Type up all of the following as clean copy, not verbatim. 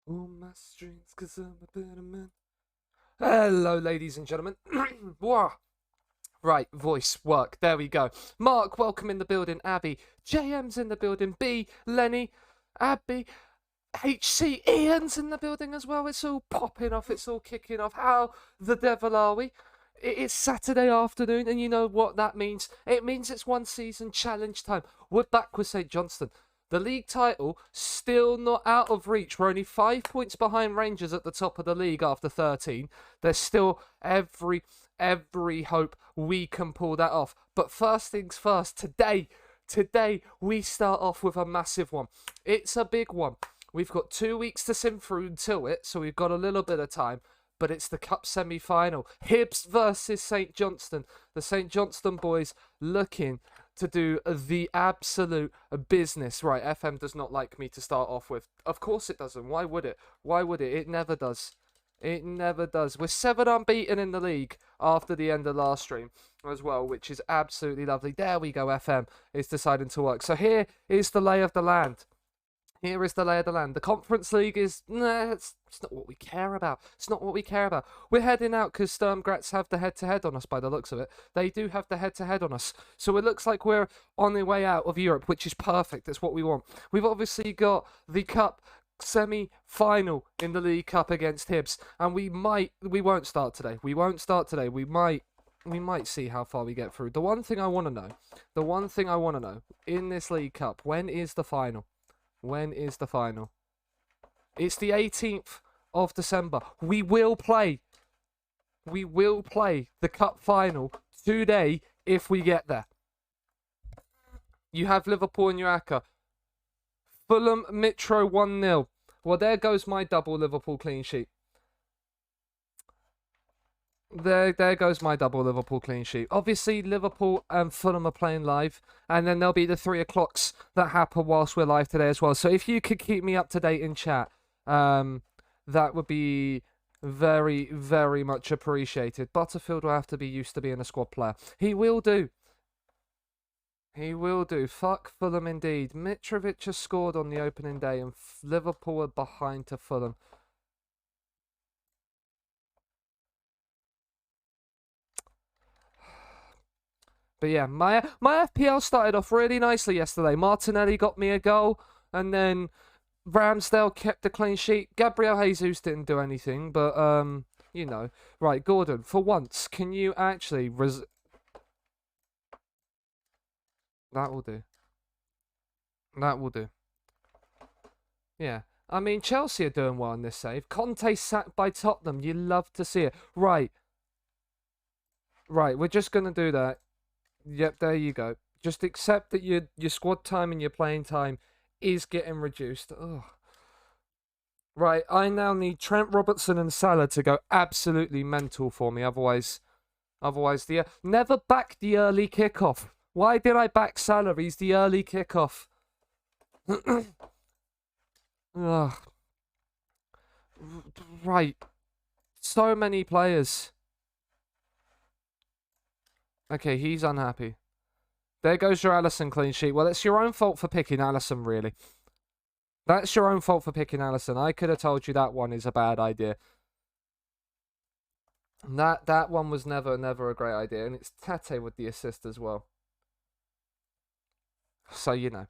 All my strings, cause I'm a better man. Hello, ladies and gentlemen. Wah. Right, voice work. There we go. Mark, welcome in the building. Abby, JM's in the building. B, Lenny, Abby, HC, Ian's in the building as well. It's all popping off. It's all kicking off. How the devil are we? It's Saturday afternoon, and you know what that means? It means it's one season challenge time. We're back with St Johnstone. The league title still not out of reach. We're only 5 points behind Rangers at the top of the league after 13. There's still every hope we can pull that off. But first things first, today we start off with a massive one. It's a big one. We've got 2 weeks to sim through until it, so we've got a little bit of time. But it's the Cup semi-final. Hibs versus St Johnstone. The St Johnstone boys looking to do the absolute business. Right, FM does not like me to start off with. Of course it doesn't. Why would it? Why would it? It never does. It never does. We're 7 unbeaten in the league after the end of last stream as well, which is absolutely lovely. There we go, FM is deciding to work. So here is the lay of the land. Here is the lay of the land. The Conference League is... Nah, it's not what we care about. It's not what we care about. We're heading out because Sturm Graz have the head-to-head on us by the looks of it. They do have the head-to-head on us. So it looks like we're on the way out of Europe, which is perfect. That's what we want. We've obviously got the Cup semi-final in the League Cup against Hibs. And we won't start today. We won't start today. We might see how far we get through. The one thing I want to know in this League Cup, when is the final? When is the final? It's the 18th of December. We will play the Cup final today if we get there. You have Liverpool and Uraka. Fulham, Mitro 1-0. Well, there goes my double Liverpool clean sheet. There goes my double Liverpool clean sheet. Obviously, Liverpool and Fulham are playing live, and then there'll be the 3 o'clocks that happen whilst we're live today as well. So if you could keep me up to date in chat, that would be very, very much appreciated. Butterfield will have to be used to being a squad player. He will do. He will do. Fuck Fulham indeed. Mitrovic has scored on the opening day, and Liverpool are behind to Fulham. But yeah, my FPL started off really nicely yesterday. Martinelli got me a goal, and then Ramsdale kept the clean sheet. Gabriel Jesus didn't do anything, but you know. Right, Gordon, for once, can you actually that will do. That will do. Yeah. I mean, Chelsea are doing well in this save. Conte sacked by Tottenham. You love to see it. Right. Right, we're just going to do that. Yep, there you go. Just accept that your squad time and your playing time is getting reduced. Ugh. Right, I now need Trent Robertson and Salah to go absolutely mental for me. Otherwise, never back the early kickoff. Why did I back Salah? He's the early kickoff. Ugh. Right, so many players. Okay, he's unhappy. There goes your Alisson clean sheet. Well, it's your own fault for picking Alisson, really. That's your own fault for picking Alisson. I could have told you that one is a bad idea. That one was never a great idea. And it's Tete with the assist as well. So, you know.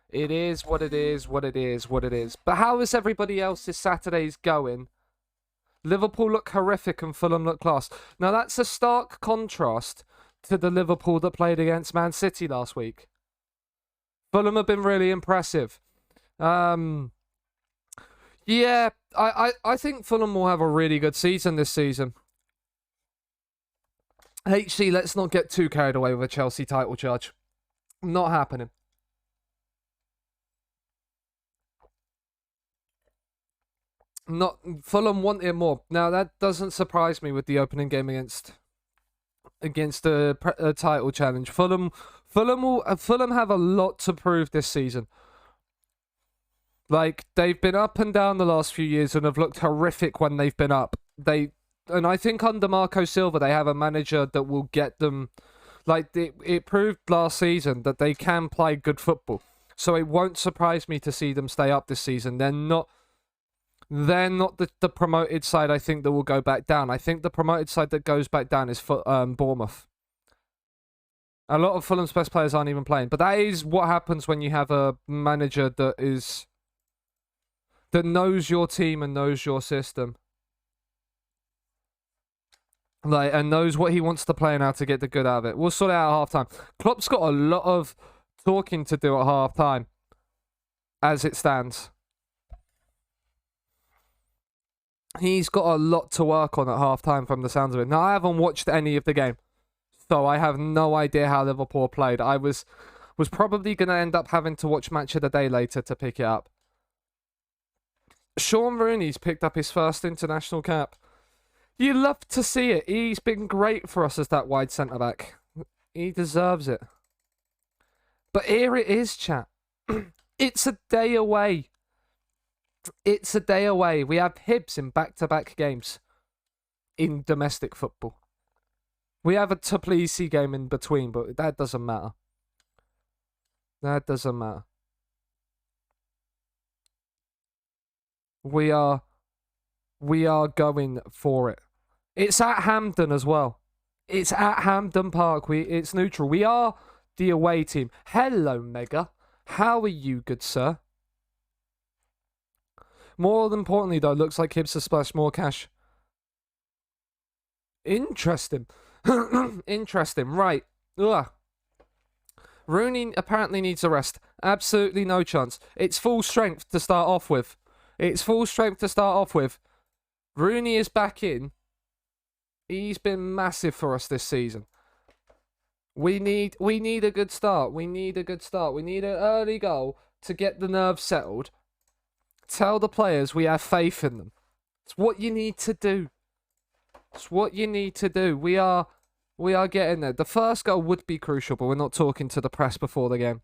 It is what it is. But how is everybody else's Saturdays going? Liverpool look horrific and Fulham look class. Now, that's a stark contrast to the Liverpool that played against Man City last week. Fulham have been really impressive. Yeah, I think Fulham will have a really good season this season. HC, let's not get too carried away with a Chelsea title charge. Not happening. Fulham want it more. Now, that doesn't surprise me with the opening game against the title challenge. Fulham have a lot to prove this season. Like, they've been up and down the last few years and have looked horrific when they've been up. And I think under Marco Silva, they have a manager that will get them. Like, it proved last season that they can play good football. So it won't surprise me to see them stay up this season. They're not They're not the promoted side, I think, that will go back down. I think the promoted side that goes back down is for Bournemouth. A lot of Fulham's best players aren't even playing. But that is what happens when you have a manager that knows your team and knows your system. Like, and knows what he wants to play and how to get the good out of it. We'll sort it out at half-time. Klopp's got a lot of talking to do at half-time, as it stands. He's got a lot to work on at half-time from the sounds of it. Now, I haven't watched any of the game, so I have no idea how Liverpool played. I was probably going to end up having to watch Match of the Day later to pick it up. Sean Rooney's picked up his first international cap. You love to see it. He's been great for us as that wide centre-back. He deserves it. But here it is, chat. It's a day away. It's a day away. We have Hibs in back-to-back games in domestic football. We have a Tbilisi game in between, but that doesn't matter. That doesn't matter. We are going for it. It's at Hampden as well. It's at Hampden Park. It's neutral. We are the away team. Hello, Mega. How are you, good sir? More importantly, though, looks like Hibs have splashed more cash. Interesting. Interesting. Right. Ugh. Rooney apparently needs a rest. Absolutely no chance. It's full strength to start off with. Rooney is back in. He's been massive for us this season. We need a good start. We need an early goal to get the nerves settled. Tell the players we have faith in them. It's what you need to do. We are getting there. The first goal would be crucial, but we're not talking to the press before the game.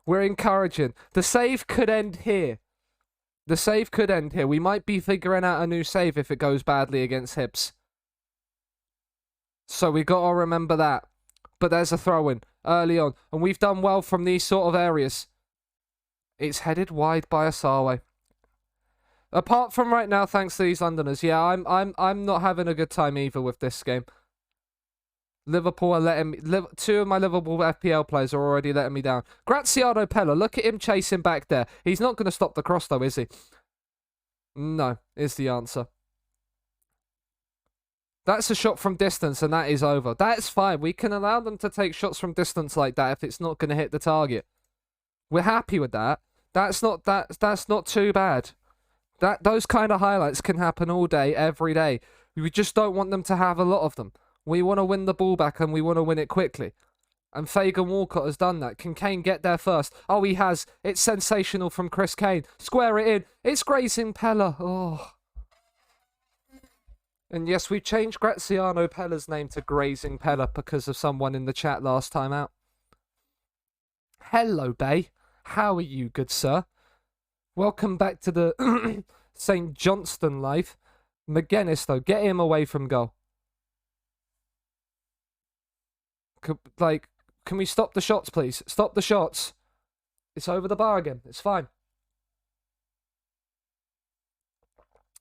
We're encouraging. The save could end here. We might be figuring out a new save if it goes badly against Hibs. So we got to remember that. But there's a throw-in early on. And we've done well from these sort of areas. It's headed wide by Asawe. Apart from right now, thanks to these Londoners, yeah, I'm not having a good time either with this game. Liverpool are letting me... Two of my Liverpool FPL players are already letting me down. Graziano Pella, look at him chasing back there. He's not going to stop the cross, though, is he? No, is the answer. That's a shot from distance, and that is over. That's fine. We can allow them to take shots from distance like that if it's not going to hit the target. We're happy with that. That's not too bad. Those kind of highlights can happen all day, every day. We just don't want them to have a lot of them. We want to win the ball back, and we want to win it quickly. And Fagan Walcott has done that. Can Kane get there first? Oh, he has. It's sensational from Chris Kane. Square it in. It's grazing Pella. Oh. And yes, we've changed Graziano Pella's name to Grazing Pella because of someone in the chat last time out. Hello, Bay. How are you, good sir? Welcome back to the St. Johnstone live. McGuinness, though, get him away from goal. Can we stop the shots, please? Stop the shots. It's over the bar again. It's fine.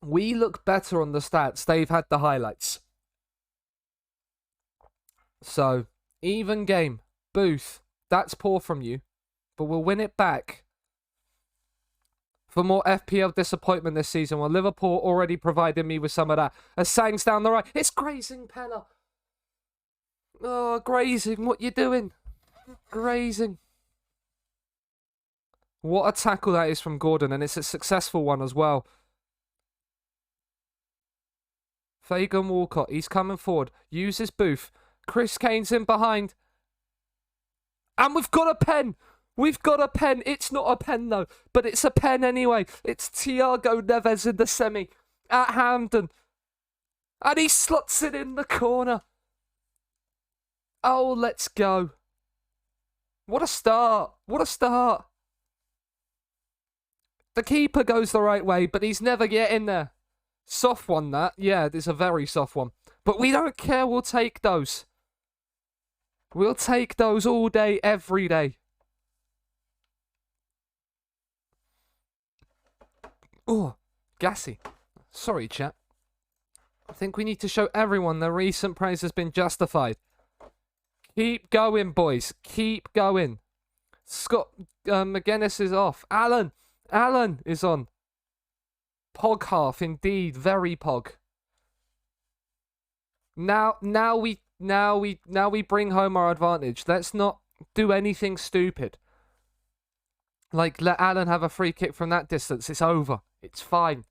We look better on the stats. They've had the highlights. So, even game. Booth. That's poor from you. But we'll win it back. For more FPL disappointment this season. Well, Liverpool already provided me with some of that. As Sang's down the right. It's grazing Pella. Oh, grazing. What you doing? Grazing. What a tackle that is from Gordon. And it's a successful one as well. Fagan Walcott, he's coming forward. Uses Booth. Chris Kane's in behind. And we've got a pen. We've got a pen. It's not a pen, though. But it's a pen anyway. It's Thiago Neves in the semi. At Hampden. And he slots it in the corner. Oh, let's go. What a start. What a start. The keeper goes the right way, but he's never getting there. Soft one, that. Yeah, it's a very soft one. But we don't care. We'll take those. We'll take those all day, every day. Oh, Gassy. Sorry, chat. I think we need to show everyone the recent praise has been justified. Keep going, boys. Keep going. Scott McGuinness is off. Alan is on. Pog half, indeed, very pog. Now we bring home our advantage. Let's not do anything stupid. Like, let Alan have a free kick from that distance. It's over. It's fine.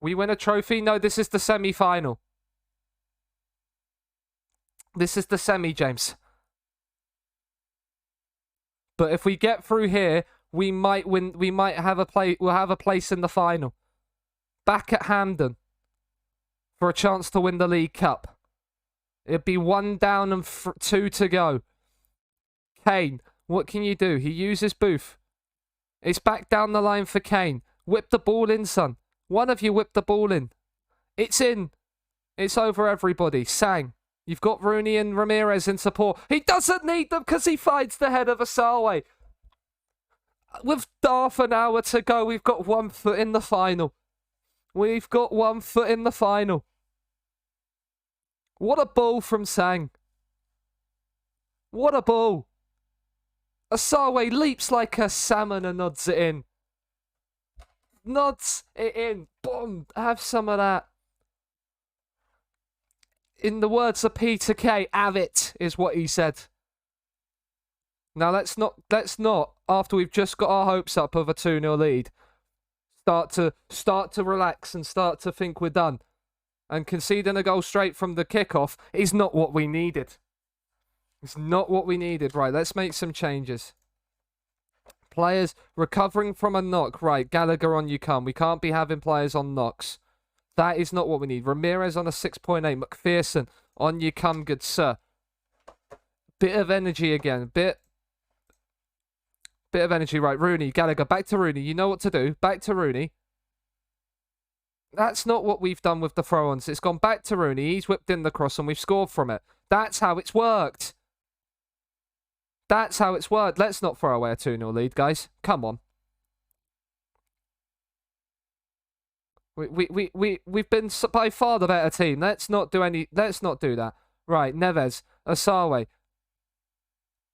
We win a trophy? No, this is the semi-final. This is the semi, James. But if we get through here, we might win. We might have a play. We'll have a place in the final. Back at Hampden for a chance to win the League Cup. It'd be 1 down and 2 to go. Kane, what can you do? He uses Booth. It's back down the line for Kane. Whip the ball in, son. One of you whip the ball in. It's in. It's over, everybody. Sang. You've got Rooney and Ramirez in support. He doesn't need them because he finds the head of Asawe. With half an hour to go, we've got 1 foot in the final. We've got 1 foot in the final. What a ball from Sang. What a ball. Asawe leaps like a salmon and nods it in. Nods it in. Boom. Have some of that. In the words of Peter Kay, have it, is what he said. Now let's not, after we've just got our hopes up of a 2-0 lead, start to relax and start to think we're done. And conceding a goal straight from the kickoff is not what we needed. It's not what we needed. Right, let's make some changes. Players recovering from a knock. Right, Gallagher, on you come. We can't be having players on knocks. That is not what we need. Ramirez on a 6.8. McPherson, on you come, good sir. Bit of energy again. Bit of energy. Right, Rooney, Gallagher, back to Rooney. You know what to do. Back to Rooney. That's not what we've done with the throw-ons. It's gone back to Rooney. He's whipped in the cross and we've scored from it. That's how it's worked. That's how it's worked. Let's not throw away a 2-0 lead, guys. Come on. We've been by far the better team. Let's not do that. Right, Neves, Asawe.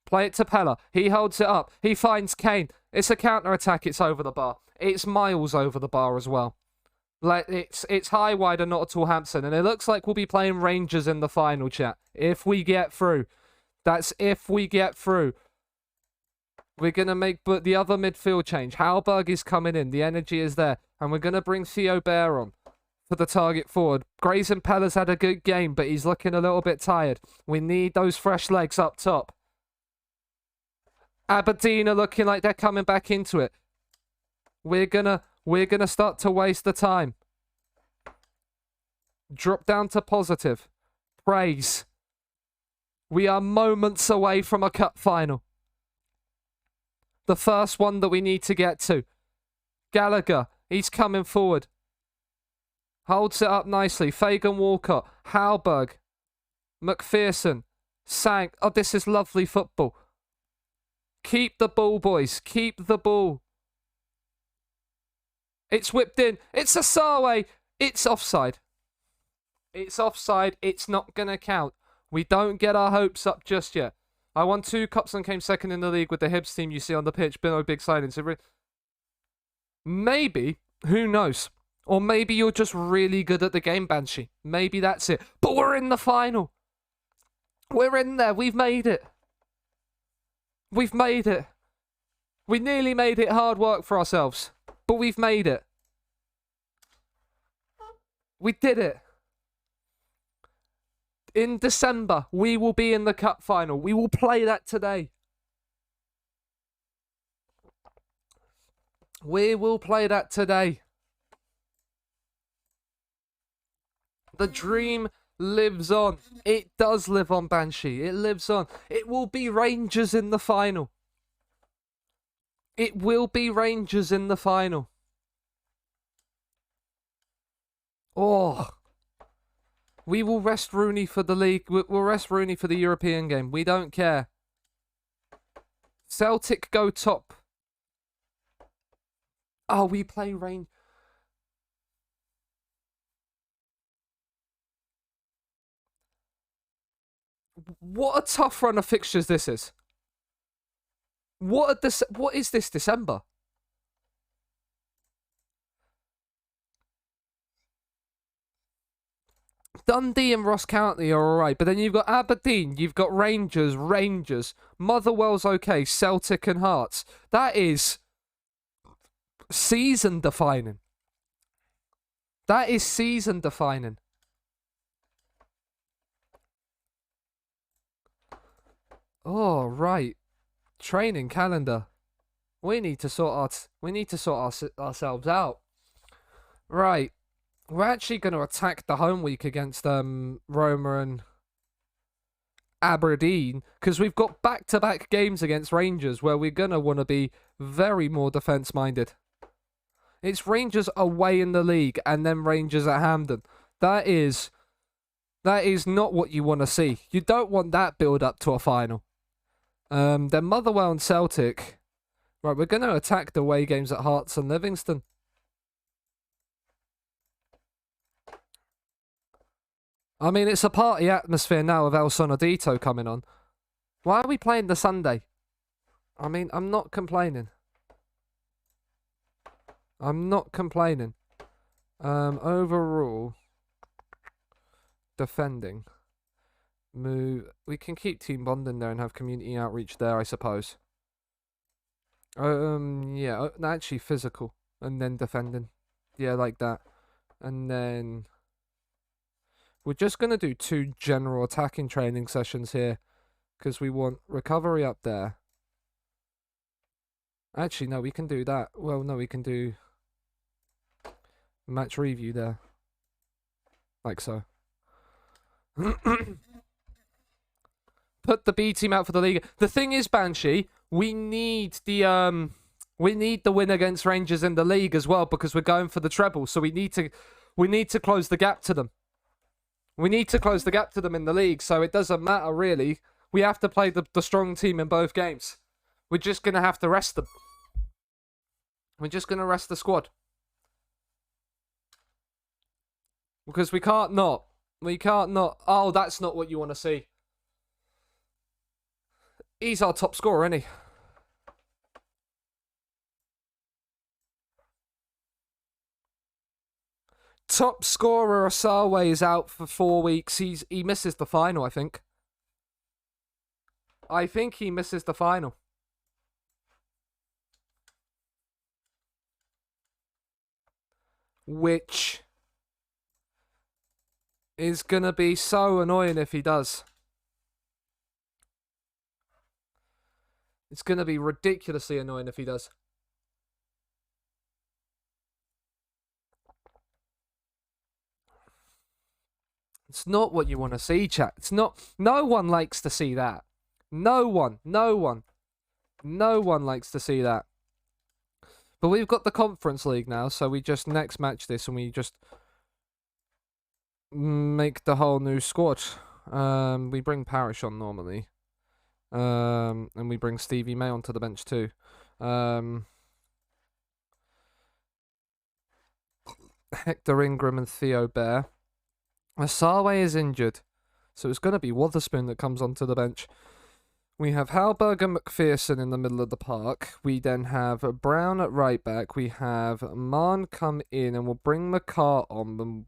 Play it to Pella. He holds it up. He finds Kane. It's a counter-attack. It's over the bar. It's miles over the bar as well. Like, it's high, wide, and not at all Hampson. And it looks like we'll be playing Rangers in the final, chat. If we get through. That's if we get through. We're going to make the other midfield change. Halberg is coming in. The energy is there. And we're going to bring Theo Bear on for the target forward. Grayson Pella's had a good game, but he's looking a little bit tired. We need those fresh legs up top. Aberdeen are looking like they're coming back into it. We're gonna start to waste the time. Drop down to positive. Praise. We are moments away from a cup final. The first one that we need to get to. Gallagher, he's coming forward. Holds it up nicely. Fagan Walcott, Halberg, McPherson, Sang. Oh, this is lovely football. Keep the ball, boys. Keep the ball. It's whipped in. It's Asawe. It's offside. It's offside. It's not going to count. We don't get our hopes up just yet. I won 2 cups and came second in the league with the Hibs team you see on the pitch. Been no big signings. Maybe. Who knows? Or maybe you're just really good at the game, Banshee. Maybe that's it. But we're in the final. We're in there. We've made it. We've made it. We nearly made it hard work for ourselves. But we've made it. We did it. In December, we will be in the cup final. We will play that today. We will play that today. The dream lives on. It does live on, Banshee. It lives on. It will be Rangers in the final. It will be Rangers in the final. Oh. We will rest Rooney for the league. We'll rest Rooney for the European game. We don't care. Celtic go top. Oh, we play Rangers. What a tough run of fixtures this is. What is this December? Dundee and Ross County are alright, but then you've got Aberdeen, you've got Rangers, Motherwell's okay, Celtic and Hearts. That is season defining. That is season defining. Oh, right. Training calendar. We need to sort ourselves out. Right. We're actually going to attack the home week against Roma and Aberdeen because we've got back-to-back games against Rangers where we're going to want to be very more defence-minded. It's Rangers away in the league and then Rangers at Hampden. That is not what you want to see. You don't want that build-up to a final. Then Motherwell and Celtic. Right, we're going to attack the away games at Hearts and Livingston. I mean, it's a party atmosphere now with El Sonadito coming on. Why are we playing the Sunday? I mean, I'm not complaining. Overall, defending. Move. We can keep team bonding there and have community outreach there, I suppose. Yeah, actually physical. And then defending. Yeah, like that. And then we're just going to do 2 general attacking training sessions here. Because we want recovery up there. Actually, no, we can do that. Well, no, we can do match review there. Like so. Put the B team out for the league. The thing is, Banshee, we need the win against Rangers in the league as well because we're going for the treble. So we need to close the gap to them. We need to close the gap to them in the league. So it doesn't matter really. We have to play the strong team in both games. We're just gonna have to rest them. We're just gonna rest the squad because we can't not. We can't not. Oh, that's not what you want to see. He's our top scorer, isn't he? Top scorer Asawe is out for 4 weeks. He misses the final, I think. I think he misses the final. Which is gonna be so annoying if he does. It's going to be ridiculously annoying if he does. It's not what you want to see, chat. It's not. No one likes to see that. No one likes to see that. But we've got the Conference League now, so we just next match this and we just make the whole new squad. We bring Parrish on normally. And we bring Stevie May onto the bench too. Hector Ingram and Theo Bear. Asawe is injured, so it's going to be Wotherspoon that comes onto the bench. We have Halberg and McPherson in the middle of the park. We then have Brown at right back. We have Mann come in and we'll bring McCart on the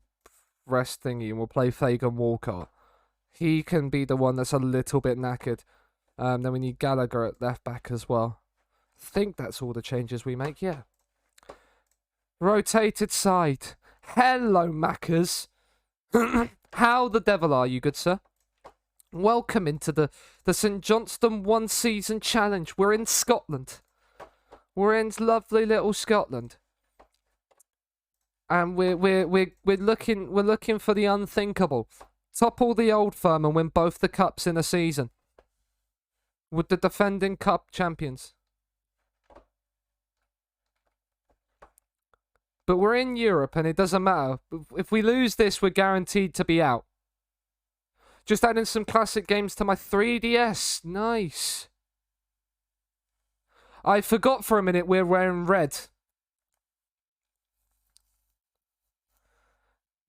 rest thingy and we'll play Fagan Walcott. He can be the one that's a little bit knackered. Then we need Gallagher at left back as well. I think that's all the changes we make, yeah. Rotated side. Hello, Maccas. How the devil are you, good sir? Welcome into the St Johnstone one season challenge. We're in Scotland. We're in lovely little Scotland. And we're looking for the unthinkable. Topple the old firm and win both the cups in a season. With the defending cup champions. But we're in Europe and it doesn't matter. If we lose this, we're guaranteed to be out. Just adding some classic games to my 3DS. Nice. I forgot for a minute we're wearing red.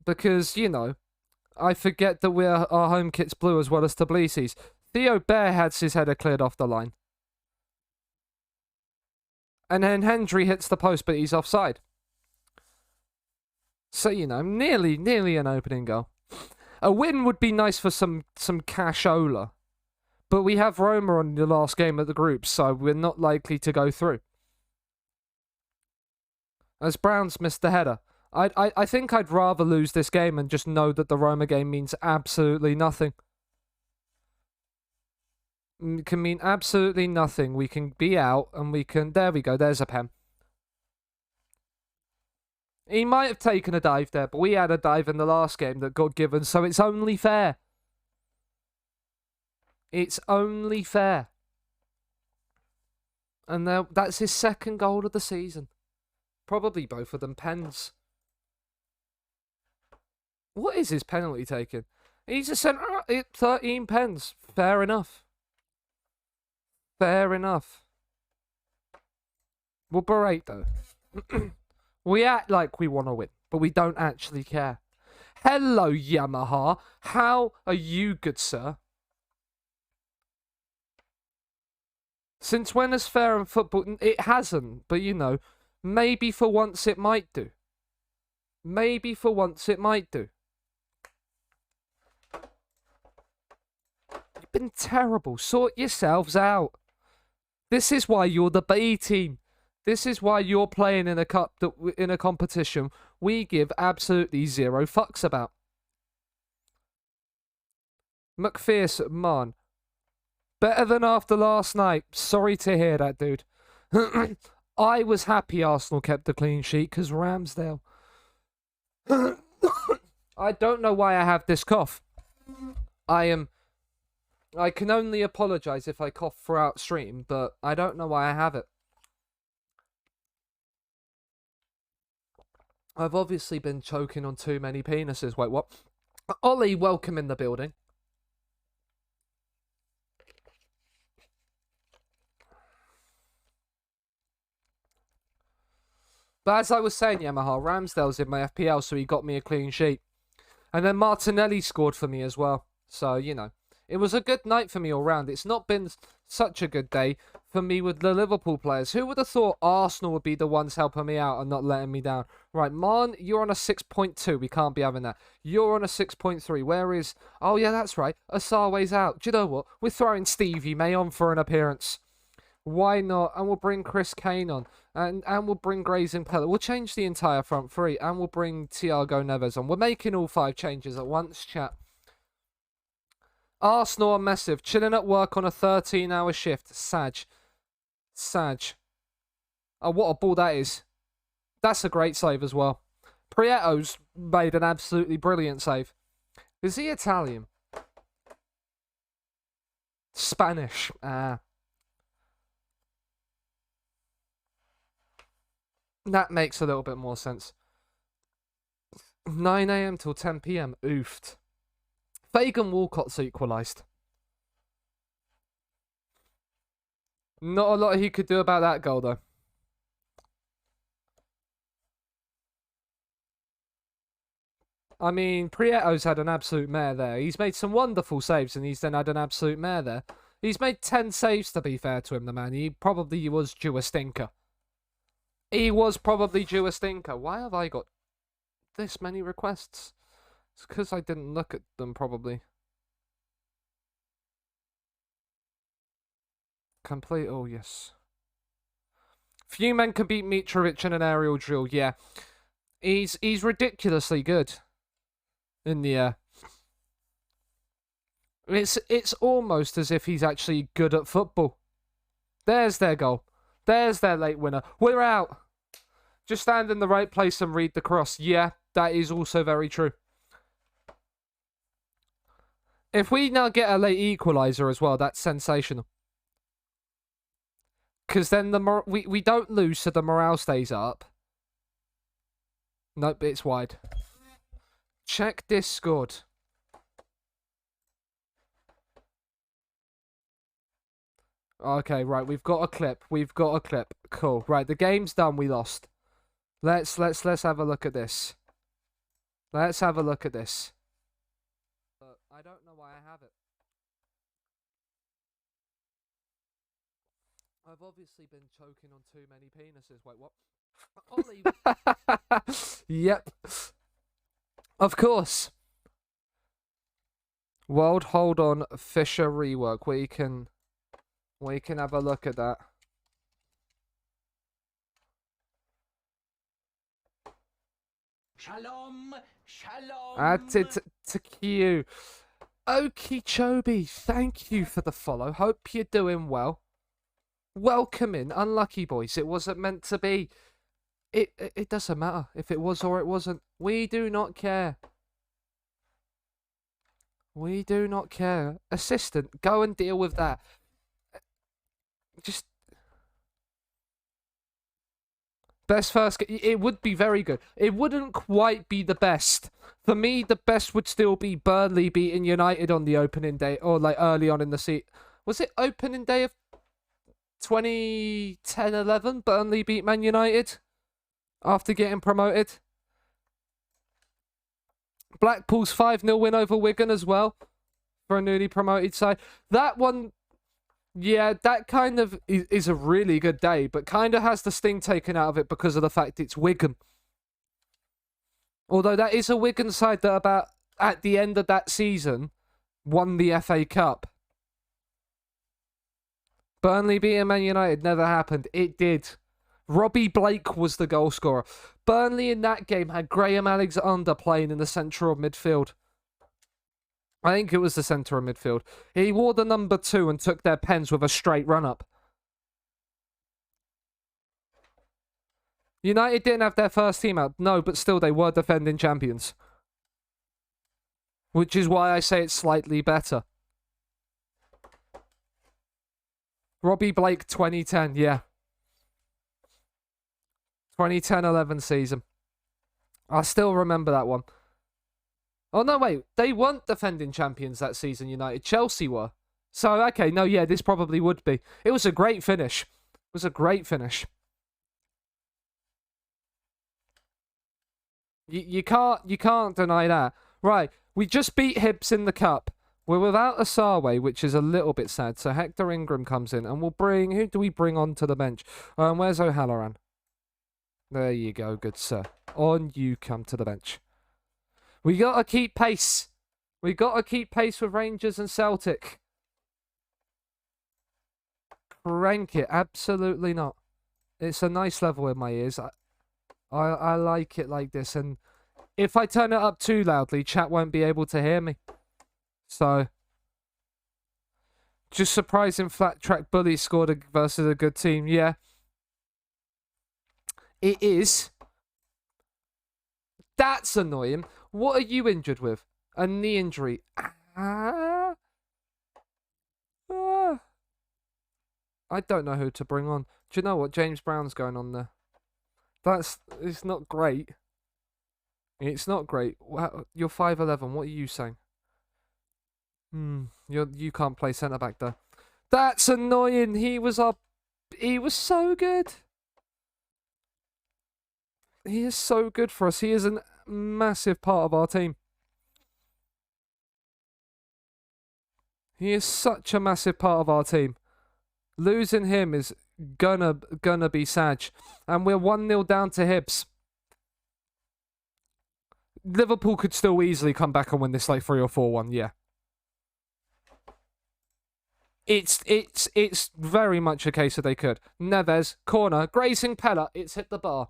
Because, you know, I forget that our home kit's blue as well as Tbilissi's. Theo Bear has his header cleared off the line. And then Hendry hits the post, but he's offside. So, you know, nearly an opening goal. A win would be nice for some cashola. But we have Roma on the last game of the group, so we're not likely to go through. As Brown's missed the header. I think I'd rather lose this game and just know that the Roma game means absolutely nothing. It can mean absolutely nothing. We can be out and we can... There we go, there's a pen. He might have taken a dive there, but we had a dive in the last game that got given, so it's only fair. It's only fair. And that's his second goal of the season. Probably both of them pens. What is his penalty taking? He's a centre... 13 pens. Fair enough. Fair enough. We'll berate, though. We act like we want to win, but we don't actually care. Hello, Yamaha. How are you, good sir? Since when is fair in football? It hasn't, but you know, maybe for once it might do. Maybe for once it might do. You've been terrible. Sort yourselves out. This is why you're the B team. This is why you're playing in a cup in a competition we give absolutely zero fucks about. McPherson, man. Better than after last night. Sorry to hear that, dude. I was happy Arsenal kept the clean sheet because Ramsdale. I don't know why I have this cough. I can only apologise if I cough throughout stream, but I don't know why I have it. I've obviously been choking on too many penises. Wait, what? Ollie, welcome in the building. But as I was saying, Yamaha, Ramsdale's in my FPL, so he got me a clean sheet. And then Martinelli scored for me as well. So, you know, it was a good night for me all round. It's not been such a good day for me with the Liverpool players. Who would have thought Arsenal would be the ones helping me out and not letting me down? Right, Man, you're on a 6.2. We can't be having that. You're on a 6.3. Where is... Oh, yeah, that's right. Asawe's out. Do you know what? We're throwing Stevie May on for an appearance. Why not? And we'll bring Chris Kane on. And we'll bring Grayson Peller. We'll change the entire front three. And we'll bring Thiago Neves on. We're making all 5 changes at once, chat. Arsenal are massive. Chilling at work on a 13-hour shift. Sag. Oh, what a ball that is. That's a great save as well. Prieto's made an absolutely brilliant save. Is he Italian? Spanish. That makes a little bit more sense. 9 AM till 10 PM. Oofed. Fagan Walcott's equalised. Not a lot he could do about that goal, though. I mean, Prieto's had an absolute mare there. He's made some wonderful saves, and he's then had an absolute mare there. He's made 10 saves, to be fair to him, the man. He probably was due a stinker. He was probably due a stinker. Why have I got this many requests? It's because I didn't look at them, probably. Complete, oh yes. Few men can beat Mitrovic in an aerial drill, yeah. He's ridiculously good in the air. It's almost as if he's actually good at football. There's their goal. There's their late winner. We're out. Just stand in the right place and read the cross. Yeah, that is also very true. If we now get a late equaliser as well, that's sensational. Because then we don't lose, so the morale stays up. Nope, it's wide. Check Discord. Okay, right, we've got a clip. Cool. Right, the game's done, we lost. Let's have a look at this. I don't know why I have it. I've obviously been choking on too many penises. Wait, what? Ollie. Yep. Of course. World Hold On Fisher rework. We can have a look at that. Shalom, shalom. Add it to queue. Okeechobee, thank you for the follow. Hope you're doing well. Welcome in, Unlucky Boys. It wasn't meant to be. It doesn't matter if it was or it wasn't. We do not care. We do not care. Assistant, go and deal with that. Just best first. It would be very good. It wouldn't quite be the best. For me, the best would still be Burnley beating United on the opening day, or like early on in the season. Was it opening day of 2010-11? Burnley beat Man United after getting promoted. Blackpool's 5-0 win over Wigan as well for a newly promoted side. That one, yeah, that kind of is a really good day, but kind of has the sting taken out of it because of the fact it's Wigan. Although that is a Wigan side that about at the end of that season won the FA Cup. Burnley beating Man United never happened. It did. Robbie Blake was the goal scorer. Burnley in that game had Graham Alexander playing in the centre of midfield. I think it was the centre of midfield. He wore the number 2 and took their pens with a straight run-up. United didn't have their first team out. No, but still they were defending champions. Which is why I say it's slightly better. Robbie Blake 2010, yeah. 2010-11 season. I still remember that one. Oh, no, wait. They weren't defending champions that season, United. Chelsea were. So, okay, no, yeah, this probably would be. It was a great finish. It was a great finish. You can't deny that. Right, we just beat Hibs in the Cup. We're without Asawe, which is a little bit sad. So Hector Ingram comes in, and we'll bring... Who do we bring onto the bench? Where's O'Halloran? There you go, good sir. On you come to the bench. We got to keep pace. We got to keep pace with Rangers and Celtic. Crank it. Absolutely not. It's a nice level in my ears. I like it like this. And if I turn it up too loudly, chat won't be able to hear me. So, just surprising flat track bully scored versus a good team. Yeah. It is. That's annoying. What are you injured with? A knee injury. I don't know who to bring on. Do you know what? James Brown's going on there. It's not great. It's not great. You're 5'11". What are you saying? You can't play centre back though. That's annoying. He was so good. He is so good for us. He is a massive part of our team. He is such a massive part of our team. Losing him is gonna be sad. And we're 1-0 down to Hibs. Liverpool could still easily come back and win this like 3 or 4-1, yeah. It's very much a case that they could. Neves, corner, grazing Pella, it's hit the bar.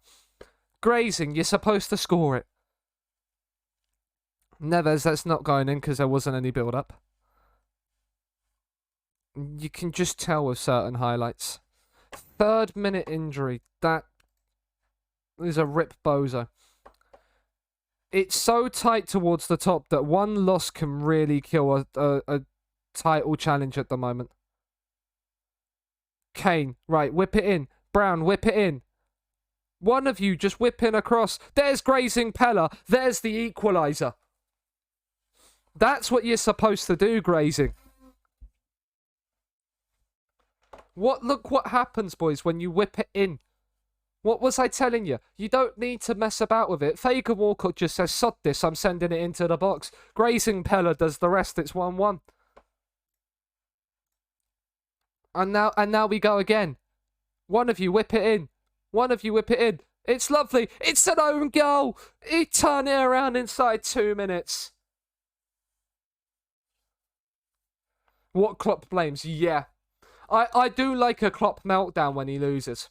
Grazing, you're supposed to score it. Neves, that's not going in because there wasn't any build-up. You can just tell with certain highlights. 3rd minute injury. That is a rip bozo. It's so tight towards the top that one loss can really kill a title challenge at the moment. Kane, right, whip it in. Brown, whip it in. One of you just whip in across. There's grazing Pella. There's the equaliser. That's what you're supposed to do, grazing. Look what happens, boys, when you whip it in. What was I telling you? You don't need to mess about with it. Fagan Walcott just says, sod this, I'm sending it into the box. Grazing Pella does the rest, it's 1-1. And now we go again. One of you whip it in. One of you whip it in. It's lovely. It's an own goal. He turned it around inside 2 minutes. What Klopp blames? Yeah. I do like a Klopp meltdown when he loses.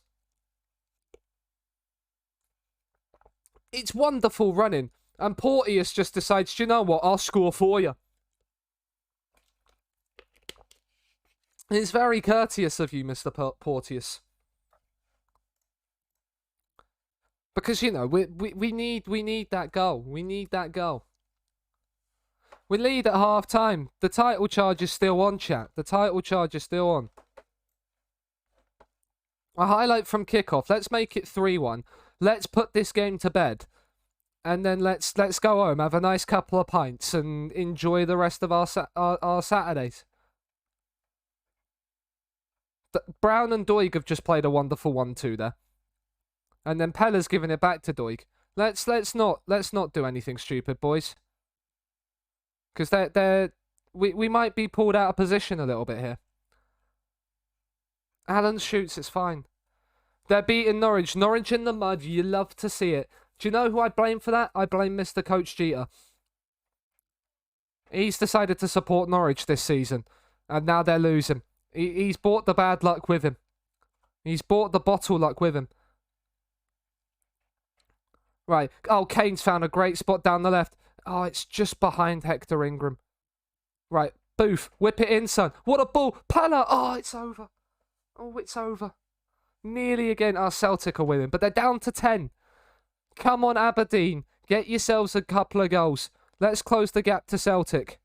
It's wonderful running. And Porteous just decides, you know what, I'll score for you. It's very courteous of you, Mr. Porteous. Because, you know, we need that goal. We need that goal. We lead at half time. The title charge is still on, chat. The title charge is still on. A highlight from kickoff. Let's make it 3-1. Let's put this game to bed. And then let's go home, have a nice couple of pints, and enjoy the rest of our Saturdays. Brown and Doig have just played a wonderful 1-2 there. And then Pella's giving it back to Doig. Let's not do anything stupid, boys. Because we might be pulled out of position a little bit here. Allen shoots, it's fine. They're beating Norwich. Norwich in the mud, you love to see it. Do you know who I blame for that? I blame Mr. Coach Jeter. He's decided to support Norwich this season. And now they're losing. He's brought the bad luck with him. He's brought the bottle luck with him. Right. Oh, Kane's found a great spot down the left. Oh, it's just behind Hector Ingram. Right. Booth. Whip it in, son. What a ball. Pala. Oh, it's over. Oh, it's over. Nearly again. Our Celtic are winning. But they're down to 10. Come on, Aberdeen. Get yourselves a couple of goals. Let's close the gap to Celtic.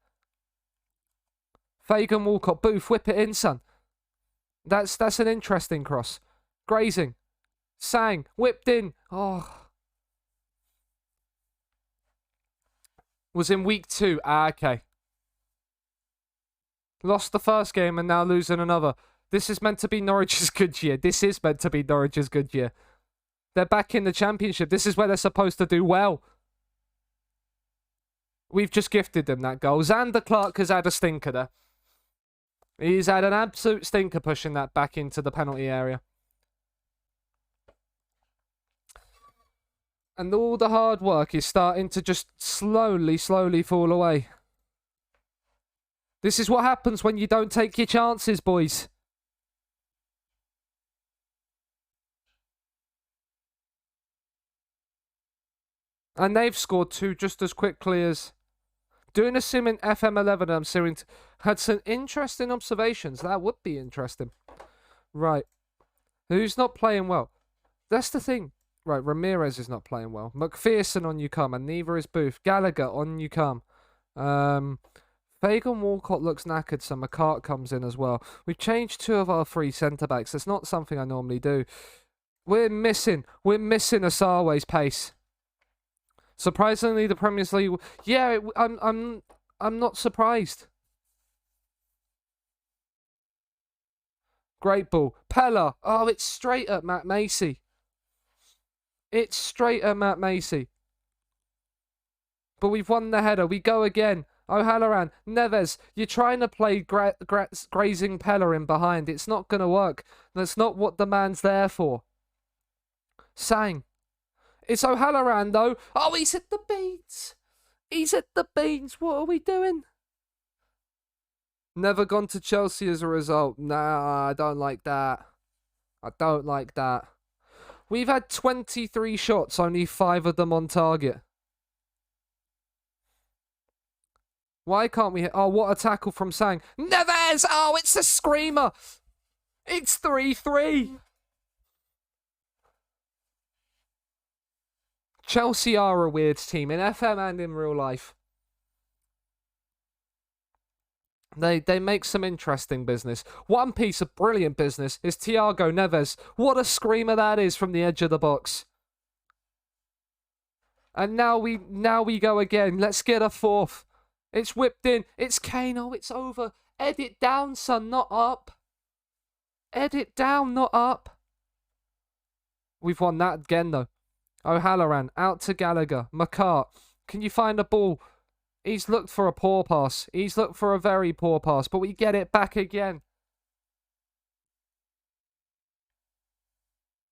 Fagan Walcott. Booth. Whip it in, son. That's an interesting cross. Grazing. Sang. Whipped in. Oh. Was in week 2. Okay. Lost the first game and now losing another. This is meant to be Norwich's good year. This is meant to be Norwich's good year. They're back in the Championship. This is where they're supposed to do well. We've just gifted them that goal. Xander Clark has had a stinker there. He's had an absolute stinker pushing that back into the penalty area. And all the hard work is starting to just slowly fall away. This is what happens when you don't take your chances, boys. And they've scored 2 just as quickly as... Doing a sim in FM11, I'm seeing... Had some interesting observations. That would be interesting. Right. Who's not playing well? That's the thing. Right, Ramirez is not playing well. McPherson on you come, and neither is Booth. Gallagher on you come. Fagan Walcott looks knackered, so McCart comes in as well. We've changed 2 of our 3 centre-backs. That's not something I normally do. We're missing Asarwe's pace. Surprisingly, the Premier League... Yeah, I'm not surprised. Great ball. Pella. Oh, it's straight at Matt Macy. It's straight at Matt Macy. But we've won the header. We go again. O'Halloran. Neves. You're trying to play grazing Pella in behind. It's not going to work. That's not what the man's there for. Sang. It's O'Halloran, though. Oh, he's at the beans. He's at the beans. What are we doing? Never gone to Chelsea as a result. Nah, I don't like that. I don't like that. We've had 23 shots, only 5 of them on target. Why can't we hit? Oh, what a tackle from Sang. Neves! Oh, it's a screamer. It's 3-3. Chelsea are a weird team in FM and in real life. They make some interesting business. One piece of brilliant business is Thiago Neves. What a screamer that is from the edge of the box. And now we go again. Let's get a 4th. It's whipped in. It's Kane. Oh, it's over. Edit down, son, not up. Edit down, not up. We've won that again, though. O'Halloran, out to Gallagher. McCart, can you find a ball? He's looked for a poor pass. He's looked for a very poor pass, but we get it back again.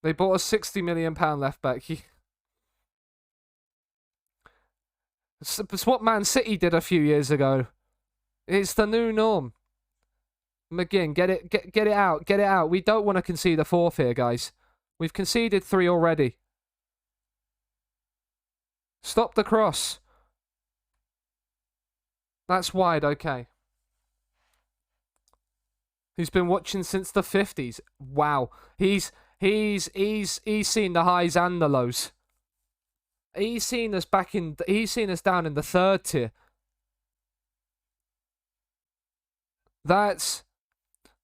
They bought a £60 million left back. It's what Man City did a few years ago. It's the new norm. McGinn, get it out. Get it out. We don't want to concede a fourth here, guys. We've conceded 3 already. Stop the cross. That's wide, okay. Who's been watching since the 50s? Wow. He's seen the highs and the lows. He's seen us down in the 3rd tier.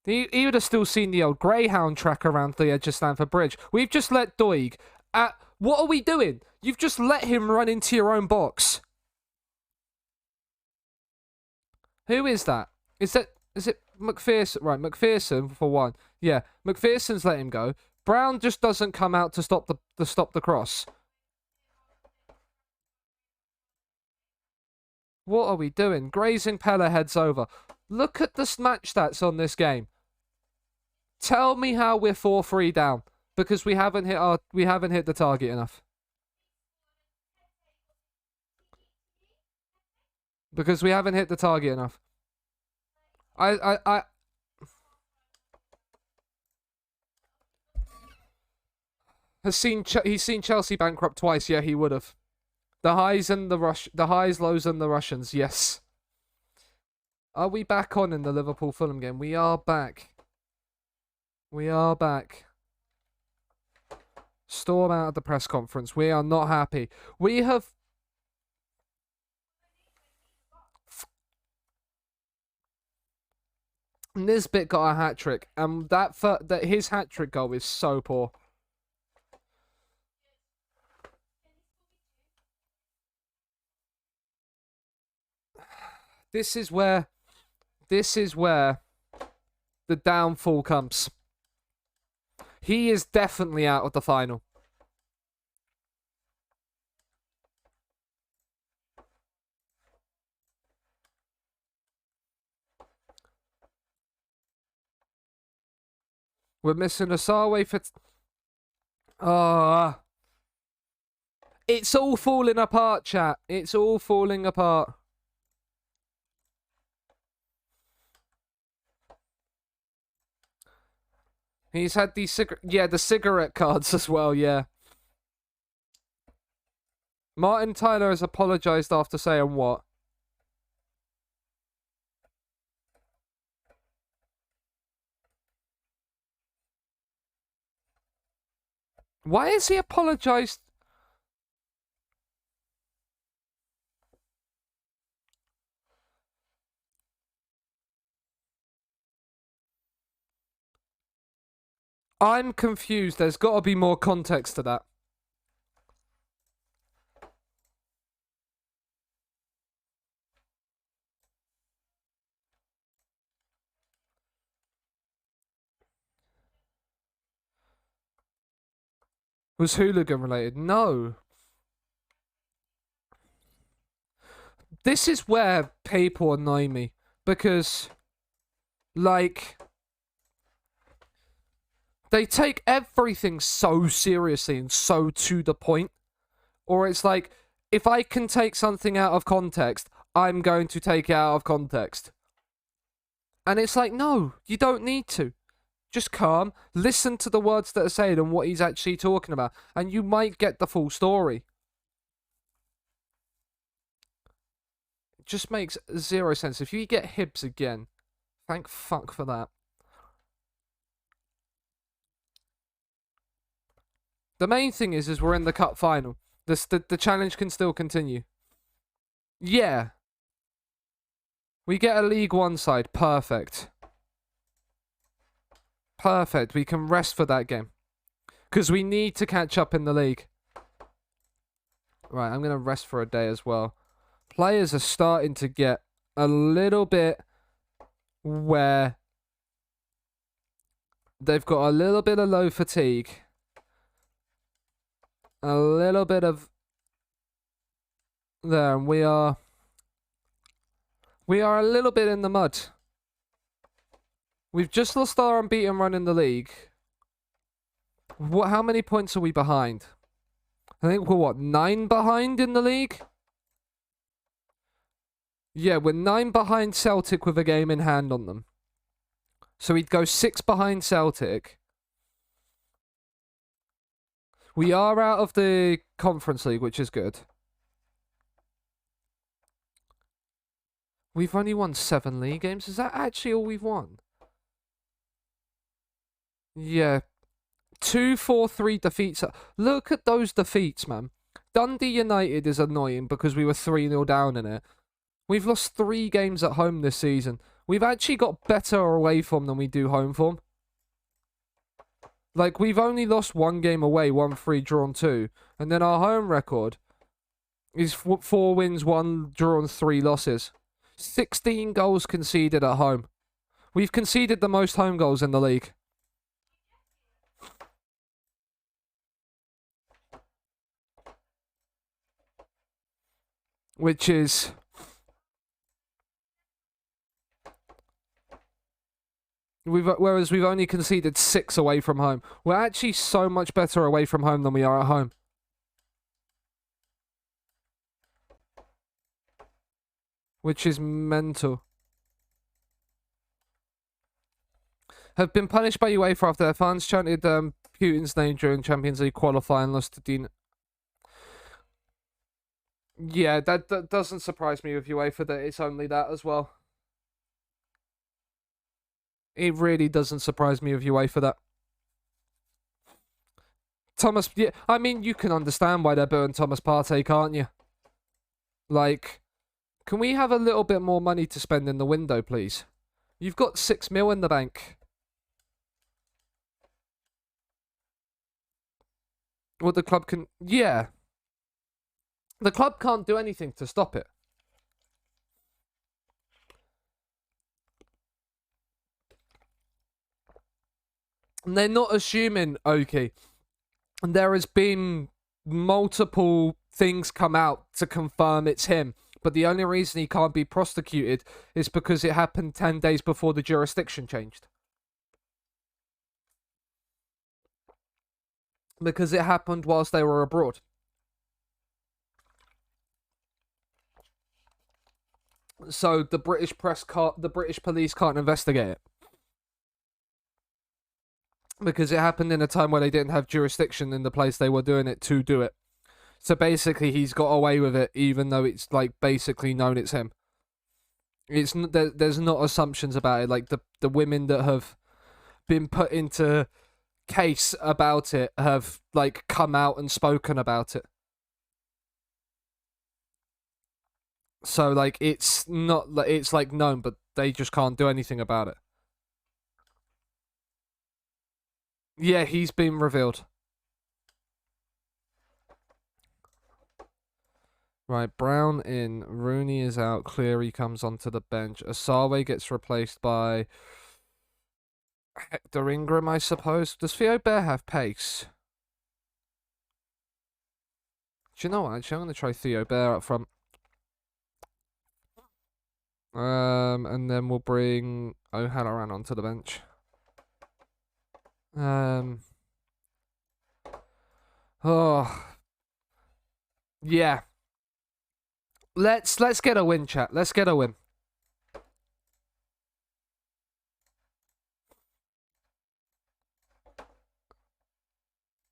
He would have still seen the old Greyhound track around the edge of Stamford Bridge. We've just let Doig. What are we doing? You've just let him run into your own box. Who is that? Is it McPherson? Right, McPherson for one. Yeah, McPherson's let him go. Brown just doesn't come out to stop the cross. What are we doing? Grazing Pella heads over. Look at the match stats on this game. Tell me how we're 4-3 down because we haven't hit the target enough. Because we haven't hit the target enough. He's seen Chelsea bankrupt twice. Yeah, he would have. The highs, lows, and the Russians. Yes. Are we back on in the Liverpool-Fulham game? We are back. We are back. Storm out of the press conference. We are not happy. We have. Nisbet got a hat trick, and that his hat trick goal is so poor. This is where the downfall comes. He is definitely out of the final. We're missing a Sarway for... It's all falling apart, chat. It's all falling apart. He's had the cigarette cards as well, yeah. Martin Tyler has apologised after saying what? Why has he apologised? I'm confused. There's got to be more context to that. Was hooligan related? No. This is where people annoy me. Because, like, they take everything so seriously and so to the point. Or it's like, if I can take something out of context, I'm going to take it out of context. And it's like, no, you don't need to. Just calm, listen to the words that are said and what he's actually talking about, and you might get the full story. It just makes zero sense. If you get Hibbs again, thank fuck for that. The main thing is we're in the cup final. The challenge can still continue. Yeah. We get a League One side. Perfect. Perfect. We can rest for that game. Because we need to catch up in the league. Right, I'm going to rest for a day as well. Players are starting to get a little bit where they've got a little bit of low fatigue. a little bit of there, and we are a little bit in the mud. We've just lost our unbeaten run in the league. How many points are we behind? I think we're 9 behind in the league? Yeah, we're 9 behind Celtic with a game in hand on them. So we'd go 6 behind Celtic. We are out of the Conference League, which is good. We've only won 7 league games. Is that actually all we've won? Yeah. 2-4-3 defeats. Look at those defeats, man. Dundee United is annoying because we were 3-0 down in it. We've lost 3 games at home this season. We've actually got better away form than we do home form. Like, we've only lost 1 game away, 1-3, drawn 2. And then our home record is 4 wins, 1 drawn, 3 losses. 16 goals conceded at home. We've conceded the most home goals in the league. Which is... Whereas we've only conceded 6 away from home. We're actually so much better away from home than we are at home. Which is mental. Have been punished by UEFA after their fans chanted Putin's name during Champions League qualifying, lost to Dean. Yeah, that doesn't surprise me with UEFA that it's only that as well. It really doesn't surprise me with UEFA that. Thomas, yeah, I mean, you can understand why they're booing Thomas Partey, can't you? Like, can we have a little bit more money to spend in the window, please? You've got 6 mil in the bank. Well, the club can... Yeah. The club can't do anything to stop it. And they're not assuming, okay, there has been multiple things come out to confirm it's him. But the only reason he can't be prosecuted is because it happened 10 days before the jurisdiction changed. Because it happened whilst they were abroad. So the British police can't investigate it. Because it happened in a time where they didn't have jurisdiction in the place they were doing it to do it. So basically he's got away with it even though it's like basically known it's him. It's there's not assumptions about it. Like the women that have been put into case about it have like come out and spoken about it. So like it's not, it's like known, but they just can't do anything about it. Yeah, he's been revealed. Right, Brown in, Rooney is out, Cleary comes onto the bench. Asawe gets replaced by Hector Ingram, I suppose. Does Theo Bear have pace? Do you know what? Actually, I'm going to try Theo Bear up front. And then we'll bring O'Halloran onto the bench. Oh. Yeah. Let's get a win, chat. Let's get a win.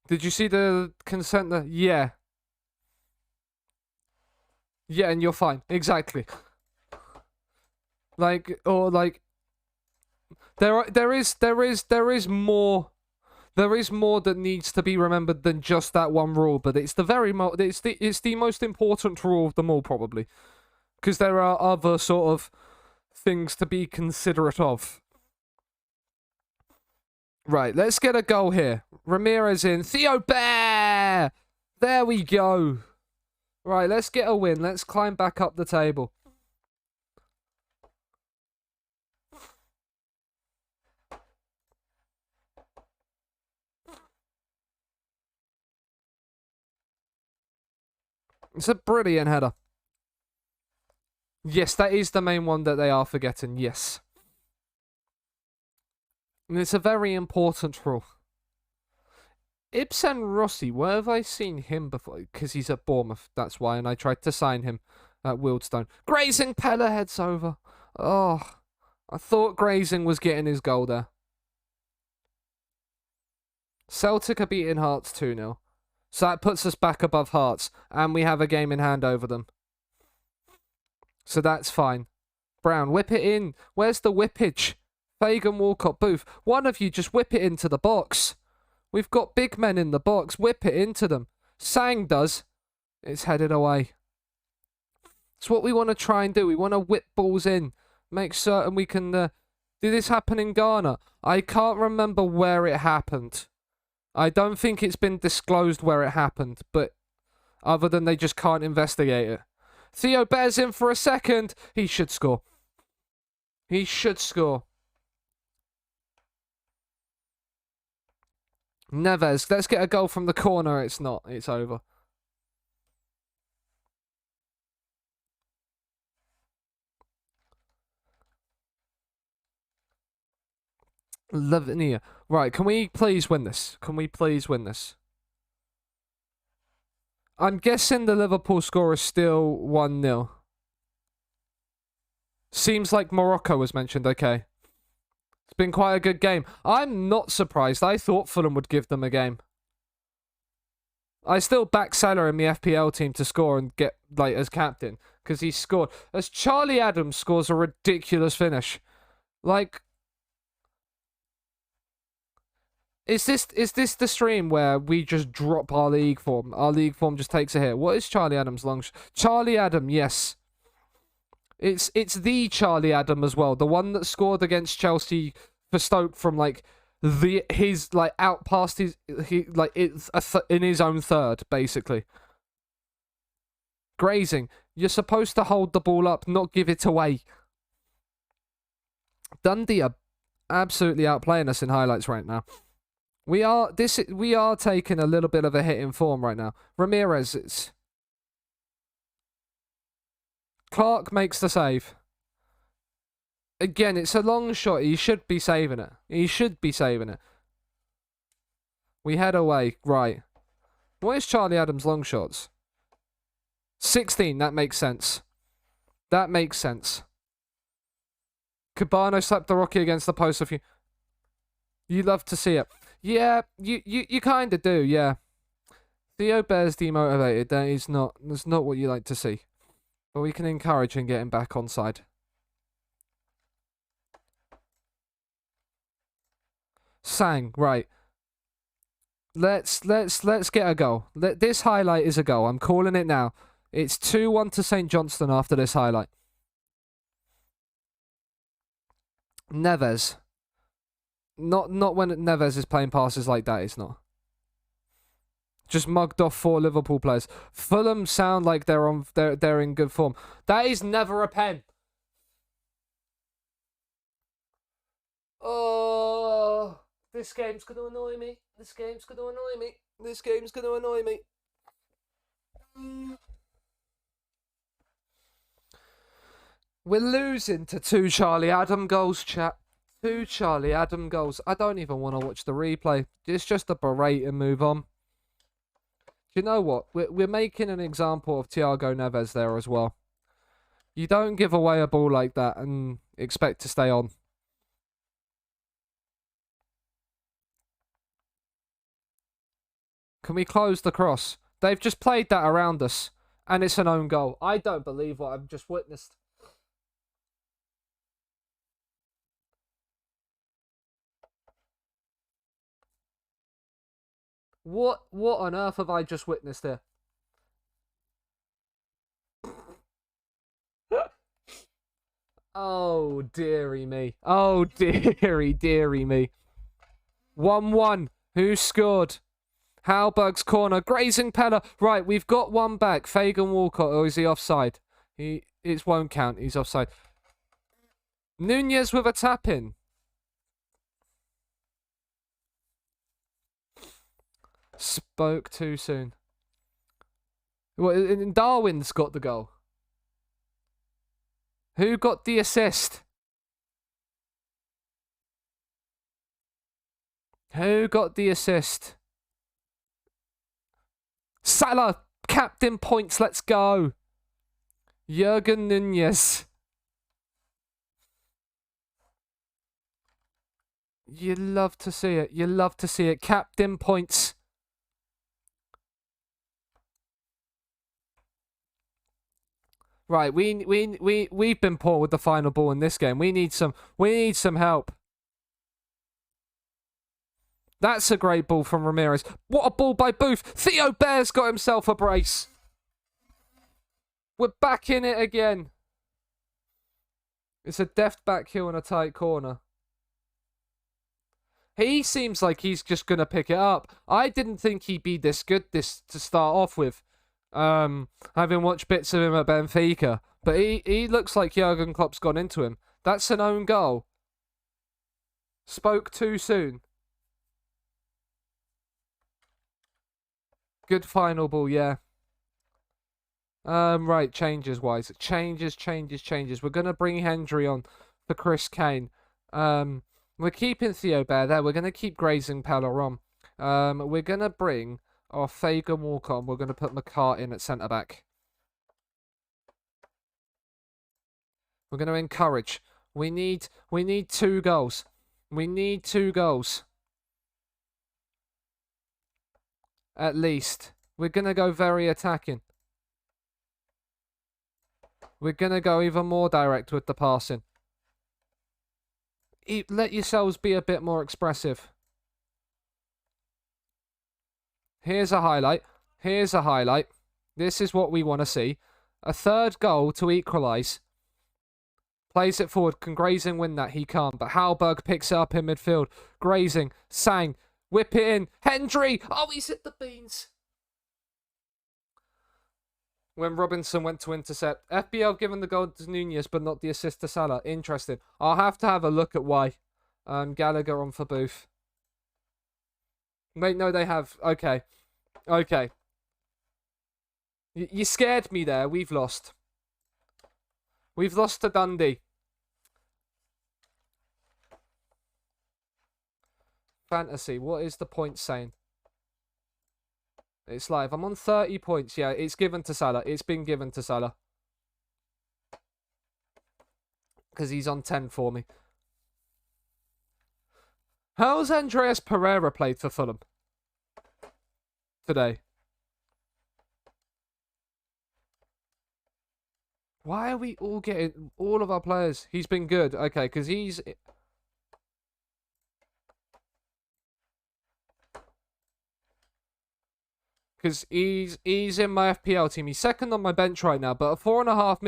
Did you see the consent? Yeah. Yeah, and you're fine. Exactly. Like, or like, there is more. There is more that needs to be remembered than just that one rule, but it's it's the most important rule of them all, probably, because there are other sort of things to be considerate of. Right, let's get a goal here. Ramirez in. Theo Bear! There we go. Right, let's get a win. Let's climb back up the table. It's a brilliant header. Yes, that is the main one that they are forgetting. Yes. And it's a very important rule. Ibsen Rossi, where have I seen him before? Because he's at Bournemouth, that's why, and I tried to sign him at Wildstone. Grazing, Pella heads over. Oh, I thought Grazing was getting his goal there. Celtic are beating Hearts 2-0. So that puts us back above Hearts, and we have a game in hand over them. So that's fine. Brown, whip it in. Where's the whippage? Fagan, Walcott, Booth. One of you just whip it into the box. We've got big men in the box. Whip it into them. Sang does. It's headed away. It's what we want to try and do. We want to whip balls in. Make certain we can... Did this happen in Ghana? I can't remember where it happened. I don't think it's been disclosed where it happened, but other than they just can't investigate it. Theo bears in for a second. He should score. He should score. Neves, let's get a goal from the corner. It's not. It's over. Lavinia. Right, can we please win this? Can we please win this? I'm guessing the Liverpool score is still 1-0. Seems like Morocco was mentioned, okay. It's been quite a good game. I'm not surprised. I thought Fulham would give them a game. I still back Salah in the FPL team to score and get, like, as captain. Because he scored. As Charlie Adams scores a ridiculous finish. Like... Is this the stream where we just drop our league form? Our league form just takes a hit. What is Charlie Adams' long shot? Charlie Adam, yes. It's the Charlie Adam as well. The one that scored against Chelsea for Stoke from like his like out past his in his own third, basically. Grazing. You're supposed to hold the ball up, not give it away. Dundee are absolutely outplaying us in highlights right now. We are taking a little bit of a hit in form right now. Ramirez, it's... Clark makes the save. Again, it's a long shot. He should be saving it. He should be saving it. We head away. Right. What is Charlie Adams' long shots? 16. That makes sense. That makes sense. Cabano slapped the Rocky against the post a few... You love to see it. Yeah, you kind of do, yeah. Theo Bear's demotivated. That's not what you like to see. But we can encourage and get him back on side. Sang, right. Let's get a goal. This highlight is a goal. I'm calling it now. It's 2-1 to St. Johnstone after this highlight. Neves. Not when Neves is playing passes like that, it's not. Just mugged off 4 Liverpool players. Fulham sound like they're in good form. That is never a pen. Oh, this game's gonna annoy me. This game's gonna annoy me. This game's gonna annoy me. We're losing to 2 Charlie Adam goals, chat. 2 Charlie Adam goals. I don't even want to watch the replay. It's just a berate and move on. Do you know what? We're making an example of Thiago Neves there as well. You don't give away a ball like that and expect to stay on. Can we close the cross? They've just played that around us, and it's an own goal. I don't believe what I've just witnessed. What on earth have I just witnessed here? Oh, dearie me. Oh, dearie me. 1-1. Who scored? Halberg's corner. Grazing Pella. Right, we've got one back. Fagan Walcott. Or is he offside? It won't count. He's offside. Nunez with a tap-in. Spoke too soon. Well, and Darwin's got the goal. Who got the assist? Who got the assist? Salah, captain points, let's go. Jurgen Nunez. You love to see it. You love to see it. Captain points. Right, we've been poor with the final ball in this game. We need some help. That's a great ball from Ramirez. What a ball by Booth. Theo Bear's got himself a brace. We're back in it again. It's a deft back heel and a tight corner. He seems like he's just going to pick it up. I didn't think he'd be this good to start off with. Having watched bits of him at Benfica. But he looks like Jurgen Klopp's gone into him. That's an own goal. Spoke too soon. Good final ball, yeah. Right, changes-wise. Changes. We're going to bring Hendry on for Chris Kane. We're keeping Theo Bear there. We're going to keep grazing Pellerin. We're going to bring our Fagan Walker on. We're going to put McCart in at centre-back. We're going to encourage. We need 2 goals. We need 2 goals. At least. We're going to go very attacking. We're going to go even more direct with the passing. Let yourselves be a bit more expressive. Here's a highlight. Here's a highlight. This is what we want to see. A 3rd goal to equalise. Plays it forward. Can Grazing win that? He can't. But Halberg picks it up in midfield. Grazing. Sang. Whip it in. Hendry. Oh, he's hit the beans. When Robinson went to intercept. FBL given the goal to Nunez, but not the assist to Salah. Interesting. I'll have to have a look at why. Gallagher on for Booth. Wait, no, they have. Okay. Okay. You scared me there. We've lost. We've lost to Dundee. Fantasy. What is the point saying? It's live. I'm on 30 points. Yeah, it's given to Salah. It's been given to Salah. Because he's on 10 for me. How's Andreas Pereira played for Fulham today? Why are we all getting all of our players? He's been good. Okay, because he's... Because he's in my FPL team. He's 2nd on my bench right now, but a 4.5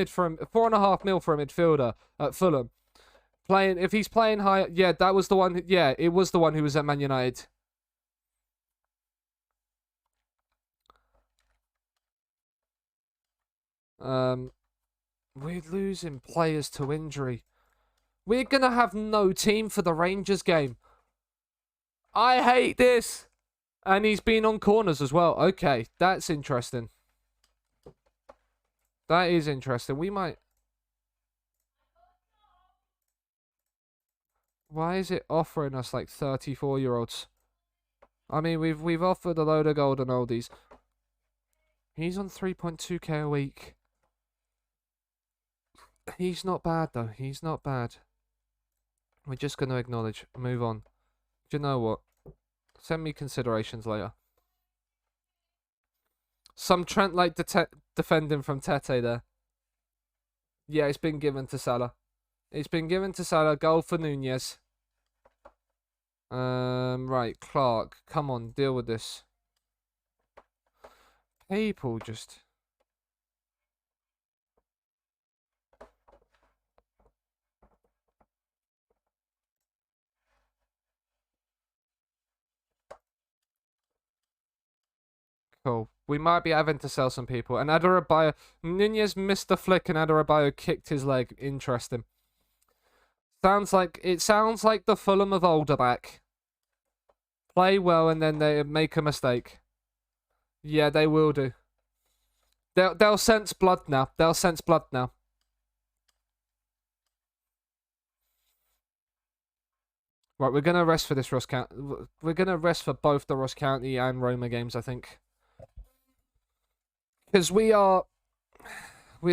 mil for a midfielder at Fulham. If he's playing high, yeah, that was the one. Yeah, it was the one who was at Man United. We're losing players to injury. We're gonna have no team for the Rangers game. I hate this. And he's been on corners as well. Okay, that's interesting. That is interesting. We might... Why is it offering us like 34-year-olds? I mean, we've offered a load of golden oldies. He's on 3.2k a week. He's not bad, though. He's not bad. We're just going to acknowledge. Move on. Do you know what? Send me considerations later. Some Trent-like defending from Tete there. Yeah, it's been given to Salah. It's been given to Salah. Goal for Nunez. Right, Clark. Come on, deal with this. People just... Cool. We might be having to sell some people. And Adarabioyo... Nunez missed the flick and Adarabioyo kicked his leg. Interesting. It sounds like the Fulham of older back. Play well and then they make a mistake. Yeah, they will do. They'll sense blood now. They'll sense blood now. Right, we're gonna rest for this Ross County. We're gonna rest for both the Ross County and Roma games, I think, because we're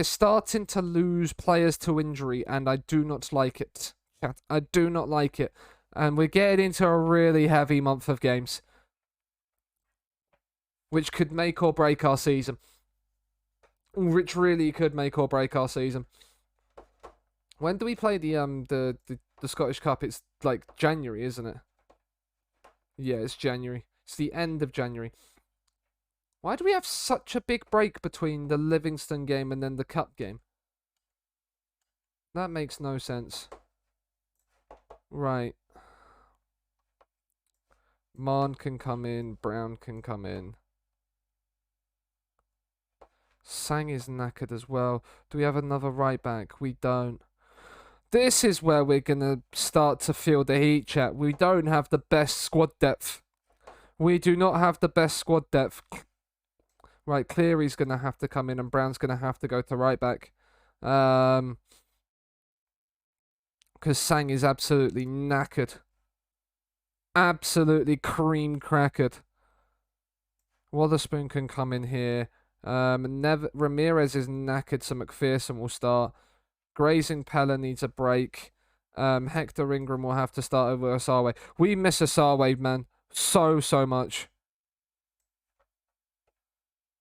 starting to lose players to injury, and I do not like it. Chat, I do not like it, and we're getting into a really heavy month of games, which could make or break our season. Which really could make or break our season. When do we play the Scottish Cup? It's like January, isn't it? Yeah, it's January. It's the end of January. Why do we have such a big break between the Livingston game and then the Cup game? That makes no sense. Right. Marn can come in. Brown can come in. Sang is knackered as well. Do we have another right back? We don't. This is where we're going to start to feel the heat, chat. We don't have the best squad depth. We do not have the best squad depth. Right, Cleary's going to have to come in and Brown's going to have to go to right back. Because Sang is absolutely knackered. Absolutely cream crackered. Wotherspoon can come in here. Ramirez is knackered, so McPherson will start. Grazing Pella needs a break. Hector Ingram will have to start over Asawe. We miss Asawe, man. So much.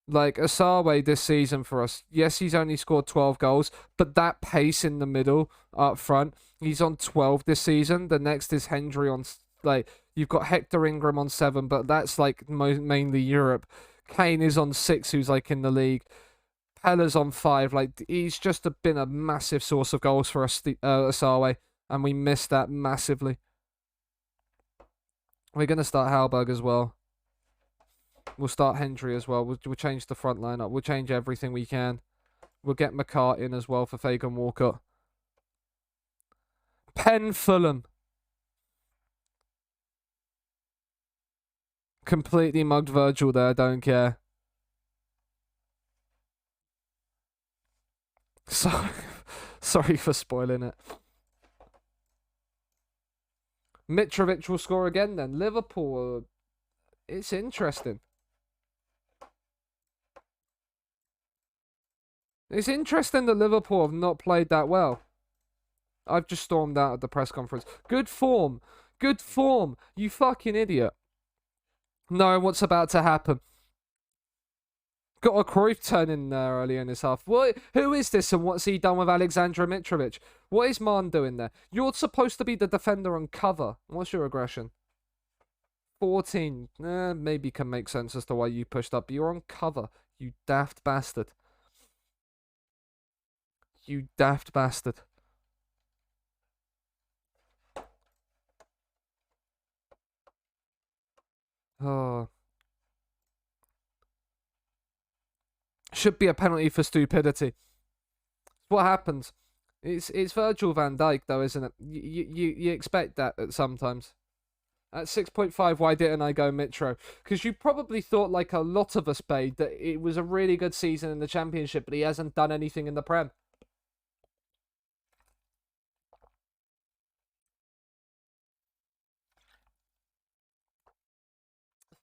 Like, Asawe this season for us. Yes, he's only scored 12 goals, but that pace in the middle, up front, he's on 12 this season. The next is Hendry on, like, you've got Hector Ingram on 7, but that's, like, mainly Europe. Kane is on 6, who's, like, in the league. Pella's on 5. Like, he's just been a massive source of goals for us, Asawe, and we missed that massively. We're going to start Halberg as well. We'll start Hendry as well. We'll change the front line up. We'll change everything we can. We'll get McCart in as well for Fagan Walcott. Penn Fulham. Completely mugged Virgil there. Don't care. Sorry for spoiling it. Mitrovic will score again then. Liverpool. It's interesting. It's interesting that Liverpool have not played that well. I've just stormed out at the press conference. Good form. Good form. You fucking idiot. No, what's about to happen? Got a Cruyff turn in there early in this half. What? Who is this and what's he done with Alexandra Mitrovic? What is Marn doing there? You're supposed to be the defender on cover. What's your aggression? 14. Maybe can make sense as to why you pushed up. But you're on cover. You daft bastard. You daft bastard. Oh. Should be a penalty for stupidity. What happens? It's Virgil van Dijk though, isn't it? You expect that at sometimes. At 6.5, why didn't I go Mitro? Because you probably thought, like a lot of us, Bade, that it was a really good season in the Championship, but he hasn't done anything in the Prem.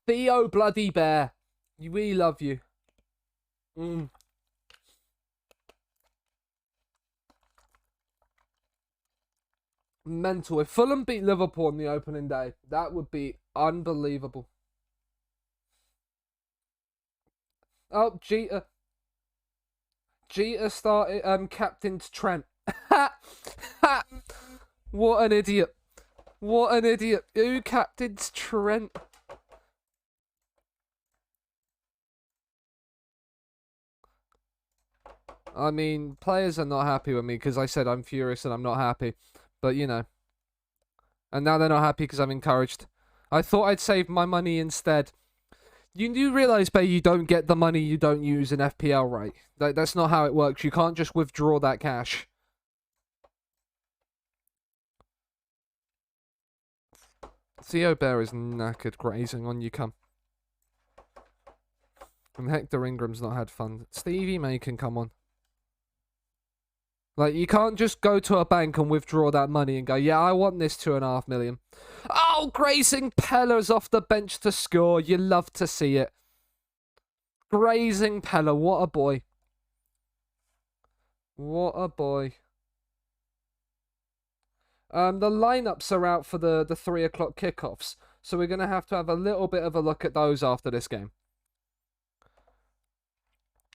Theo Bloody Bear. We love you. Mental. If Fulham beat Liverpool on the opening day, that would be unbelievable. Oh, Jeter started captained Trent. What an idiot. What an idiot. Who captains Trent? I mean, players are not happy with me because I said I'm furious and I'm not happy. But, you know. And now they're not happy because I'm encouraged. I thought I'd save my money instead. You do realise, Bay, you don't get the money you don't use in FPL, right? That's not how it works. You can't just withdraw that cash. Theo Bear is knackered, grazing on you, come. And Hector Ingram's not had fun. Stevie May can come on. Like, you can't just go to a bank and withdraw that money and go, yeah, I want this 2.5 million. Oh, Grazing Pella's off the bench to score. You love to see it. Grazing Pella, what a boy. What a boy. The lineups are out for the 3 o'clock kickoffs, so we're going to have a little bit of a look at those after this game.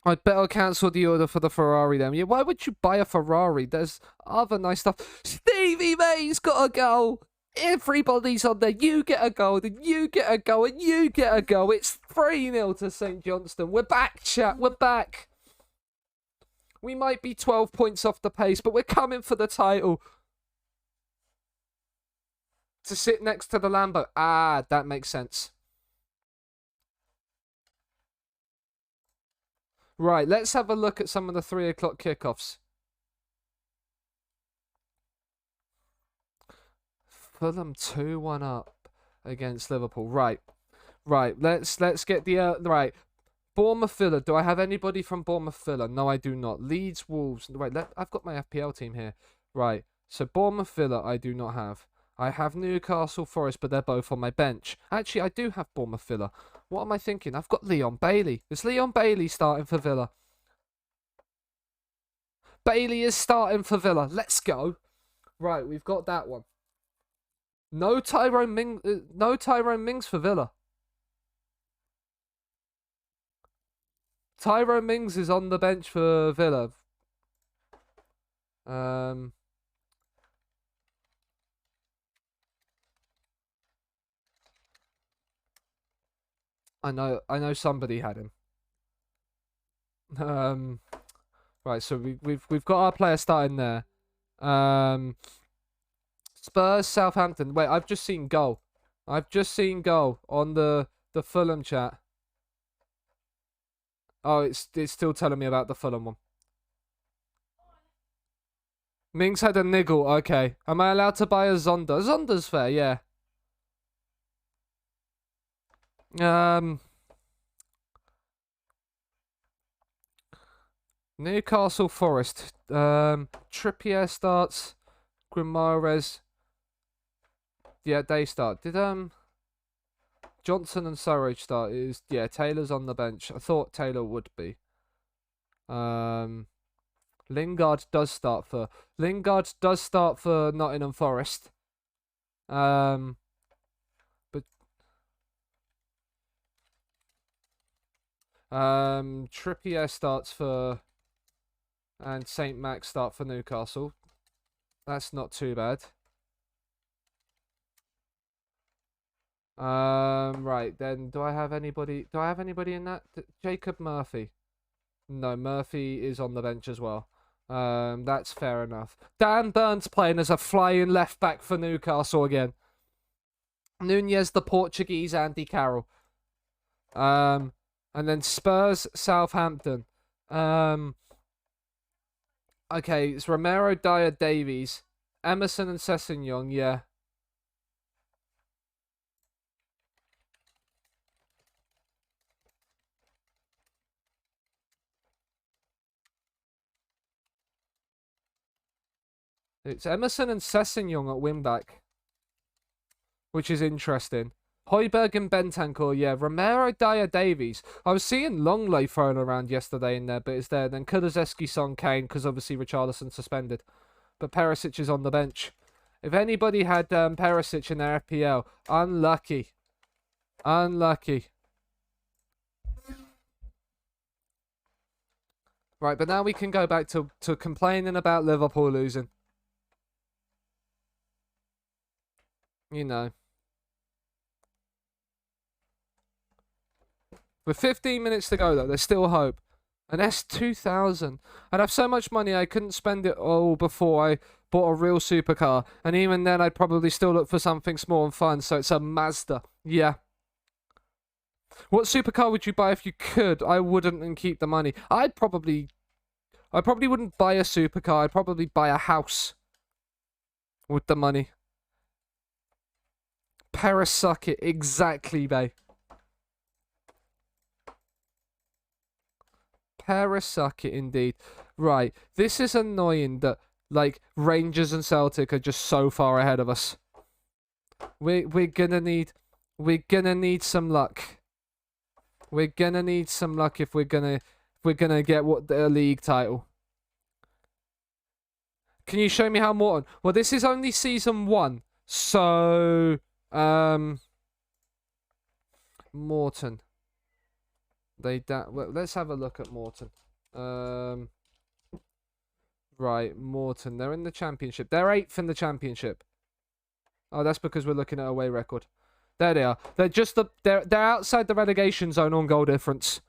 I'd better cancel the order for the Ferrari then. Yeah, why would you buy a Ferrari? There's other nice stuff. Stevie May's got a goal. Everybody's on there. You get a goal, then you get a goal, and you get a goal. It's 3-0 to St. Johnstone. We're back, chat. We're back. We might be 12 points off the pace, but we're coming for the title. To sit next to the Lambo. Ah, that makes sense. Right, let's have a look at some of the 3 o'clock kickoffs. Fulham 2-1 up against Liverpool. Right. Let's get the right. Bournemouth Villa. Do I have anybody from Bournemouth Villa? No, I do not. Leeds Wolves. Right, I've got my FPL team here. Right. So Bournemouth Villa I do not have. I have Newcastle Forest, but they're both on my bench. Actually, I do have Bournemouth Villa. What am I thinking? I've got Leon Bailey. Is Leon Bailey starting for Villa? Bailey is starting for Villa. Let's go. Right, we've got that one. No Tyrone Mings for Villa. Tyrone Mings is on the bench for Villa. I know somebody had him. Right, so we've got our player starting there. Spurs Southampton. Wait, I've just seen goal. I've just seen goal on the Fulham chat. Oh, it's still telling me about the Fulham one. Mings had a niggle. Okay. Am I allowed to buy a Zonda? Zonda's fair, yeah. Newcastle Forest. Trippier starts. Grimares. Yeah, they start. Did Johnson and Surridge start? Yeah, Taylor's on the bench. I thought Taylor would be. Lingard does start for Nottingham Forest. But Trippier starts for, and St. Max start for Newcastle. That's not too bad. Right then, do I have anybody in that? Jacob Murphy. No, Murphy is on the bench as well. That's fair enough. Dan Burns playing as a flying left back for Newcastle again. Nunez, the Portuguese, Andy Carroll. And then Spurs, Southampton. Okay, it's Romero, Dyer, Davies, Emerson, and Sessegnon. Yeah. It's Emerson and Sessegnon at wingback, which is interesting. Højbjerg and Bentancur, yeah. Romero, Dyer, Davies. I was seeing Longley thrown around yesterday in there, but it's there. Then Kulusevski, Son, Kane, because obviously Richarlison suspended. But Perisic is on the bench. If anybody had Perisic in their FPL, unlucky. Unlucky. Right, but now we can go back to complaining about Liverpool losing. You know. With 15 minutes to go, though, there's still hope. An S2000. I'd have so much money I couldn't spend it all before I bought a real supercar. And even then, I'd probably still look for something small and fun. So it's a Mazda. Yeah. What supercar would you buy if you could? I wouldn't and keep the money. I probably wouldn't buy a supercar. I'd probably buy a house with the money. Paris suck it. Exactly, babe. Terrasucket indeed. Right, this is annoying that like Rangers and Celtic are just so far ahead of us. We're gonna need some luck. We're gonna need some luck if we're gonna get the league title. Can you show me how Morton? Well, this is only season 1, so Morton. Well, let's have a look at Morton. Right, Morton. They're in the championship. They're 8th in the championship. Oh, that's because we're looking at away record. There they are. They're just they're outside the relegation zone on goal difference.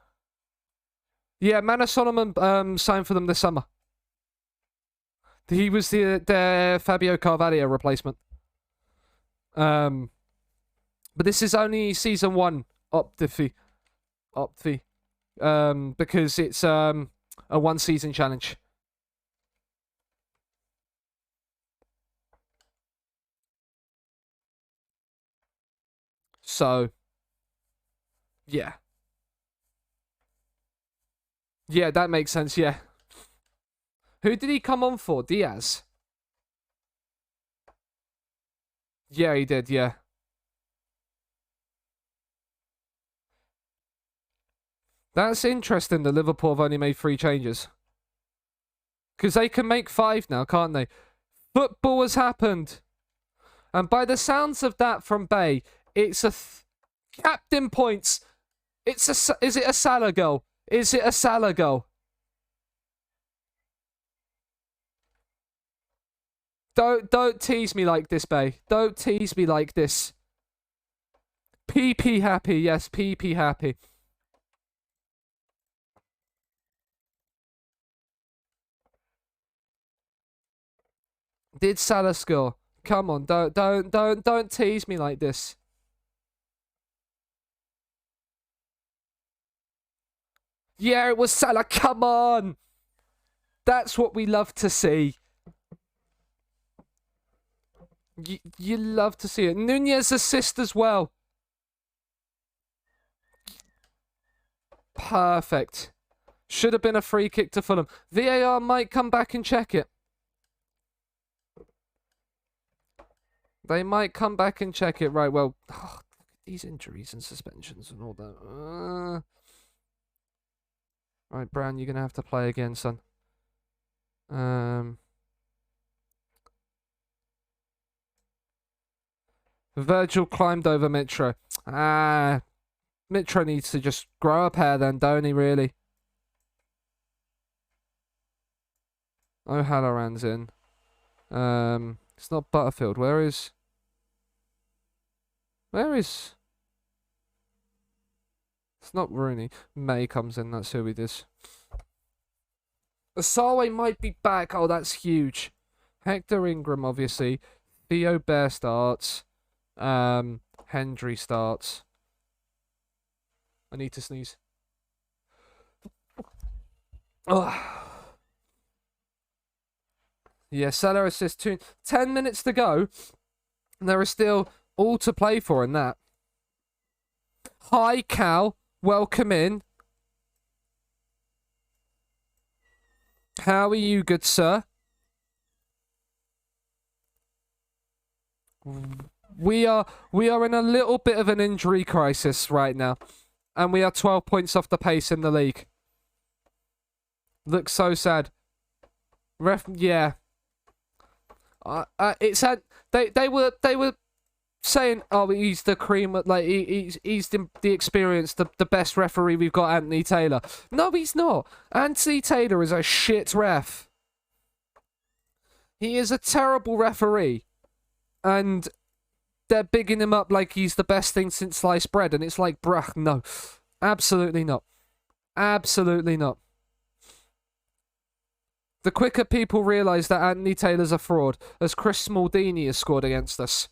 Yeah, Manor Solomon signed for them this summer. He was their Fabio Carvalho replacement. But this is only season 1 Optify. Because it's a 1-season challenge. So, yeah. Yeah, that makes sense, yeah. Who did he come on for? Diaz? Yeah, he did, yeah. That's interesting that Liverpool have only made 3 changes. Because they can make 5 now, can't they? Football has happened. And by the sounds of that from Bay, it's a captain points. Is it a Salah goal? Is it a Salah goal? Don't tease me like this, Bay. Don't tease me like this. PP happy, yes, PP happy. Did Salah score? Come on, don't tease me like this. Yeah, it was Salah. Come on. That's what we love to see. You love to see it. Nunez assist as well. Perfect. Should have been a free kick to Fulham. VAR might come back and check it. They might come back and check it. Right, well, these injuries and suspensions and all that. Right, Brown, you're going to have to play again, son. Virgil climbed over Mitro. Mitro needs to just grow up hair then, don't he, really? O'Halloran's in. It's not Butterfield. Where is... It's not Rooney. May comes in, that's who it is. Asawe might be back. Oh, that's huge. Hector Ingram, obviously. Theo Bear starts. Hendry starts. I need to sneeze. Oh. Yeah, Salah assist 2. 10 minutes to go. And there is still all to play for in that. Hi, Cal. Welcome in. How are you, good sir? We are in a little bit of an injury crisis right now. And we are 12 points off the pace in the league. Looks so sad. Yeah. It's had they were saying, oh, he's the cream, like he's the experienced, the best referee we've got, Anthony Taylor. No, he's not. Anthony Taylor is a shit ref. He is a terrible referee, and they're bigging him up like he's the best thing since sliced bread, and it's like, bruh, no, absolutely not, absolutely not. The quicker people realise that Anthony Taylor's a fraud, as Chris Smaldini has scored against us.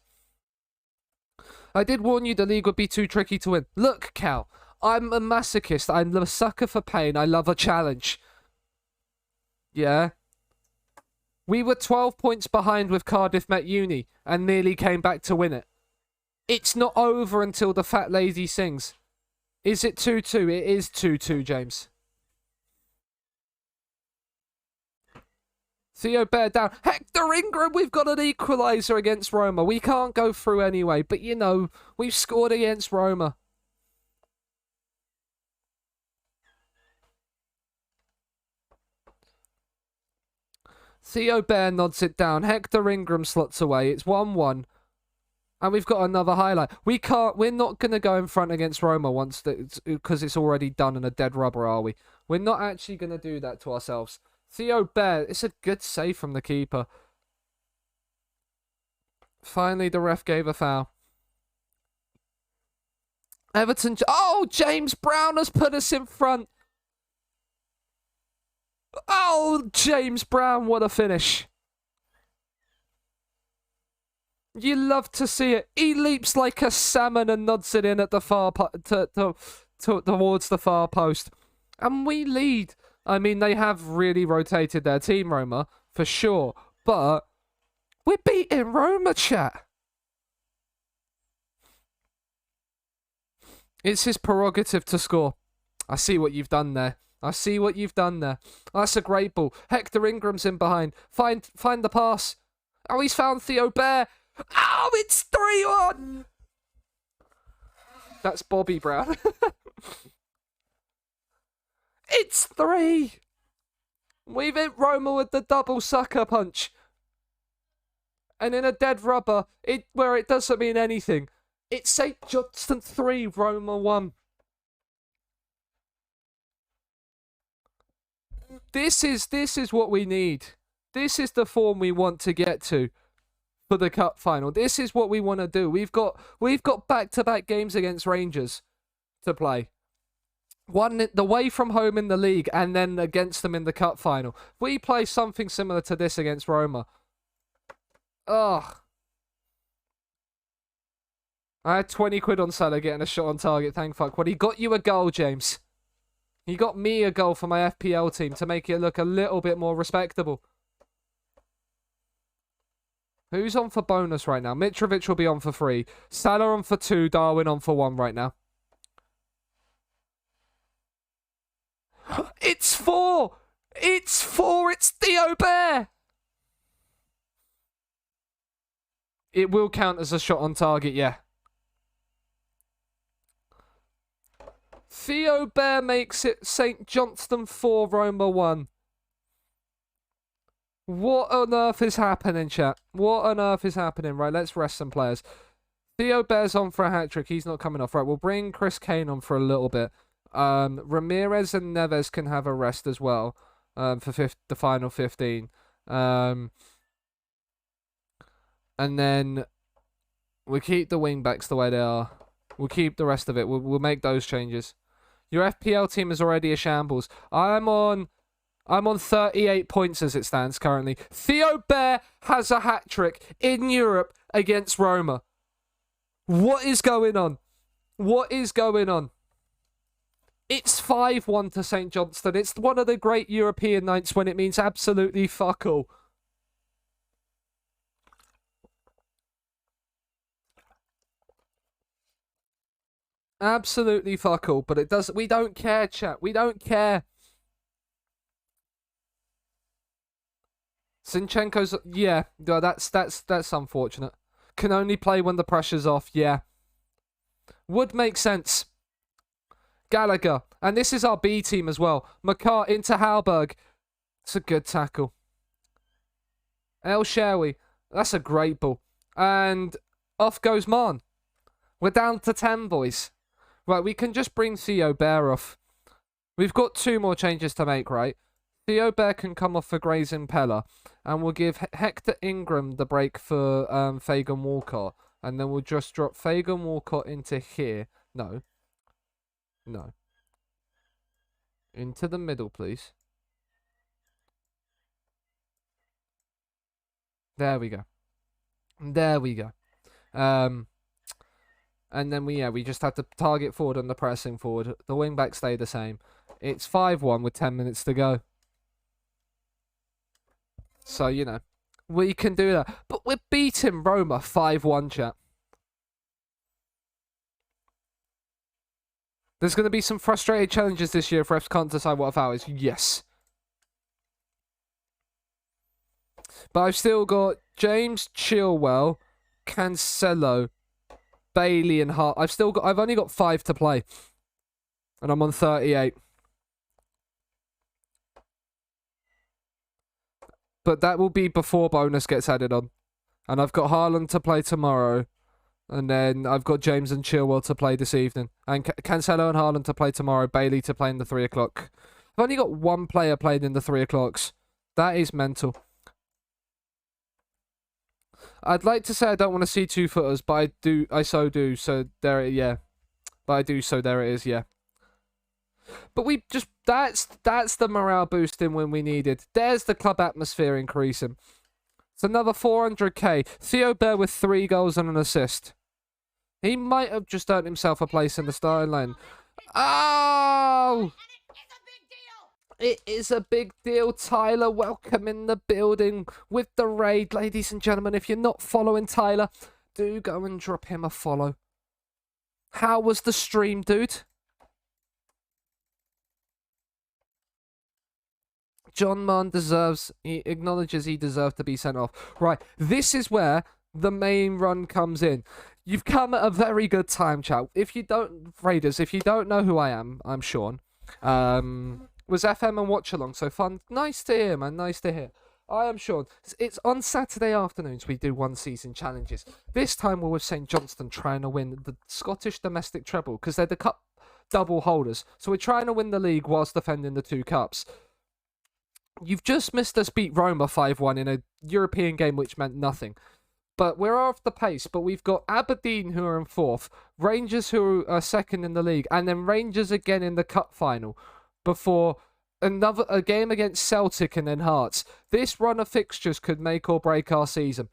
I did warn you the league would be too tricky to win. Look, Cal, I'm a masochist. I'm a sucker for pain. I love a challenge. Yeah? We were 12 points behind with Cardiff Met Uni and nearly came back to win it. It's not over until the fat lady sings. Is it 2-2? It is 2-2, James. Theo Bear down. Hector Ingram, we've got an equaliser against Roma. We can't go through anyway, but you know, we've scored against Roma. Theo Bear nods it down. Hector Ingram slots away. It's 1-1. And we've got another highlight. We're not going to go in front against Roma once because it's already done and a dead rubber, are we? We're not actually going to do that to ourselves. Theo Bear, it's a good save from the keeper. Finally, the ref gave a foul. Everton. Oh, James Brown has put us in front. Oh, James Brown, what a finish. You love to see it. He leaps like a salmon and nods it in at the far towards the far post. And we lead. I mean, they have really rotated their team, Roma, for sure. But we're beating Roma, chat. It's his prerogative to score. I see what you've done there. I see what you've done there. Oh, that's a great ball. Hector Ingram's in behind. Find the pass. Oh, he's found Theo Bear. Oh, it's 3-1. That's Bobby Brown. It's 3. We've hit Roma with the double sucker punch. And in a dead rubber, where it doesn't mean anything. It's St. Johnstone 3, Roma 1. This is what we need. This is the form we want to get to for the cup final. This is what we want to do. We've got back-to-back games against Rangers to play. One away from home in the league and then against them in the cup final. We play something similar to this against Roma. Ugh. I had 20 quid on Salah getting a shot on target, thank fuck. Well, he got you a goal, James. He got me a goal for my FPL team to make it look a little bit more respectable. Who's on for bonus right now? Mitrovic will be on for 3. Salah on for 2. Darwin on for 1 right now. It's 4! It's 4! It's Theo Bear! It will count as a shot on target, yeah. Theo Bear makes it St. Johnstone 4, Roma 1. What on earth is happening, chat? What on earth is happening? Right, let's rest some players. Theo Bear's on for a hat-trick. He's not coming off. Right, we'll bring Chris Kane on for a little bit. Ramirez and Neves can have a rest as well for the final 15. And then we'll keep the wing-backs the way they are. We'll keep the rest of it. We'll make those changes. Your FPL team is already a shambles. I'm on 38 points as it stands currently. Theo Bear has a hat-trick in Europe against Roma. What is going on? What is going on? It's 5-1 to St. Johnstone. It's one of the great European nights when it means absolutely fuck all. Absolutely fuck all, but it does. We don't care, chat. We don't care. Zinchenko's, yeah, that's unfortunate. Can only play when the pressure's off, yeah. Would make sense. Gallagher, and this is our B team as well. McCart into Halberg. It's a good tackle. El Shawi, that's a great ball. And off goes Man. We're down to 10, boys. Right, we can just bring Theo Bear off. We've got 2 more changes to make, right? Theo Bear can come off for Grayson Pella. And we'll give Hector Ingram the break for Fagan Walcott. And then we'll just drop Fagan Walcott into here. No. No. Into the middle, please. There we go. There we go. And then we just have to target forward and the pressing forward. The wing backs stay the same. It's 5-1 with 10 minutes to go. So, you know, we can do that. But we're beating Roma 5-1, chat. There's going to be some frustrated challenges this year if refs can't decide what a foul is. Yes. But I've still got James, Chilwell, Cancelo, Bailey, and Hart. I've only got 5 to play. And I'm on 38. But that will be before bonus gets added on. And I've got Haaland to play tomorrow. And then I've got James and Chilwell to play this evening. And Cancelo and Haaland to play tomorrow. Bailey to play in the 3 o'clock. I've only got 1 player playing in the 3 o'clocks. That is mental. I'd like to say I don't want to see 2-footers, but I do. So there it, yeah. But I do, so there it is, yeah. But we just, that's the morale boosting when we needed. There's the club atmosphere increasing. It's another 400k. Theo Bear with 3 goals and an assist. He might have just earned himself a place in the starting line. Oh! It is a big deal. Tyler, welcome in the building with the raid. Ladies and gentlemen, if you're not following Tyler, do go and drop him a follow. How was the stream, dude? John Mann he acknowledges he deserved to be sent off. Right, this is where the main run comes in. You've come at a very good time, chat. If you don't know who I am, I'm Sean. Was FM and watch along, so fun. Nice to hear, man. Nice to hear. I am Sean. It's on Saturday afternoons we do 1 season challenges. This time we're with St Johnstone trying to win the Scottish domestic treble because they're the cup double holders. So we're trying to win the league whilst defending the 2 cups. You've just missed us beat Roma 5-1 in a European game which meant nothing. But we're off the pace. But we've got Aberdeen who are in 4th, Rangers who are 2nd in the league, and then Rangers again in the cup final before a game against Celtic and then Hearts. This run of fixtures could make or break our season.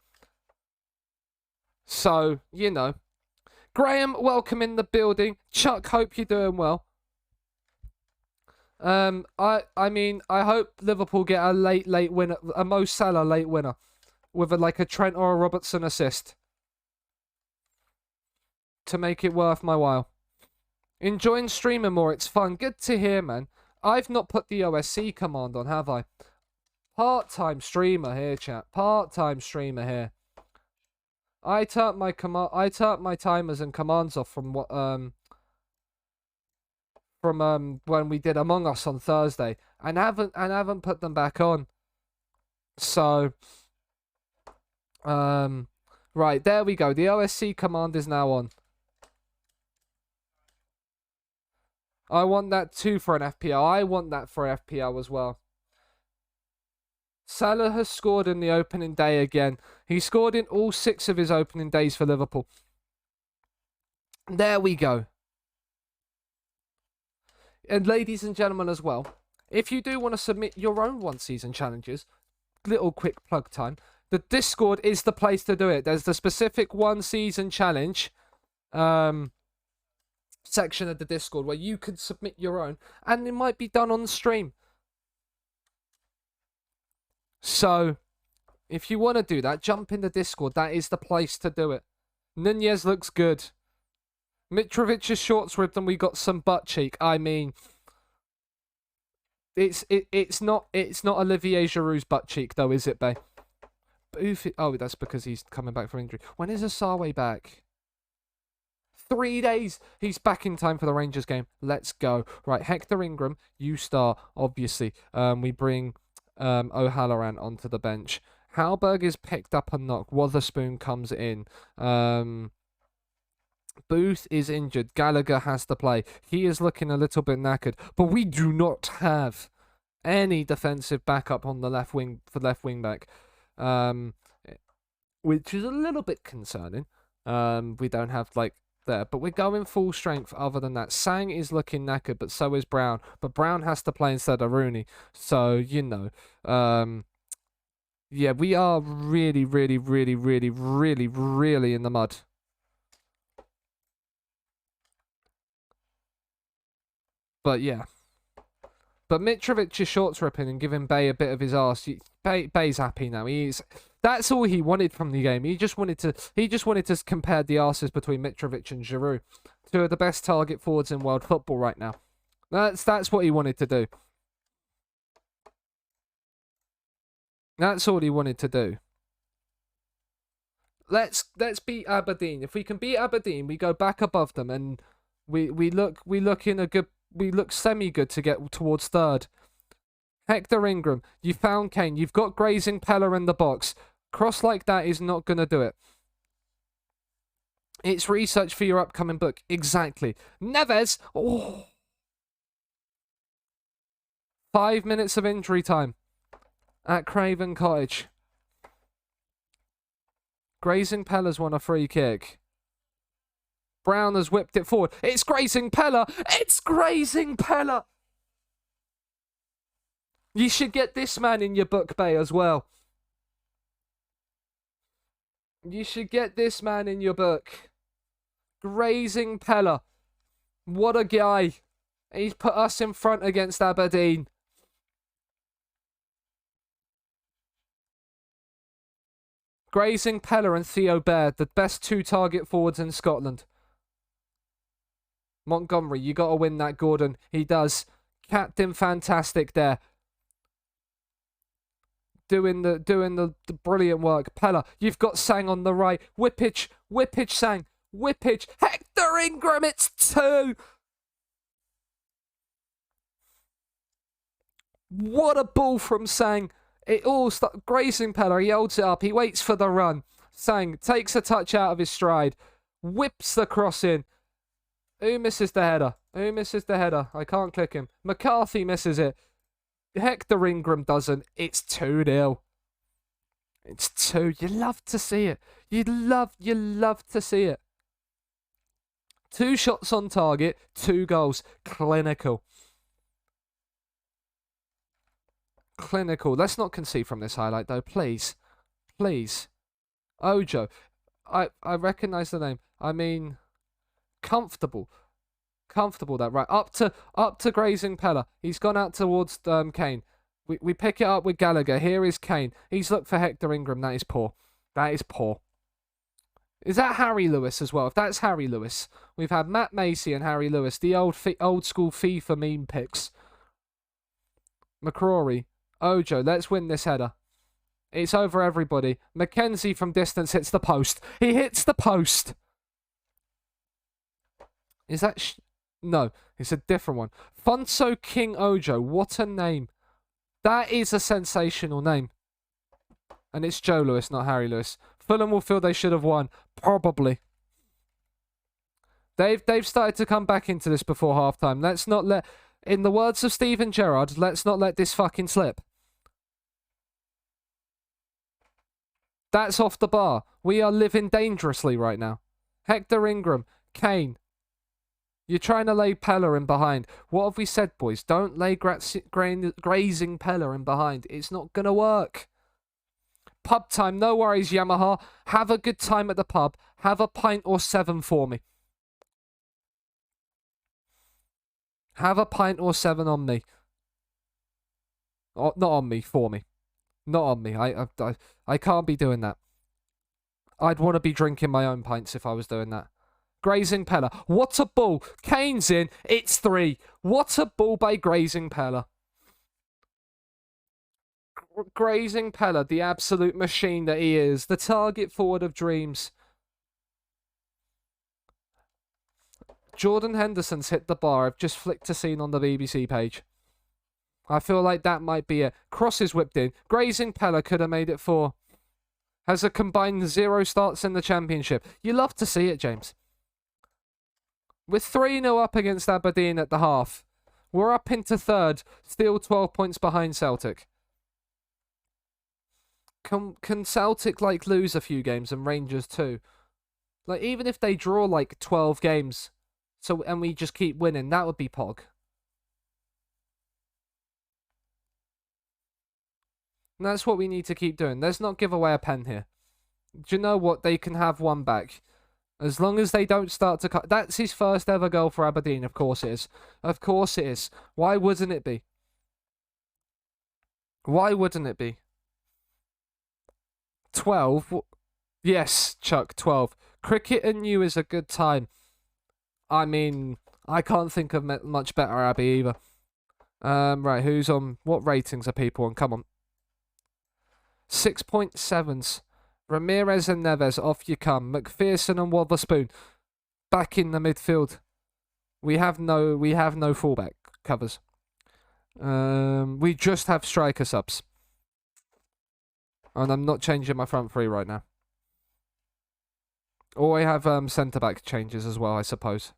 So, you know. Graham, welcome in the building. Chuck, hope you're doing well. I mean, I hope Liverpool get a late winner, a Mo Salah late winner, with a Trent or a Robertson assist to make it worth my while. Enjoying streaming more, it's fun. Good to hear, man. I've not put the OSC command on, have I? Part-time streamer here, chat. Part-time streamer here. I turned my timers and commands off from what when we did Among Us on Thursday, and haven't put them back on. So right, there we go. The OSC command is now on. I want that too for an FPL. I want that for FPL as well. Salah has scored in the opening day again. He scored in all 6 of his opening days for Liverpool. There we go. And ladies and gentlemen as well, if you do want to submit your own 1 season challenges, little quick plug time, the Discord is the place to do it. There's the specific 1 season challenge section of the Discord where you can submit your own, and it might be done on the stream. So if you want to do that, jump in the Discord. That is the place to do it. Nunez looks good. Mitrovic's shorts ripped and we got some butt cheek. I mean, it's not Olivier Giroud's butt cheek though, is it, babe? Oh, that's because he's coming back from injury. When is Asawe back? 3 days. He's back in time for the Rangers game. Let's go. Right, Hector Ingram, you start. Obviously, we bring O'Halloran onto the bench. Halberg is picked up a knock. Wotherspoon comes in. Booth is injured. Gallagher has to play. He is looking a little bit knackered. But we do not have any defensive backup on the left wing for left wing back, which is a little bit concerning. We don't have there, but we're going full strength. Other than that, Sang is looking knackered, but so is Brown. But Brown has to play instead of Rooney. So you know, yeah, we are really in the mud. But yeah. But Mitrovic is shorts ripping and giving Bay a bit of his arse. Bay's happy now. That's all he wanted from the game. He just wanted to compare the arses between Mitrovic and Giroud, 2 of the best target forwards in world football right now. That's what he wanted to do. That's all he wanted to do. Let's beat Aberdeen. If we can beat Aberdeen, we go back above them, and we look semi good to get towards third. Hector Ingram, you found Kane. You've got Grazing Pella in the box. Cross like that is not gonna do it. It's research for your upcoming book. Exactly. Neves. Oh. 5 minutes of injury time at Craven Cottage. Grazing Pella's won a free kick. Brown has whipped it forward. It's Grazing Pella. It's Grazing Pella. You should get this man in your book, Bay, as well. You should get this man in your book. Grazing Pella. What a guy. He's put us in front against Aberdeen. Grazing Pella and Theo Baird, the best 2 target forwards in Scotland. Montgomery, you got to win that, Gordon. He does. Captain fantastic there. Doing the brilliant work. Pella, you've got Sang on the right. Whippage, Sang. Whippage. Hector Ingram, it's 2. What a ball from Sang. It all starts. Grazing Pella, he holds it up. He waits for the run. Sang takes a touch out of his stride. Whips the cross in. Who misses the header? Who misses the header? I can't click him. McCarthy misses it. Hector Ingram doesn't. It's 2-0. It's 2. You love to see it. You love to see it. 2 shots on target, 2 goals. Clinical. Clinical. Let's not concede from this highlight, though. Please. Please. Ojo. I recognise the name. I mean, comfortable. Comfortable, that. Right. Up to Grazing Pella. He's gone out towards Kane. We pick it up with Gallagher. Here is Kane. He's looked for Hector Ingram. That is poor. That is poor. Is that Harry Lewis as well? If that's Harry Lewis, we've had Matt Macy and Harry Lewis, the old school FIFA meme picks. McCrory. Ojo, let's win this header. It's over everybody. Mackenzie from distance hits the post. He hits the post. Is that... No, it's a different one. Funso King Ojo. What a name. That is a sensational name. And it's Joe Lewis, not Harry Lewis. Fulham will feel they should have won. Probably. They've started to come back into this before halftime. Let's not let... In the words of Steven Gerrard, let's not let this fucking slip. That's off the bar. We are living dangerously right now. Hector Ingram. Kane. You're trying to lay Pella in behind. What have we said, boys? Don't lay Grazing Pella in behind. It's not going to work. Pub time. No worries, Yamaha. Have a good time at the pub. Have a pint or 7 for me. Have a pint or 7 on me. Oh, not on me, for me. Not on me. I can't be doing that. I'd want to be drinking my own pints if I was doing that. Grazing Pella. What a ball. Kane's in. It's 3. What a ball by Grazing Pella. Grazing Pella, the absolute machine that he is. The target forward of dreams. Jordan Henderson's hit the bar. I've just flicked a scene on the BBC page. I feel like that might be it. Cross is whipped in. Grazing Pella could have made it 4. Has a combined 0 starts in the Championship. You love to see it, James. We're 3-0 up against Aberdeen at the half. We're up into 3rd, still 12 points behind Celtic. Can Celtic lose a few games and Rangers too? Even if they draw 12 games, and we just keep winning, that would be pog. And that's what we need to keep doing. Let's not give away a pen here. Do you know what? They can have one back. As long as they don't start to cut. That's his first ever goal for Aberdeen. Of course it is. Of course it is. Why wouldn't it be? Why wouldn't it be? 12? Yes, Chuck, 12. Cricket and you is a good time. I mean, I can't think of much better Abby either. Right, who's on? What ratings are people on? Come on. 6.7s. Ramirez and Neves, off you come. McPherson and Wotherspoon back in the midfield. We have no fullback covers. We just have striker subs. And I'm not changing my front three right now. Or I have centre back changes as well, I suppose.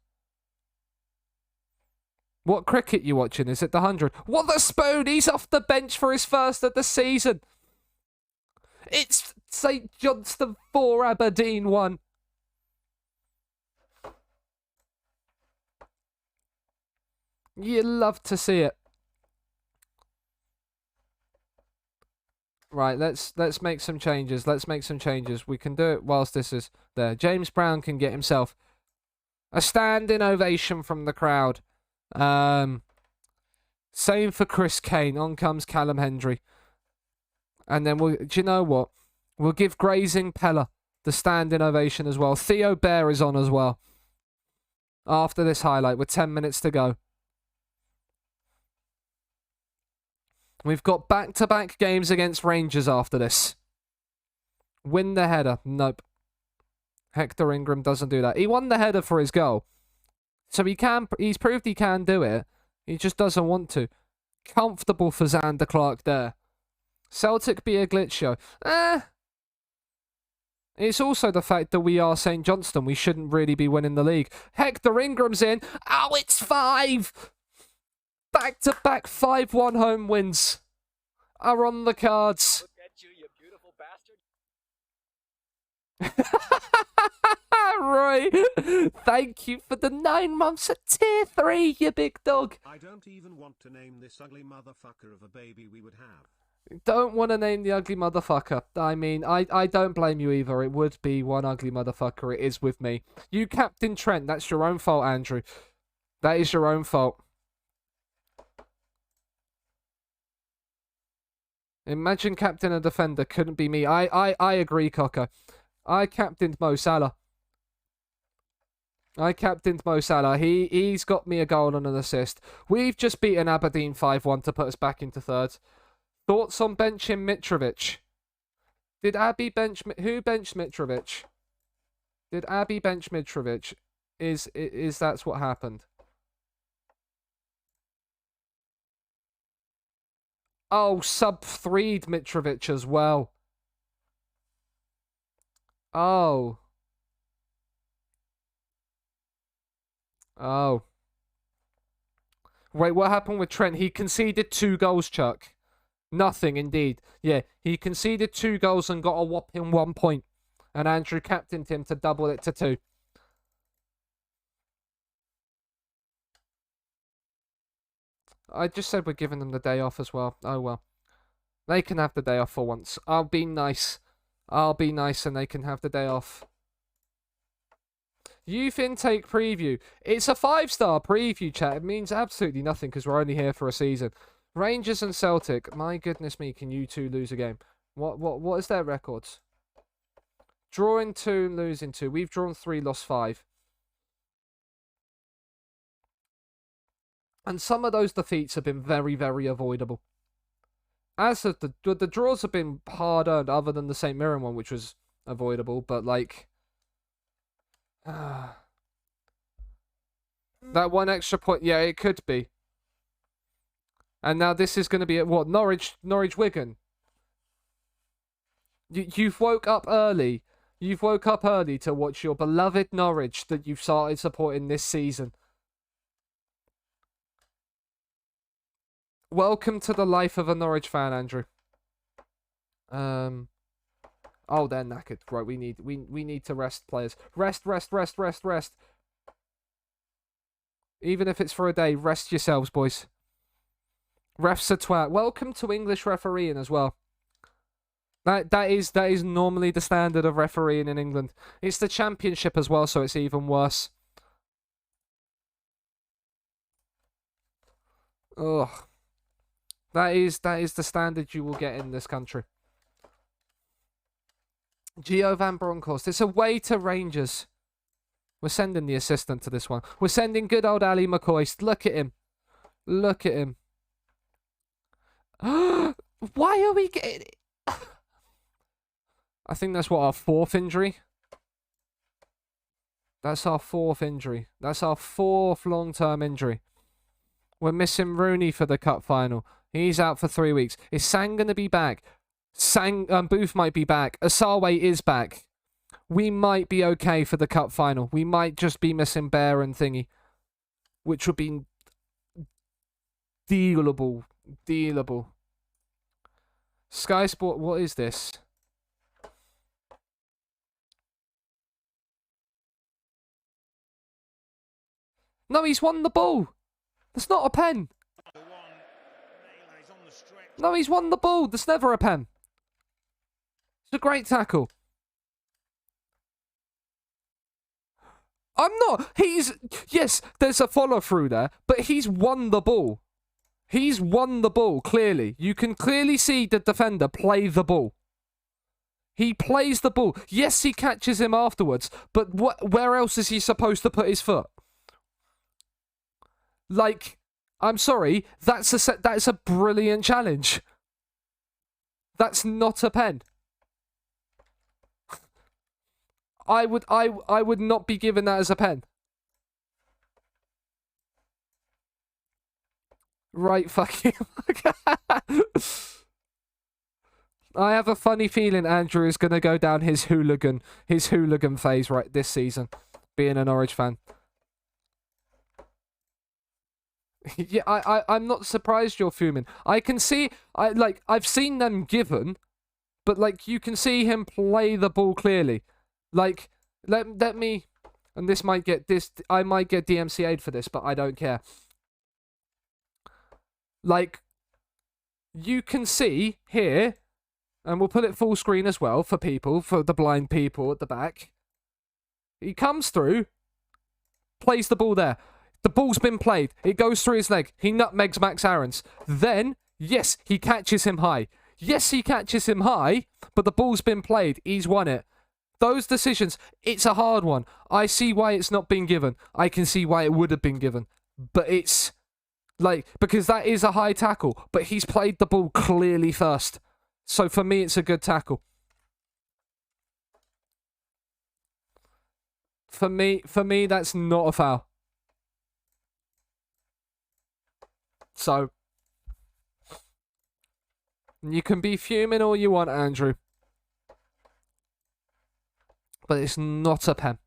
What cricket you watching? Is it the 100? Wotherspoon, he's off the bench for his first of the season. It's St Johnstone 4, Aberdeen 1. You love to see it. Right, let's make some changes. Let's make some changes. We can do it whilst this is there. James Brown can get himself a standing ovation from the crowd. Same for Chris Kane. On comes Callum Hendry. And then do you know what? We'll give Grazing Pella the standing ovation as well. Theo Bear is on as well. After this highlight, with 10 minutes to go. We've got back-to-back games against Rangers after this. Win the header. Nope. Hector Ingram doesn't do that. He won the header for his goal. So he's proved he can do it. He just doesn't want to. Comfortable for Xander Clark there. Celtic be a glitch show. It's also the fact that we are St Johnstone. We shouldn't really be winning the league. Hector Ingram's in. Oh, it's 5! Back-to-back 5-1 home wins are on the cards. Look at you, you beautiful bastard. Roy, thank you for the 9 months at tier 3, you big dog. I don't even want to name this ugly motherfucker of a baby we would have. Don't want to name the ugly motherfucker. I mean, I don't blame you either. It would be one ugly motherfucker. It is with me. You Captain Trent. That's your own fault, Andrew. That is your own fault. Imagine captain a defender. Couldn't be me. I agree, Cocker. I captained Mo Salah. He's got me a goal and an assist. We've just beaten Aberdeen 5-1 to put us back into third. Thoughts on benching Mitrovic? Did Abby bench... Who benched Mitrovic? Did Abby bench Mitrovic? Is that's what happened? Oh, sub-3'd Mitrovic as well. Oh. Oh. Wait, what happened with Trent? He conceded 2 goals, Chuck. Nothing, indeed. Yeah, he conceded 2 goals and got a whopping 1 point. And Andrew captained him to double it to 2. I just said we're giving them the day off as well. Oh, well. They can have the day off for once. I'll be nice. I'll be nice and they can have the day off. Youth intake preview. It's a 5-star preview, chat. It means absolutely nothing because we're only here for a season. Rangers and Celtic. My goodness me, can you two lose a game? What is their records? Drawing 2 and losing 2. We've drawn 3, lost 5. And some of those defeats have been very, very avoidable. As of the draws have been hard earned, other than the St. Mirren one, which was avoidable. But like, that 1 extra point, yeah, it could be. And now this is going to be at what? Norwich Wigan. You've woke up early. You've woke up early to watch your beloved Norwich that you've started supporting this season. Welcome to the life of a Norwich fan, Andrew. Oh, they're knackered. Right, we need to rest players. Rest. Even if it's for a day, rest yourselves, boys. Refs are twat. Welcome to English refereeing as well. That is normally the standard of refereeing in England. It's the Championship as well, so it's even worse. Ugh. That is the standard you will get in this country. Gio Van Bronckhorst. It's away to Rangers. We're sending the assistant to this one. We're sending good old Ali McCoist. Look at him. Look at him. Why are we getting... I think that's what, our 4th injury? That's our 4th injury. That's our 4th long-term injury. We're missing Rooney for the cup final. He's out for 3 weeks. Is Sang going to be back? Booth might be back. Asawe is back. We might be okay for the cup final. We might just be missing Bear and Thingy, which would be dealable. Dealable. Sky Sport, what is this? No, he's won the ball. That's not a pen. No, he's won the ball. That's never a pen. It's a great tackle. I'm not. Yes, there's a follow through there, but he's won the ball. He's won the ball, clearly. You can clearly see the defender play the ball. He plays the ball. Yes, he catches him afterwards, but where else is he supposed to put his foot? Like, I'm sorry, that's a brilliant challenge. That's not a pen. I would not be given that as a pen. Right, fucking. I have a funny feeling Andrew is gonna go down his hooligan phase right this season, being a Norwich fan. Yeah, I'm not surprised you're fuming. I can see, I've seen them given, but like you can see him play the ball clearly. Like, let me, and this might get I might get DMCA'd for this, but I don't care. Like, you can see here, and we'll put it full screen as well for people, for the blind people at the back. He comes through, plays the ball there. The ball's been played. It goes through his leg. He nutmegs Max Aarons. Then, yes, he catches him high. Yes, he catches him high, but the ball's been played. He's won it. Those decisions, it's a hard one. I see why it's not been given. I can see why it would have been given. But it's, like, because that is a high tackle. But he's played the ball clearly first. So for me, it's a good tackle. For me, that's not a foul. So, you can be fuming all you want, Andrew. But it's not a pen.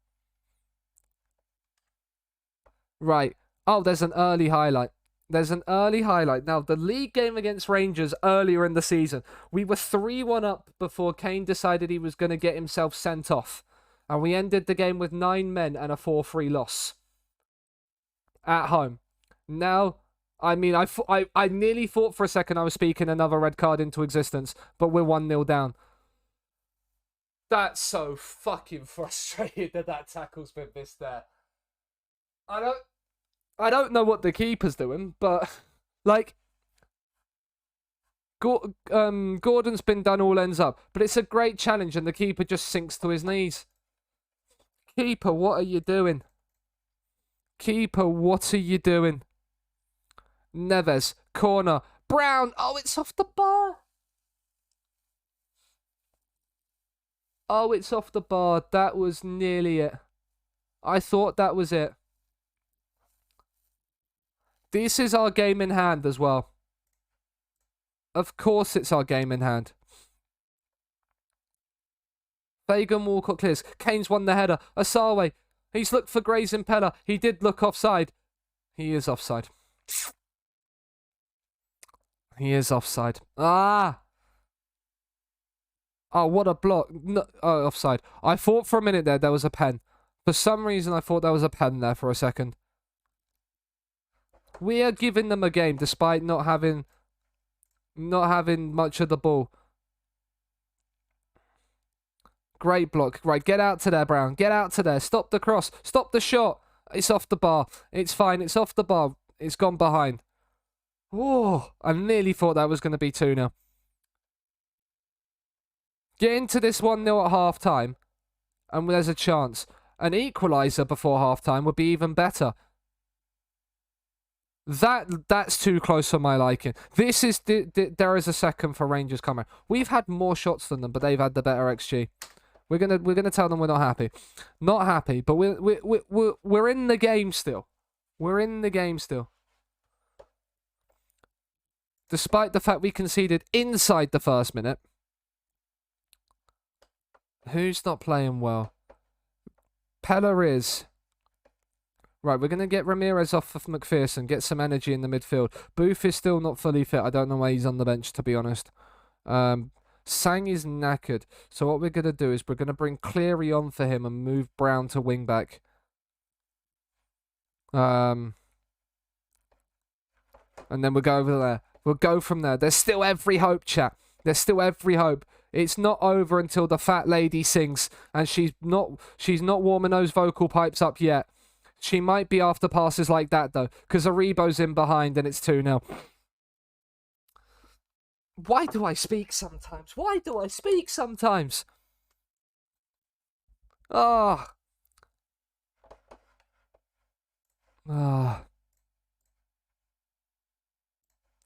Right. Oh, there's an early highlight. There's an early highlight. Now, the league game against Rangers earlier in the season, we were 3-1 up before Kane decided he was going to get himself sent off. And we ended the game with 9 men and a 4-3 loss. At home. Now, I mean, I nearly thought for a second I was speaking another red card into existence, but we're 1-0 down. That's so fucking frustrated that tackle's been missed there. I don't know what the keeper's doing, but like Gordon's been done all ends up, but it's a great challenge and the keeper just sinks to his knees. Keeper, what are you doing? Keeper, what are you doing? Neves, corner, Brown. Oh, it's off the bar. Oh, it's off the bar. That was nearly it. I thought that was it. This is our game in hand as well. Of course it's our game in hand. Fagan Walcott clears. Kane's won the header. Asawe. He's looked for Gray's impeller. He did look offside. He is offside. He is offside. Ah! Oh, what a block. No, oh, offside. I thought for a minute there was a pen. For some reason, I thought there was a pen there for a second. We are giving them a game despite not having much of the ball. Great block. Right, get out to there, Brown. Get out to there. Stop the cross. Stop the shot. It's off the bar. It's fine. It's off the bar. It's gone behind. Oh, I nearly thought that was going to be 2-0. Get into this 1-0 at half-time, and there's a chance. An equaliser before half-time would be even better. That's too close for my liking. This is there is a second for Rangers coming. We've had more shots than them, but they've had the better XG. We're gonna tell them we're not happy, but we're in the game still. We're in the game still. Despite the fact we conceded inside the first minute. Who's not playing well? Pella is. Right, we're going to get Ramirez off of McPherson, get some energy in the midfield. Booth is still not fully fit. I don't know why he's on the bench, to be honest. Sang is knackered. So what we're going to do is we're going to bring Cleary on for him and move Brown to wing back. And then we'll go over there. We'll go from there. There's still every hope, chat. There's still every hope. It's not over until the fat lady sings, and she's not warming those vocal pipes up yet. She might be after passes like that, though, because Aribo's in behind and it's 2-0. Why do I speak sometimes? Why do I speak sometimes? Ah. Ah.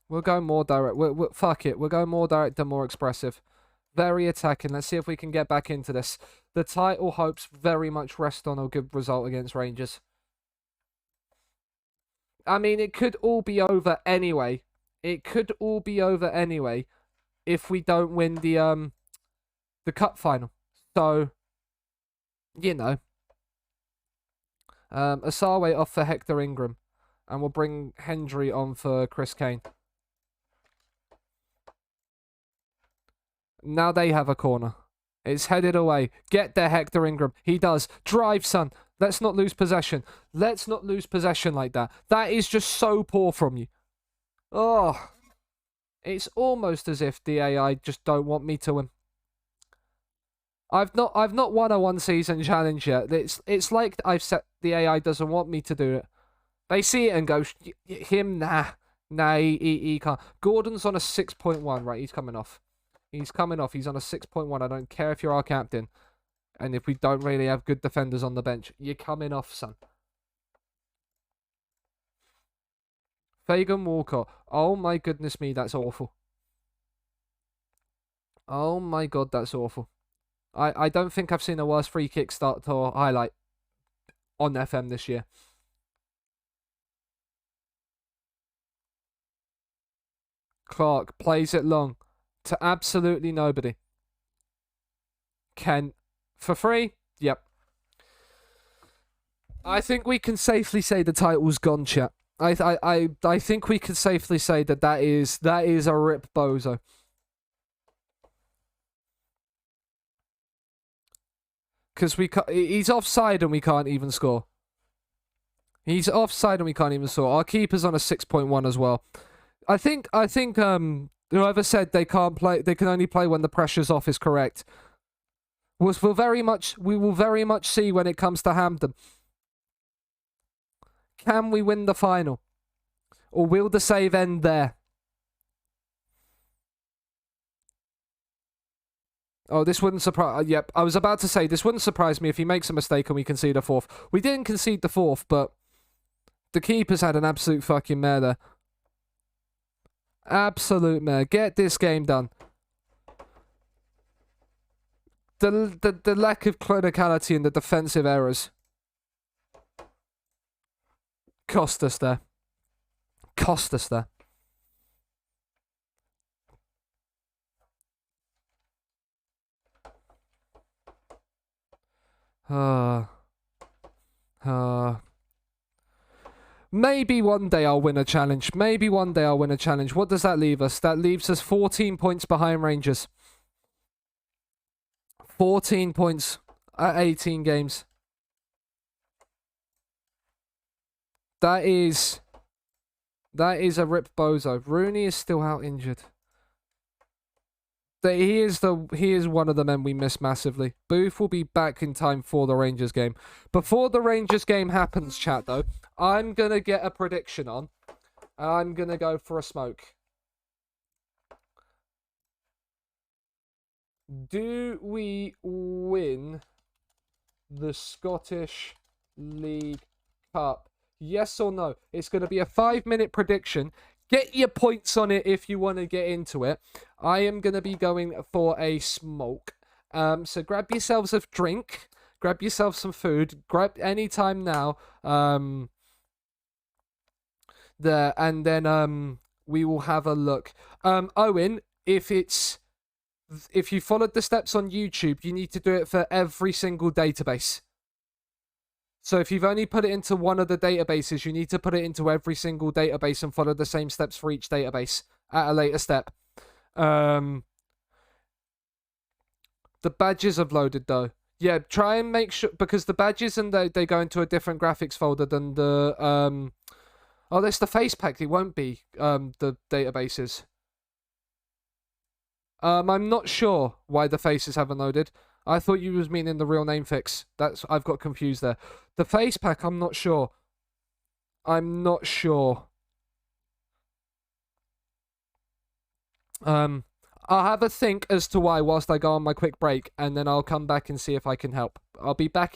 We'll go more direct. Fuck it. We'll go more direct and more expressive. Very attacking. Let's see if we can get back into this. The title hopes very much rest on a good result against Rangers. I mean, it could all be over anyway. It could all be over anyway if we don't win the cup final. So, you know. Asawe off for Hector Ingram. And we'll bring Hendry on for Chris Kane. Now they have a corner. It's headed away. Get there, Hector Ingram. He does. Drive, son. Let's not lose possession. Let's not lose possession like that. That is just so poor from you. Oh. It's almost as if the AI just don't want me to win. I've not won a one-season challenge yet. It's like I've said the AI doesn't want me to do it. They see it and go, him, nah, he can't. Gordon's on a 6.1, right? He's coming off. He's coming off. He's on a 6.1. I don't care if you're our captain. And if we don't really have good defenders on the bench, you're coming off, son. Fagan Walcott. Oh my goodness me, that's awful. Oh my god, that's awful. I don't think I've seen a worse free kick start or highlight on FM this year. Clark plays it long to absolutely nobody. Kent for free? Yep. I think we can safely say the title's gone, chat. I think we can safely say that is a rip bozo. Because he's offside and we can't even score. He's offside and we can't even score. Our keeper's on a 6.1 as well. I think whoever said they can't play, they can only play when the pressure's off is correct. We will very much see when it comes to Hampden. Can we win the final? Or will the save end there? Oh, this wouldn't surprise... yep, I was about to say, this wouldn't surprise me if he makes a mistake and we concede a fourth. We didn't concede the fourth, but the keeper's had an absolute fucking mare there. Absolute mare. Get this game done. The lack of clinicality and the defensive errors cost us there. Cost us there. Maybe one day I'll win a challenge. Maybe one day I'll win a challenge. What does that leave us? That leaves us 14 points behind Rangers. 14 points at 18 games. That is a rip bozo. Rooney is still out injured. He is one of the men we miss massively. Booth will be back in time for the Rangers game. Before the Rangers game happens, chat, though, I'm going to get a prediction on. And I'm going to go for a smoke. Do we win the Scottish League Cup? Yes or no? It's going to be a 5-minute prediction. Get your points on it if you want to get into it. I am going to be going for a smoke. So grab yourselves a drink. Grab yourself some food. Grab any time now. There and then we will have a look. Owen, if you followed the steps on YouTube, you need to do it for every single database. So if you've only put it into one of the databases, you need to put it into every single database and follow the same steps for each database at a later step. The badges have loaded though. Yeah, try and make sure, because the badges and they go into a different graphics folder than the oh, that's the face pack. It won't be the databases. I'm not sure why the faces haven't loaded. I thought you was meaning the real name fix. I've got confused there. The face pack, I'm not sure. I'm not sure. I'll have a think as to why whilst I go on my quick break, and then I'll come back and see if I can help. I'll be back.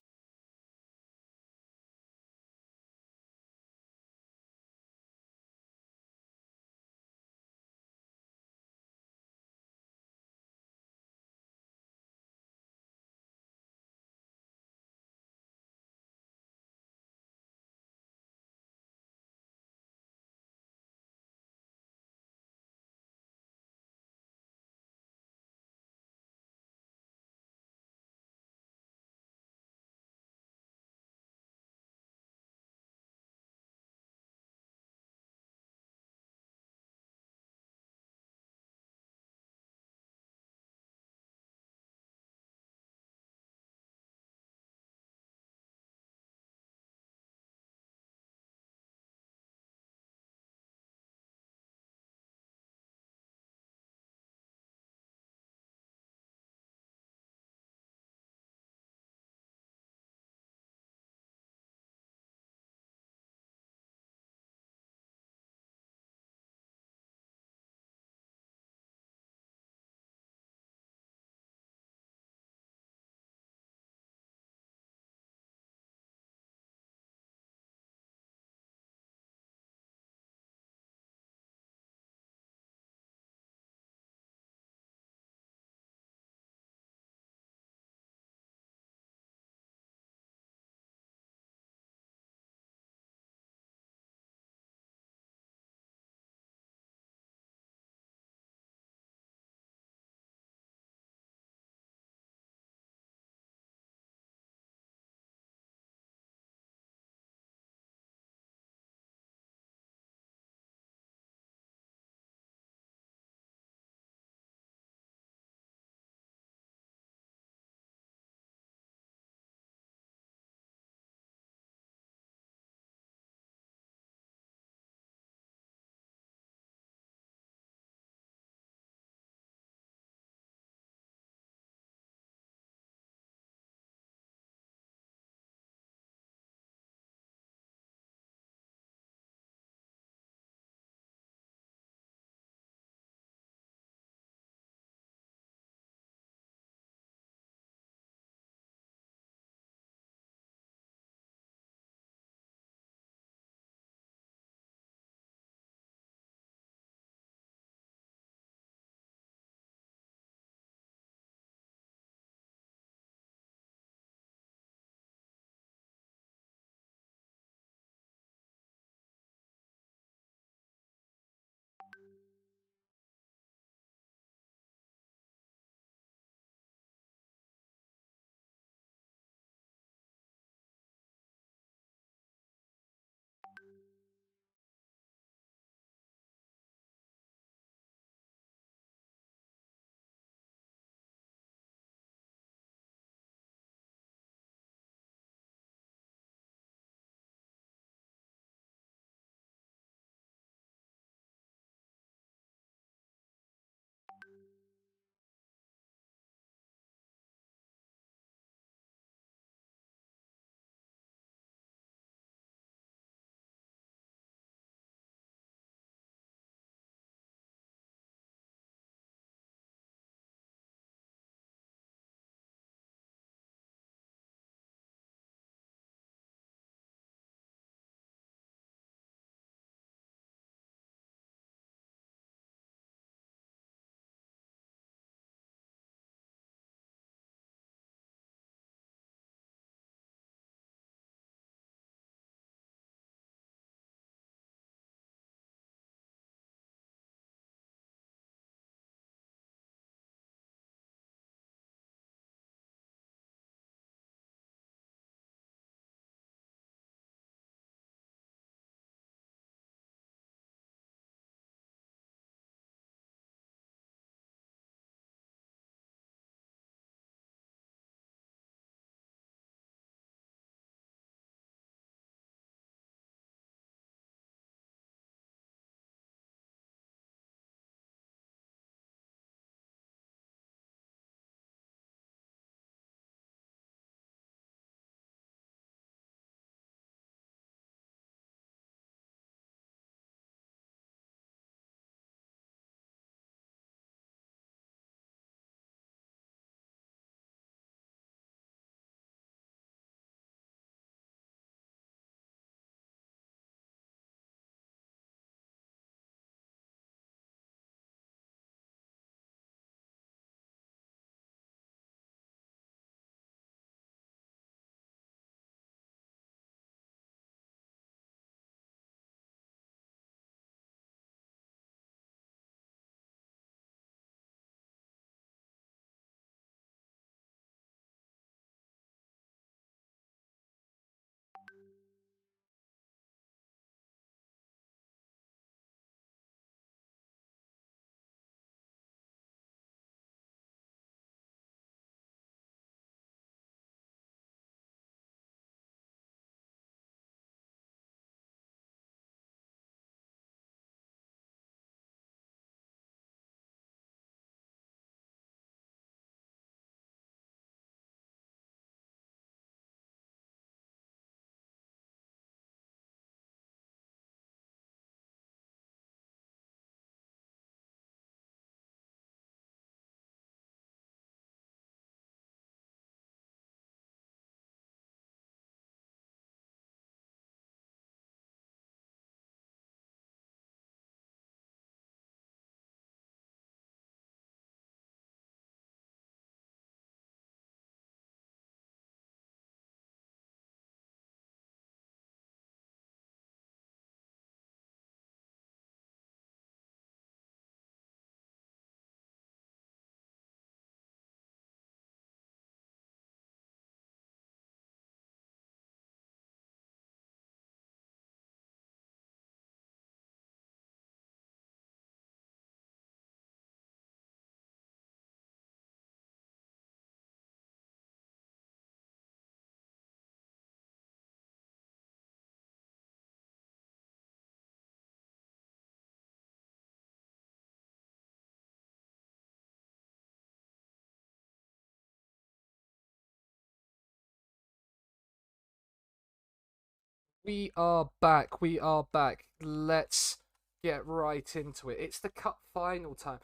We are back. We are back. Let's get right into it. It's the cup final time.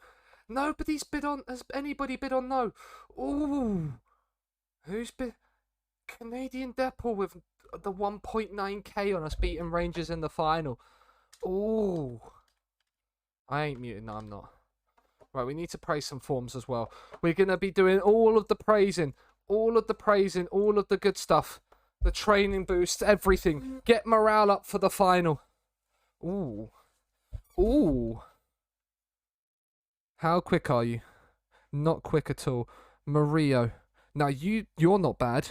Nobody's bid on. Has anybody bid on no? Ooh. Who's bid? Canadian Depot with the 1.9k on us beating Rangers in the final. Ooh. I ain't muting. No, I'm not. Right, we need to praise some forms as well. We're going to be doing all of the praising, all of the good stuff. The training boosts, everything. Get morale up for the final. Ooh. Ooh. How quick are you? Not quick at all. Mario. Now, you're not bad.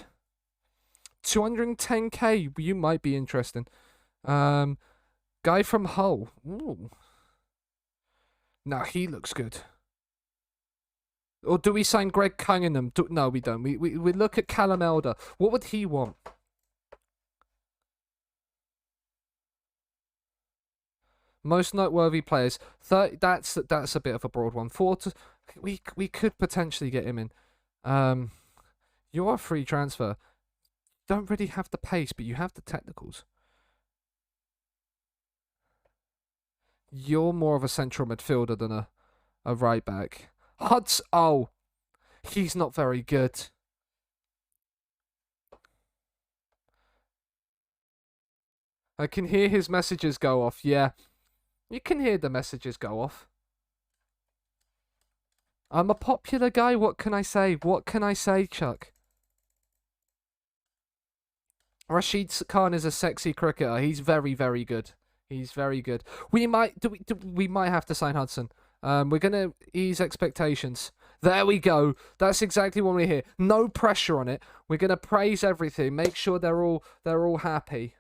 210k, you might be interesting. Guy from Hull. Ooh. Now, he looks good. Or do we sign Greg Cunningham? No, we don't. We look at Callum Elder. What would he want? Most noteworthy players. 30. That's a bit of a broad one. We could potentially get him in. You're a free transfer. Don't really have the pace, but you have the technicals. You're more of a central midfielder than a right back. Oh, he's not very good. I can hear his messages go off. Yeah, you can hear the messages go off. I'm a popular guy. What can I say? What can I say, Chuck? Rashid Khan is a sexy cricketer. He's very, very good. He's very good. We might have to sign Hudson. We're gonna ease expectations. There we go. That's exactly what we're here. No pressure on it. We're gonna praise everything. Make sure they're all happy.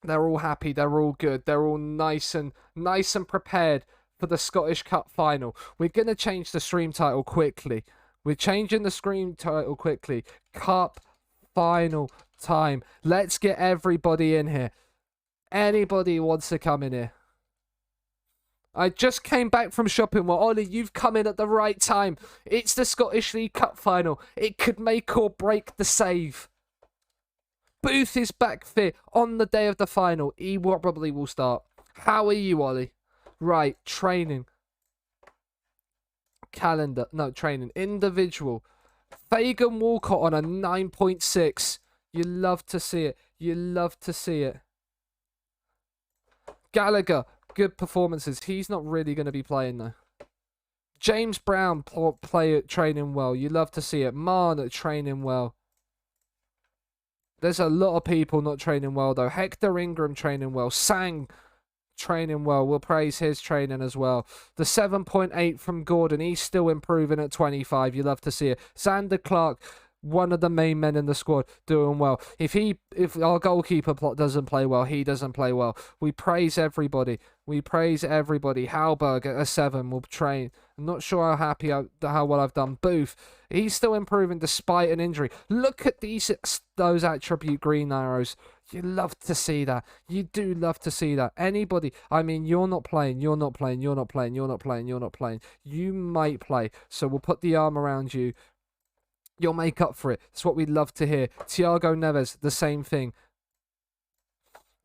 They're all happy. They're all good. They're all nice and prepared for the Scottish Cup final. We're gonna change the stream title quickly. We're changing the stream title quickly. Cup final time. Let's get everybody in here. Anybody wants to come in here? I just came back from shopping. Well, Ollie, you've come in at the right time. It's the Scottish League Cup final. It could make or break the save. Booth is back fit on the day of the final. He probably will start. How are you, Ollie? Right, training. Calendar. No, training. Individual. Fagan Walcott on a 9.6. You love to see it. You love to see it. Gallagher. Good performances. He's not really going to be playing though. James Brown training well. You love to see it. Marn training well. There's a lot of people not training well though. Hector Ingram training well. Sang training well. We'll praise his training as well. The 7.8 from Gordon. He's still improving at 25. You love to see it. Xander Clark, one of the main men in the squad, doing well. If our goalkeeper doesn't play well, he doesn't play well. We praise everybody. We praise everybody. Halberg at a 7 will train. I'm not sure how well I've done. Booth, he's still improving despite an injury. Look at those attribute green arrows. You love to see that. You do love to see that. Anybody, I mean, you're not playing. You might play. So we'll put the arm around you. You'll make up for it. That's what we'd love to hear. Thiago Neves, the same thing.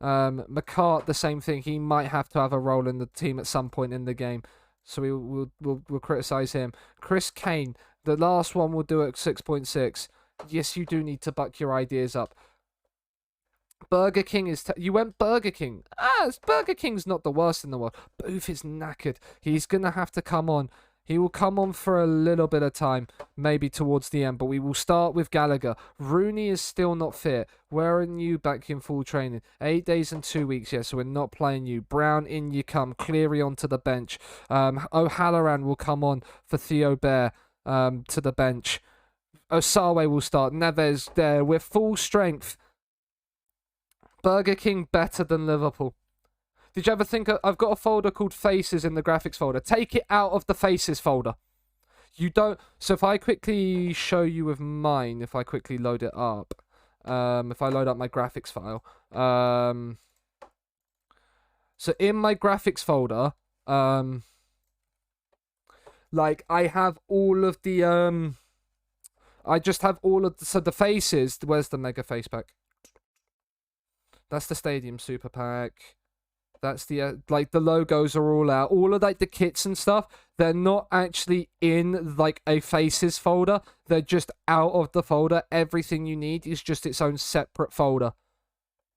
McCart, the same thing. He might have to have a role in the team at some point in the game. So we'll criticise him. Chris Kane, the last one we'll do at 6.6. Yes, you do need to buck your ideas up. Burger King is... you went Burger King. Burger King's not the worst in the world. Booth is knackered. He's going to have to come on. He will come on for a little bit of time, maybe towards the end, but we will start with Gallagher. Rooney is still not fit. Where are you back in full training? 8 days and 2 weeks, so we're not playing you. Brown, in you come. Cleary onto the bench. O'Halloran will come on for Theo Bear to the bench. Osawe will start. Neves there. We're full strength. Burger King better than Liverpool. Did you ever think... I've got a folder called Faces in the graphics folder. Take it out of the Faces folder. You don't... So if I quickly show you with mine, if I quickly load it up, if I load up my graphics file, so in my graphics folder, like I have all of the, I just have all of the... So the faces... Where's the mega face pack? That's the Stadium Super Pack. That's the like the logos are all out. All of like the kits and stuff, they're not actually in like a faces folder. They're just out of the folder. Everything you need is just its own separate folder.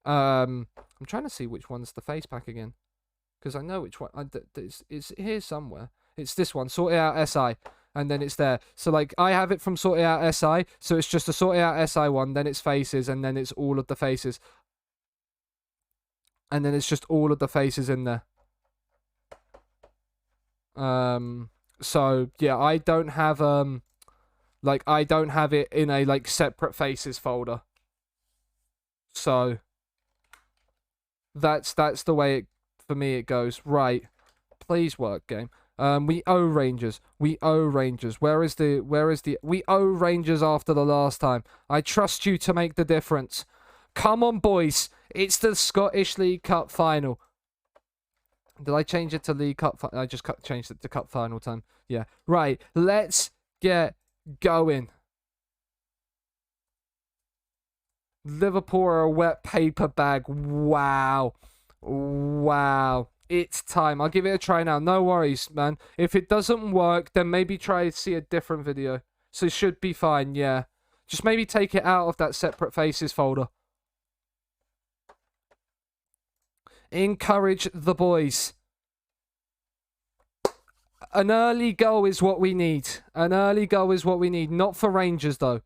I'm trying to see which one's the face pack again, because I know which one. It's here somewhere. It's this one. Sort It Out SI, and then it's there. So like I have it from Sort It Out SI, so it's just a Sort It Out SI one. Then it's faces, and then it's all of the faces. And then it's just all of the faces in there. So yeah, I don't have I don't have it in a like separate faces folder. So that's the way it for me it goes. Right. Please work, game. We owe Rangers. We owe Rangers. Where is the we owe Rangers after the last time. I trust you to make the difference. Come on, boys. It's the Scottish League Cup final. Did I change it to League Cup? I just changed it to Cup final time. Yeah. Right. Let's get going. Liverpool are a wet paper bag. Wow. Wow. It's time. I'll give it a try now. No worries, man. If it doesn't work, then maybe try to see a different video. So it should be fine, yeah. Just maybe take it out of that separate faces folder. Encourage the boys. An early goal is what we need. An early goal is what we need. Not for Rangers, though.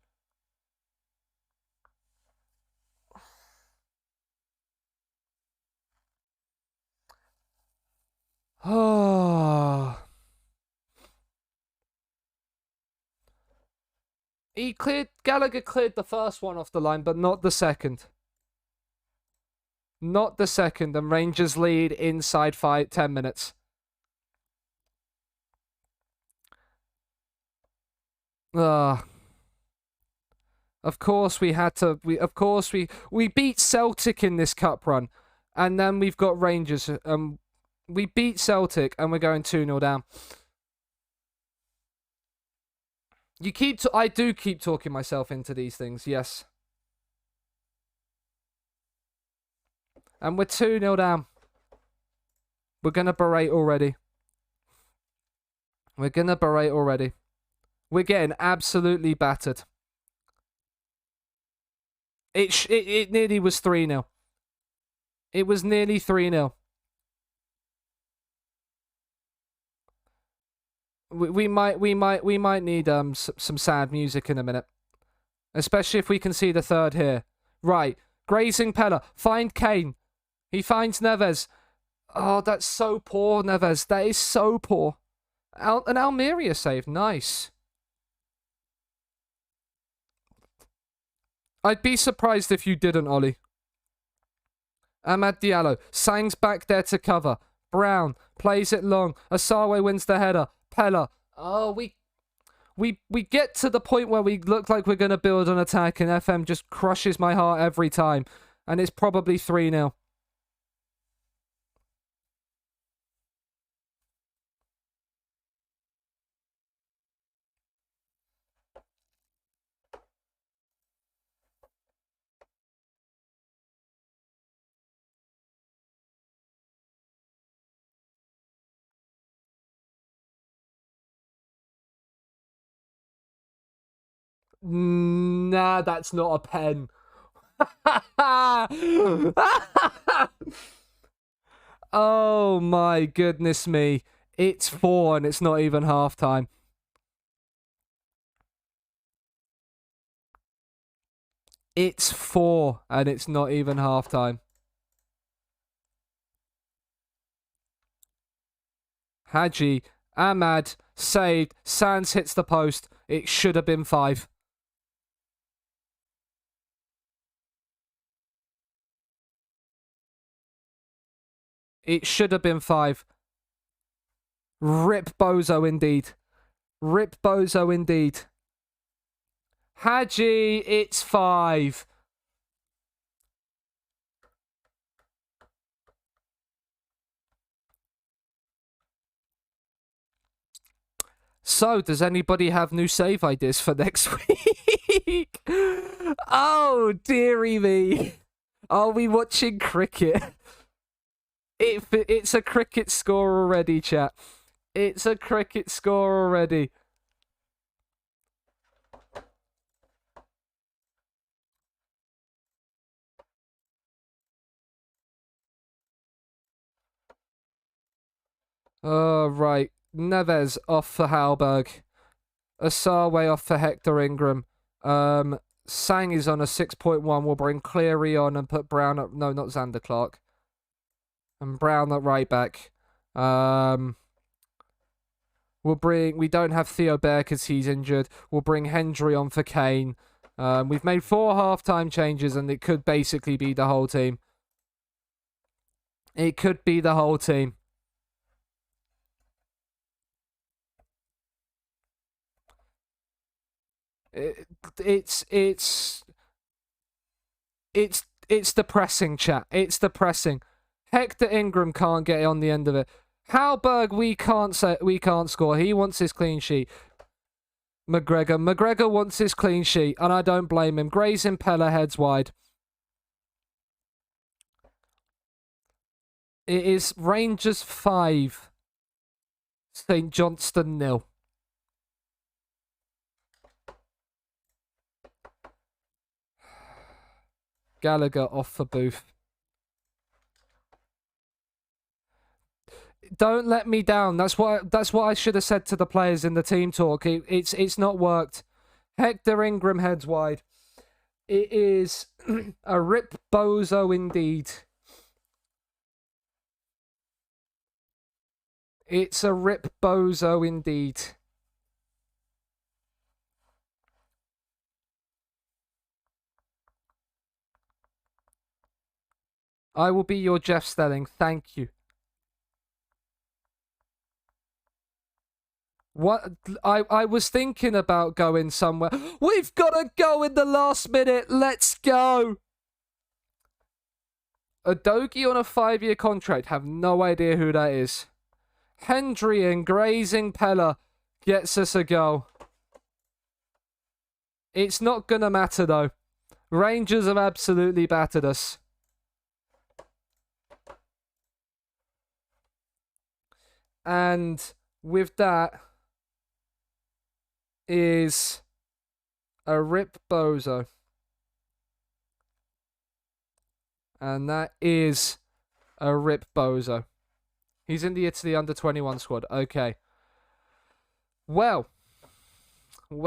Oh. Gallagher cleared the first one off the line, but not the second. Not the second, and Rangers lead inside 10 minutes. Of course we had to. We beat Celtic in this cup run, and then we've got Rangers. We beat Celtic, and we're going 2-0 down. I do keep talking myself into these things. Yes. And we're 2-0 down. We're going to berate already. We're getting absolutely battered. It nearly was 3-0. It was nearly 3-0. We might need some sad music in a minute. Especially if we can see the third here. Right. Grazing Pella. Find Kane. He finds Neves. Oh, that's so poor, Neves. That is so poor. An Almeria save. Nice. I'd be surprised if you didn't, Ollie. Amad Diallo. Sang's back there to cover. Brown plays it long. Asawe wins the header. Pella. Oh, we get to the point where we look like we're going to build an attack, and FM just crushes my heart every time. And it's probably 3-0. Nah, that's not a pen. Oh my goodness me. It's 4 and it's not even half time. It's 4 and it's not even half time. Hadji, Ahmad, saved. Sands hits the post. It should have been 5. It should have been 5. Rip Bozo indeed. Rip Bozo indeed. Hadji, it's 5. So, does anybody have new save ideas for next week? Oh, dearie me. Are we watching cricket? It's a cricket score already, chat. It's a cricket score already. Right. Neves off for Halberg. Asarwe off for Hector Ingram. Sang is on a 6.1. We'll bring Cleary on and put Brown up. No, not Xander Clark. And Brown at right back. We don't have Theo Bear because he's injured. We'll bring Hendry on for Kane. We've made 4 half-time changes and it could basically be the whole team. It could be the whole team. It's depressing, chat. It's depressing. Hector Ingram can't get on the end of it. Halberg, we can't score. He wants his clean sheet. McGregor wants his clean sheet, and I don't blame him. Gray's Impeller heads wide. It is Rangers 5, St Johnstone 0. Gallagher off for Booth. Don't let me down. That's what I should have said to the players in the team talk. It's not worked. Hector Ingram heads wide. It is a rip bozo indeed. It's a rip bozo indeed. I will be your Jeff Stelling. Thank you. What I was thinking about going somewhere. We've got to go in the last minute. Let's go. A Dogie on a 5-year contract. Have no idea who that is. Hendry and Grazing Pella gets us a goal. It's not going to matter though. Rangers have absolutely battered us. And with that is a rip bozo. And that is a rip bozo. He's in the Italy under-21 squad. Okay. Well. Let's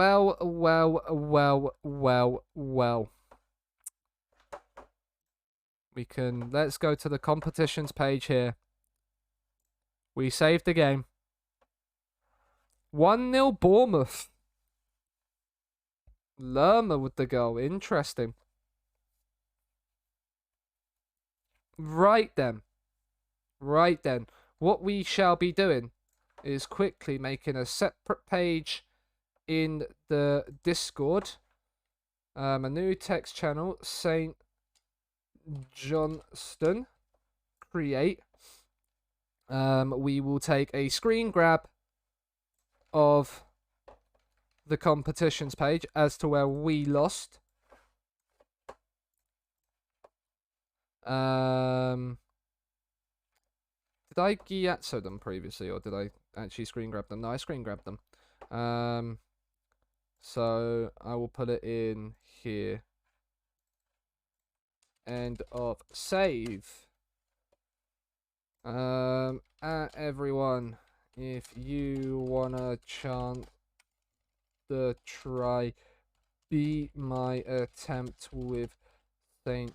go to the competitions page here. We saved the game. 1-0 Bournemouth. Lerma with the goal. Interesting. Right then. What we shall be doing is quickly making a separate page in the Discord. A new text channel. St. Johnstone. Create. We will take a screen grab of the competitions page as to where we lost. Did I Gyatso them previously, or did I actually screen grab them? No, I screen grabbed them. So I will put it in here. End of save. Everyone, if you wanna chant the try, be my attempt with St.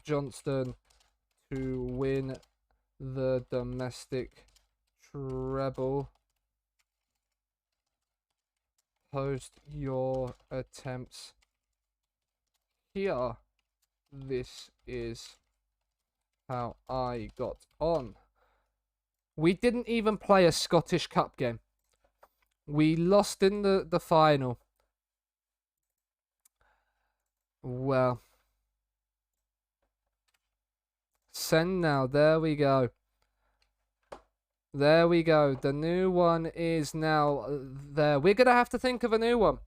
Johnstone to win the domestic treble. Post your attempts here. This is how I got on. We didn't even play a Scottish Cup game. We lost in the final. Well. Send now. There we go. There we go. The new one is now there. We're going to have to think of a new one.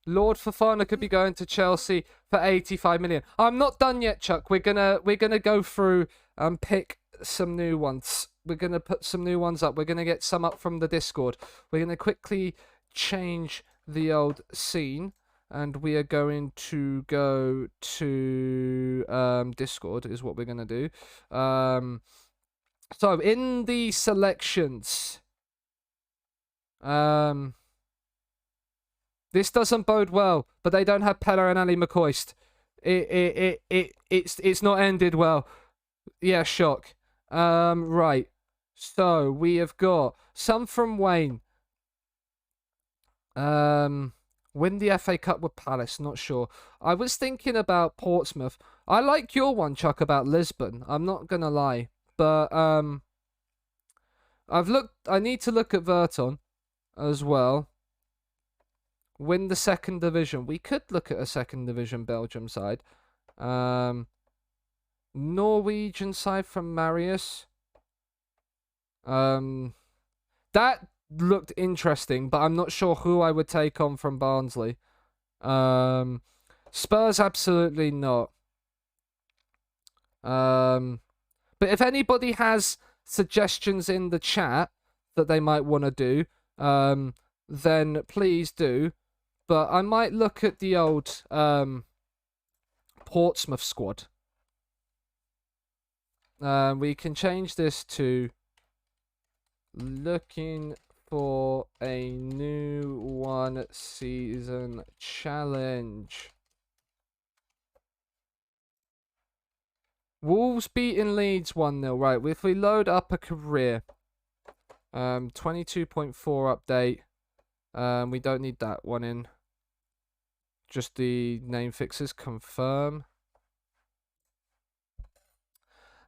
Lord Fofana could be going to Chelsea for 85 million. I'm not done yet, Chuck. We're gonna go through and pick some new ones. We're gonna put some new ones up. We're gonna get some up from the Discord. We're gonna quickly change the old scene, and we are going to go to Discord is what we're gonna do. So in the selections, this doesn't bode well, but they don't have Pella and Ali McCoist. It's not ended well. Yeah, shock. Right. So we have got some from Wayne. Win the FA Cup with Palace, not sure. I was thinking about Portsmouth. I like your one, Chuck, about Lisbon. I'm not gonna lie. But I need to look at Verton as well. Win the second division. We could look at a second division Belgium side. Norwegian side from Marius. That looked interesting, but I'm not sure who I would take on from Barnsley. Spurs, absolutely not. But if anybody has suggestions in the chat that they might want to do, then please do. But I might look at the old Portsmouth squad. We can change this to looking for a new one season challenge. Wolves beating Leeds 1-0. Right, if we load up a career, 22.4 update. We don't need that one in. Just the name fixes. Confirm.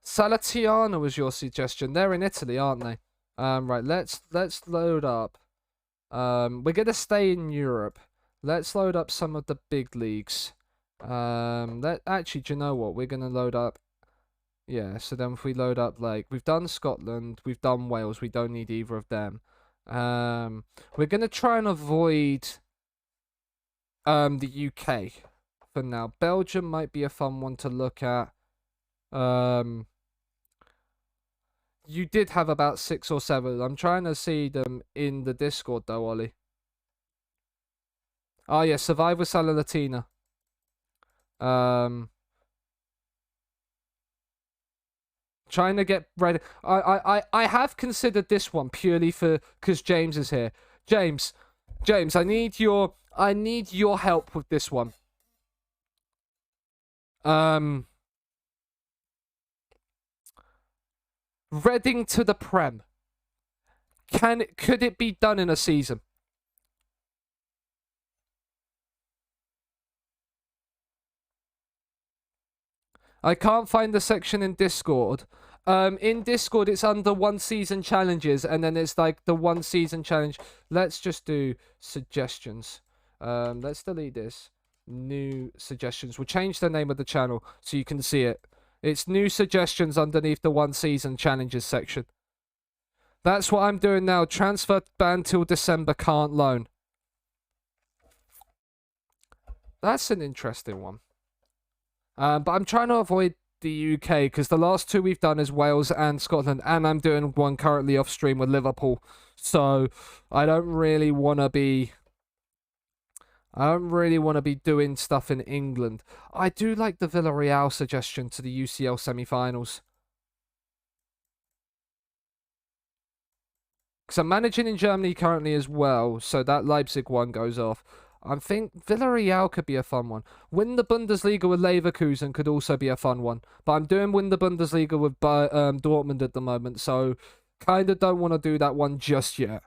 Salatiano was your suggestion. They're in Italy, aren't they? Right, let's load up. We're gonna stay in Europe. Let's load up some of the big leagues. Actually, do you know what? We're gonna load up. Yeah, so then if we load up, like, we've done Scotland, we've done Wales, we don't need either of them. We're gonna try and avoid the UK for now. Belgium might be a fun one to look at. You did have about 6 or 7. I'm trying to see them in the Discord though, Ollie. Oh yeah, Survivor Sala Latina. Trying to get ready. I have considered this one purely because James is here. James, I need your help with this one. Reading to the Prem. Could it be done in a season? I can't find the section in Discord. In Discord, it's under 1 season challenges, and then it's like the 1 season challenge. Let's just do suggestions. Let's delete this. New suggestions. We'll change the name of the channel so you can see it. It's new suggestions underneath the 1 season challenges section. That's what I'm doing now. Transfer ban till December, can't loan. That's an interesting one. But I'm trying to avoid the UK because the last 2 we've done is Wales and Scotland, and I'm doing one currently off stream with Liverpool. So I don't really want to be doing stuff in England. I do like the Villarreal suggestion to the UCL semi-finals. Because I'm managing in Germany currently as well, so that Leipzig one goes off. I think Villarreal could be a fun one. Win the Bundesliga with Leverkusen could also be a fun one. But I'm doing win the Bundesliga with Dortmund at the moment, so kind of don't want to do that one just yet.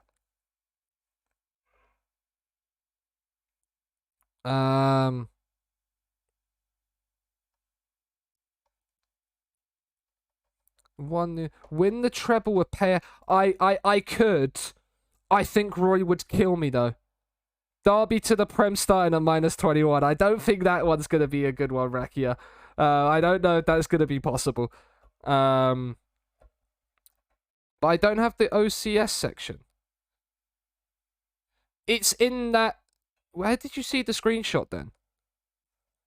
Win the treble with pair. I could. I think Roy would kill me though. Derby to the Prem starting at -21. I don't think that one's going to be a good one, Rakia. I don't know if that's going to be possible. But I don't have the OCS section. It's in that Where did you see the screenshot then?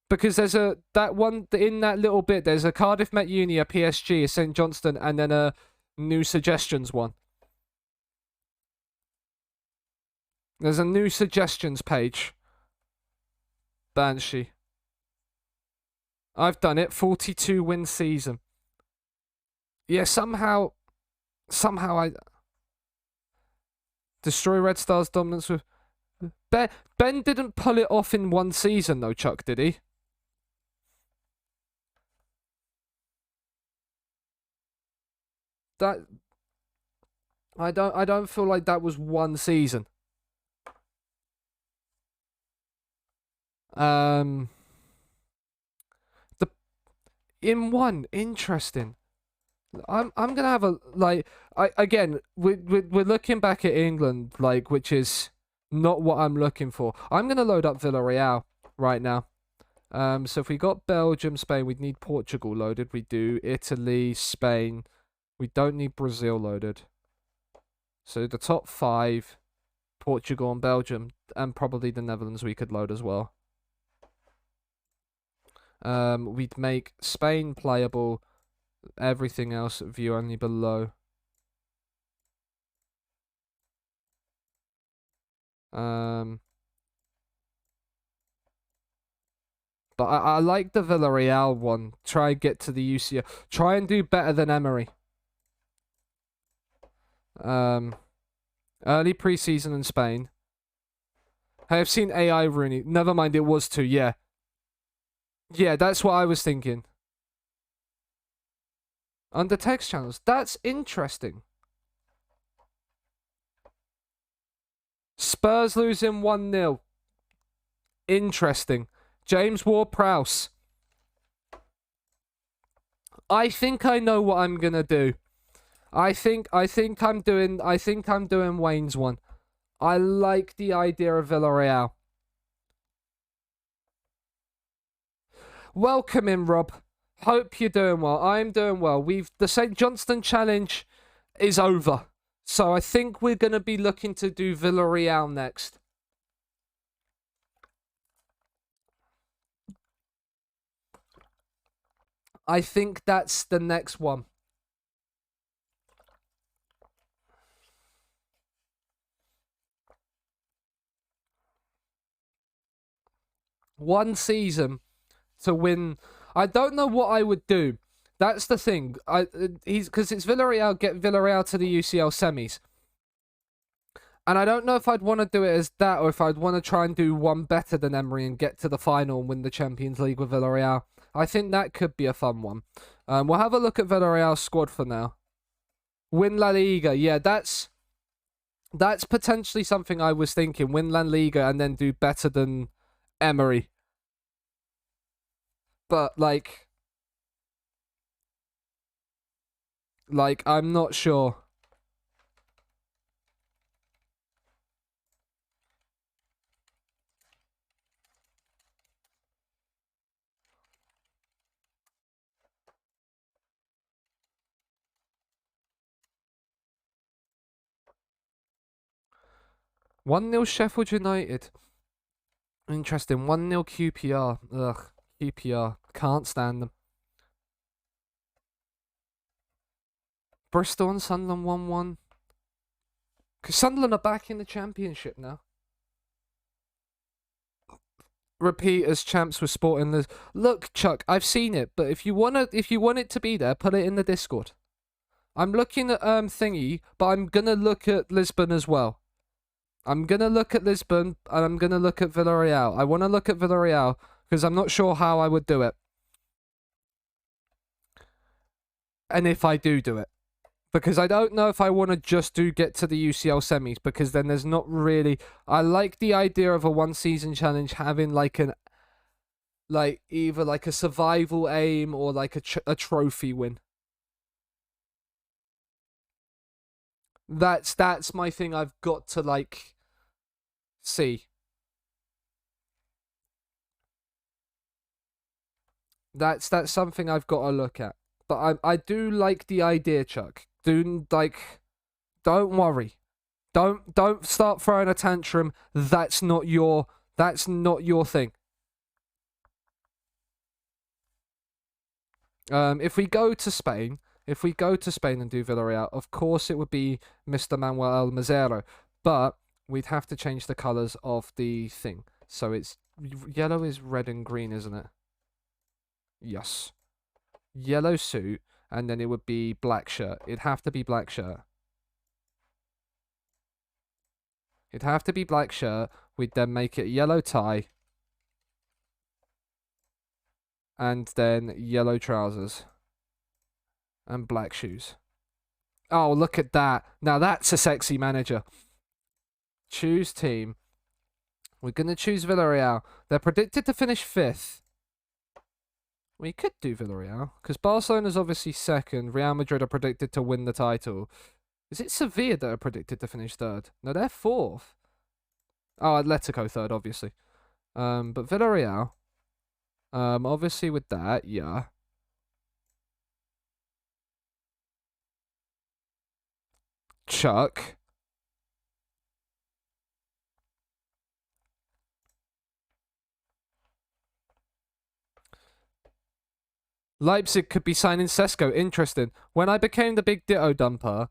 Because there's that one in that little bit. There's a Cardiff Met Uni, a PSG, a St Johnstone, and then a new suggestions one. There's a new suggestions page. Banshee. I've done it. 42 win season. Yeah, somehow I destroy Red Star's dominance with Ben didn't pull it off in one season though, Chuck, did he? That I don't feel like that was one season. The in one, interesting. I'm gonna have a we're looking back at England, like, which is not what I'm looking for. I'm gonna load up Villarreal right now. So if we got Belgium, Spain, we'd need Portugal loaded. We do Italy, Spain. We don't need Brazil loaded. So the top 5, Portugal and Belgium, and probably the Netherlands we could load as well. We'd make Spain playable. Everything else view only below. But I like the Villarreal one. Try and get to the UCL. Try and do better than Emery. Early preseason in Spain. I have seen AI Rooney. Never mind, it was 2. Yeah. Yeah, that's what I was thinking. Under text channels. That's interesting. Spurs losing 1-0. Interesting. James Ward-Prowse. I think I know what I'm gonna do. I think I'm doing Wayne's one. I like the idea of Villarreal. Welcome in, Rob. Hope you're doing well. I'm doing well. The St Johnstone challenge is over. So I think we're going to be looking to do Villarreal next. I think that's the next one. One season to win. I don't know what I would do. That's the thing. Because it's Villarreal, get Villarreal to the UCL semis. And I don't know if I'd want to do it as that, or if I'd want to try and do one better than Emery and get to the final and win the Champions League with Villarreal. I think that could be a fun one. We'll have a look at Villarreal's squad for now. Win La Liga. Yeah, that's potentially something I was thinking. Win La Liga and then do better than Emery. But, like, I'm not sure. One 0 Sheffield United. Interesting. 1-0 QPR. Ugh. QPR. Can't stand them. Bristol and Sunderland 1-1. Because Sunderland are back in the Championship now. Repeat as champs with Sporting Lisbon. Look, Chuck, I've seen it, but if you want it to be there, put it in the Discord. I'm looking at thingy, but I'm gonna look at Lisbon as well. I'm gonna look at Lisbon and I'm gonna look at Villarreal. I want to look at Villarreal because I'm not sure how I would do it, and if I do it. Because I don't know if I want to just get to the UCL semis, because then there's not really... I like the idea of a one-season challenge having either a survival aim or a trophy win. That's my thing I've got to see. That's something I've got to look at. But I do like the idea, Chuck. Don't worry. Don't start throwing a tantrum. That's not your That's not your thing. If we go to Spain, and do Villarreal, of course it would be Mr. Manuel Almazero, but we'd have to change the colours of the thing. So it's yellow is red and green, isn't it? Yes. Yellow suit, and then it would be black shirt. It'd have to be black shirt. It'd have to be black shirt. We'd then make it yellow tie. And then yellow trousers. And black shoes. Oh, look at that. Now that's a sexy manager. Choose team. We're going to choose Villarreal. They're predicted to finish 5th. We could do Villarreal, because Barcelona's obviously 2nd. Real Madrid are predicted to win the title. Is it Sevilla that are predicted to finish 3rd? No, they're 4th. Oh, Atletico 3rd, obviously. But Villarreal, obviously with that, yeah. Chuck. Leipzig could be signing Sesko. Interesting. When I became the big Ditto dumper,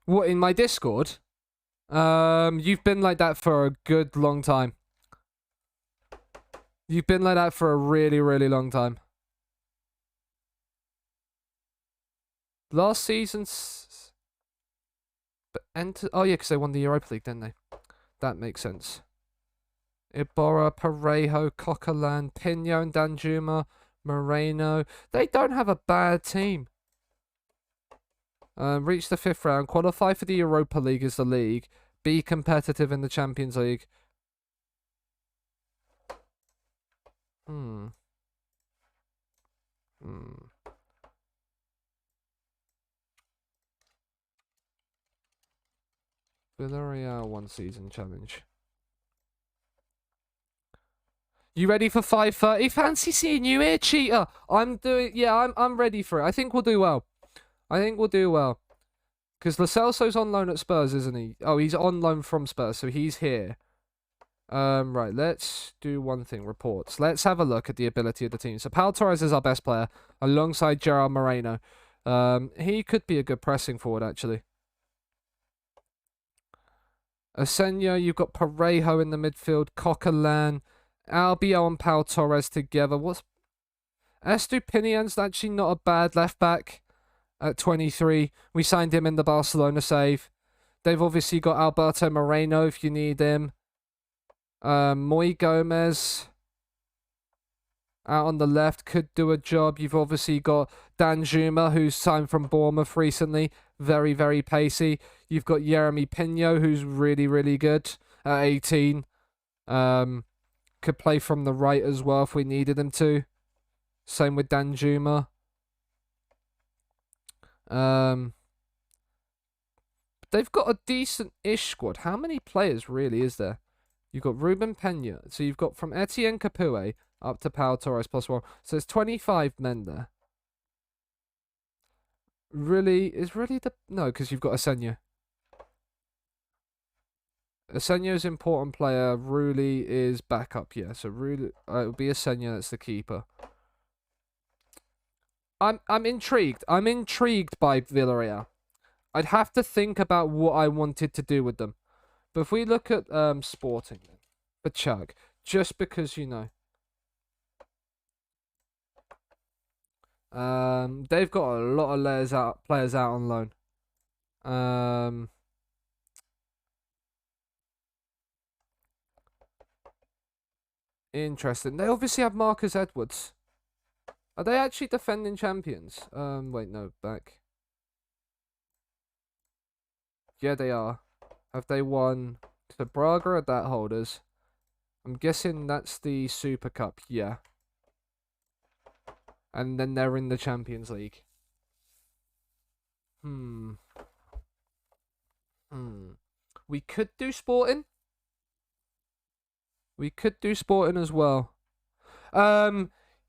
what, in my Discord? You've been like that for a good long time. You've been like that for a really, really long time. Last season's... Oh, yeah, because they won the Europa League, didn't they? That makes sense. Iborra, Parejo, Coquelin, Pino and Danjuma, Moreno. They don't have a bad team. Reach the 5th round. Qualify for the Europa League as the league. Be competitive in the Champions League. Villarreal 1 season challenge. You ready for 5:30? Fancy seeing you here, cheater. I'm ready for it. I think we'll do well. Because Lo Celso's on loan at Spurs, isn't he? Oh, he's on loan from Spurs, so he's here. Right, let's do one thing. Reports. Let's have a look at the ability of the team. So Pau Torres is our best player, alongside Gerard Moreno. He could be a good pressing forward, actually. Asenio, you've got Parejo in the midfield, Coquelin, Albiol and Pau Torres together. Estupinian's actually not a bad left back at 23. We signed him in the Barcelona save. They've obviously got Alberto Moreno if you need him. Moy Gomez out on the left could do a job. You've obviously got Danjuma, who's signed from Bournemouth recently. Very, very pacey. You've got Yeremy Pino, who's really, really good at 18. Could play from the right as well if we needed him to. Same with Danjuma. They've got a decent-ish squad. How many players really is there? You've got Ruben Pena. So you've got from Etienne Capoue up to Pau Torres plus 1. So there's 25 men there. Really? No, because you've got Asenio. Asenio's important player. Rulli is backup, yeah. So Rulli, it would be Asenio that's the keeper. I'm intrigued. I'm intrigued by Villarreal. I'd have to think about what I wanted to do with them. But if we look at Sporting then, for Chug, just because you know. They've got a lot of players out on loan. Interesting. They obviously have Marcus Edwards. Are they actually defending champions? Wait, no, back. Yeah, they are. Have they won? So Braga are that holders. I'm guessing that's the Super Cup, yeah. And then they're in the Champions League. We could do Sporting. We could do Sporting as well.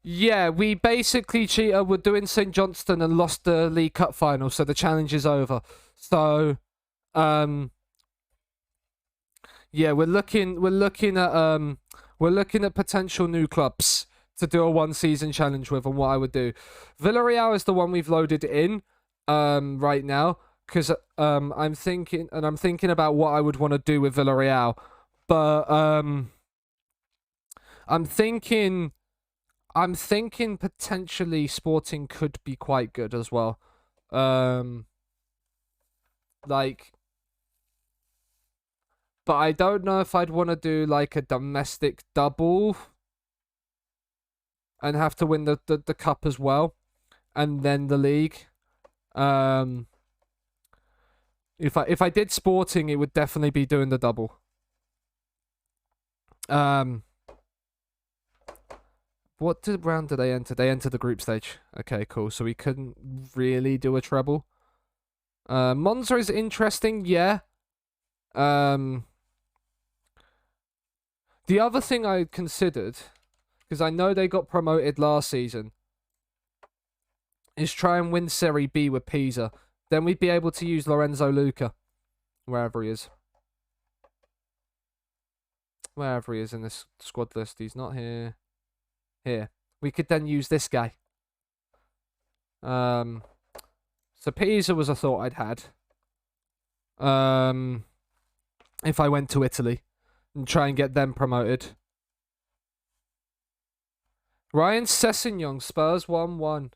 Yeah, we basically we're doing St. Johnstone and lost the League Cup final, so the challenge is over. So, Yeah, we're looking at potential new clubs to do a one season challenge with, and what I would do. Villarreal is the one we've loaded in right now, because I'm thinking about what I would want to do with Villarreal. But I'm thinking potentially Sporting could be quite good as well. Like, but I don't know if I'd want to do like a domestic double and have to win the cup as well, and then the league. If I did Sporting, it would definitely be doing the double. What round did they enter? They entered the group stage. Okay, cool. So we couldn't really do a treble. Monza is interesting, yeah. The other thing I considered, because I know they got promoted last season, is try and win Serie B with Pisa. Then we'd be able to use Lorenzo Luca, wherever he is. Wherever he is in this squad list. He's not here. Here. We could then use this guy. So Pisa was a thought I'd had. If I went to Italy and try and get them promoted. Ryan Sessegnon, Spurs 1-1.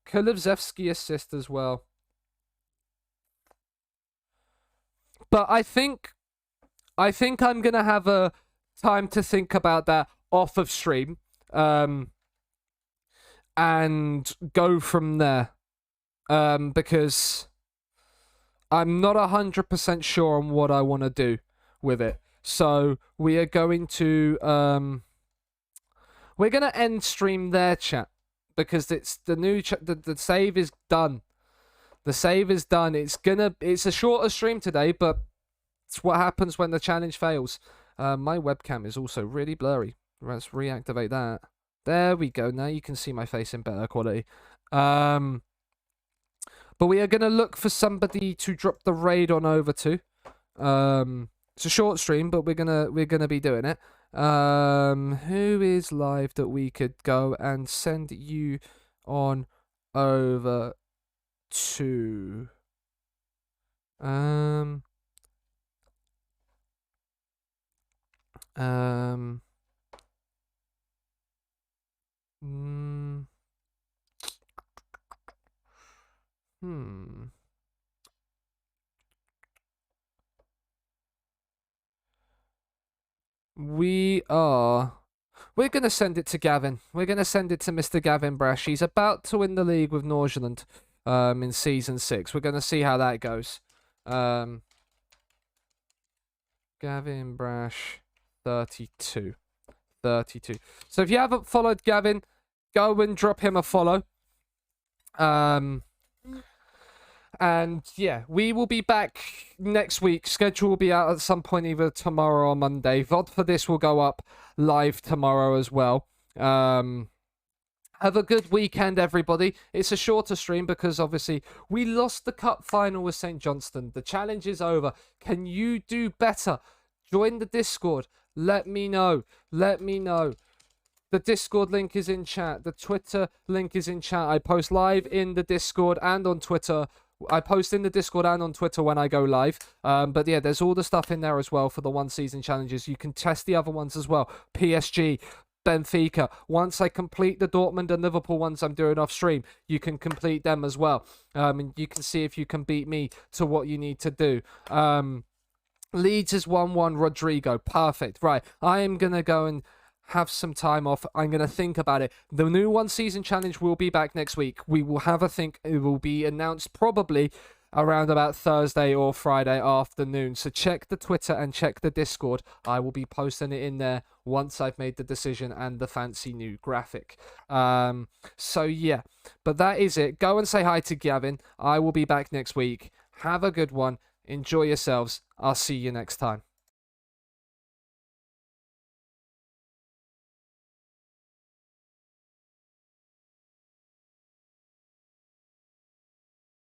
Kulusevski assist as well. But I think I'm gonna have a time to think about that off of stream, and go from there, because I'm not 100% sure on what I want to do with it. So we are going to we're gonna end stream there, chat, because it's the new the save is done. The save is done. It's a shorter stream today, but it's what happens when the challenge fails. My webcam is also really blurry. Let's reactivate that. There we go. Now you can see my face in better quality. But we are gonna look for somebody to drop the raid on over to. It's a short stream, but we're gonna be doing it. Who is live that we could go and send you on over to? We're going to send it to Gavin. We're going to send it to Mr. Gavin Brash. He's about to win the league with Norgeland in Season 6. We're going to see how that goes. Gavin Brash, 32. 32. So if you haven't followed Gavin, go and drop him a follow. And yeah, we will be back next week. Schedule will be out at some point, either tomorrow or Monday. VOD for this will go up live tomorrow as well. Have a good weekend, everybody. It's a shorter stream because obviously we lost the cup final with St. Johnstone. The challenge is over. Can you do better? Join the Discord. Let me know. Let me know. The Discord link is in chat. The Twitter link is in chat. I post live in the Discord and on Twitter. I post in the Discord and on Twitter when I go live. But yeah, there's all the stuff in there as well for the one season challenges. You can test the other ones as well. PSG, Benfica. Once I complete the Dortmund and Liverpool ones I'm doing off stream, you can complete them as well. And you can see if you can beat me to what you need to do. Leeds is 1-1, Rodrigo. Perfect. Right. I am going to go and have some time off. I'm going to think about it. The new one season challenge will be back next week. We will have a think. It will be announced probably around about Thursday or Friday afternoon. So check the Twitter and check the Discord. I will be posting it in there once I've made the decision and the fancy new graphic. So yeah, but that is it. Go and say hi to Gavin. I will be back next week. Have a good one. Enjoy yourselves. I'll see you next time.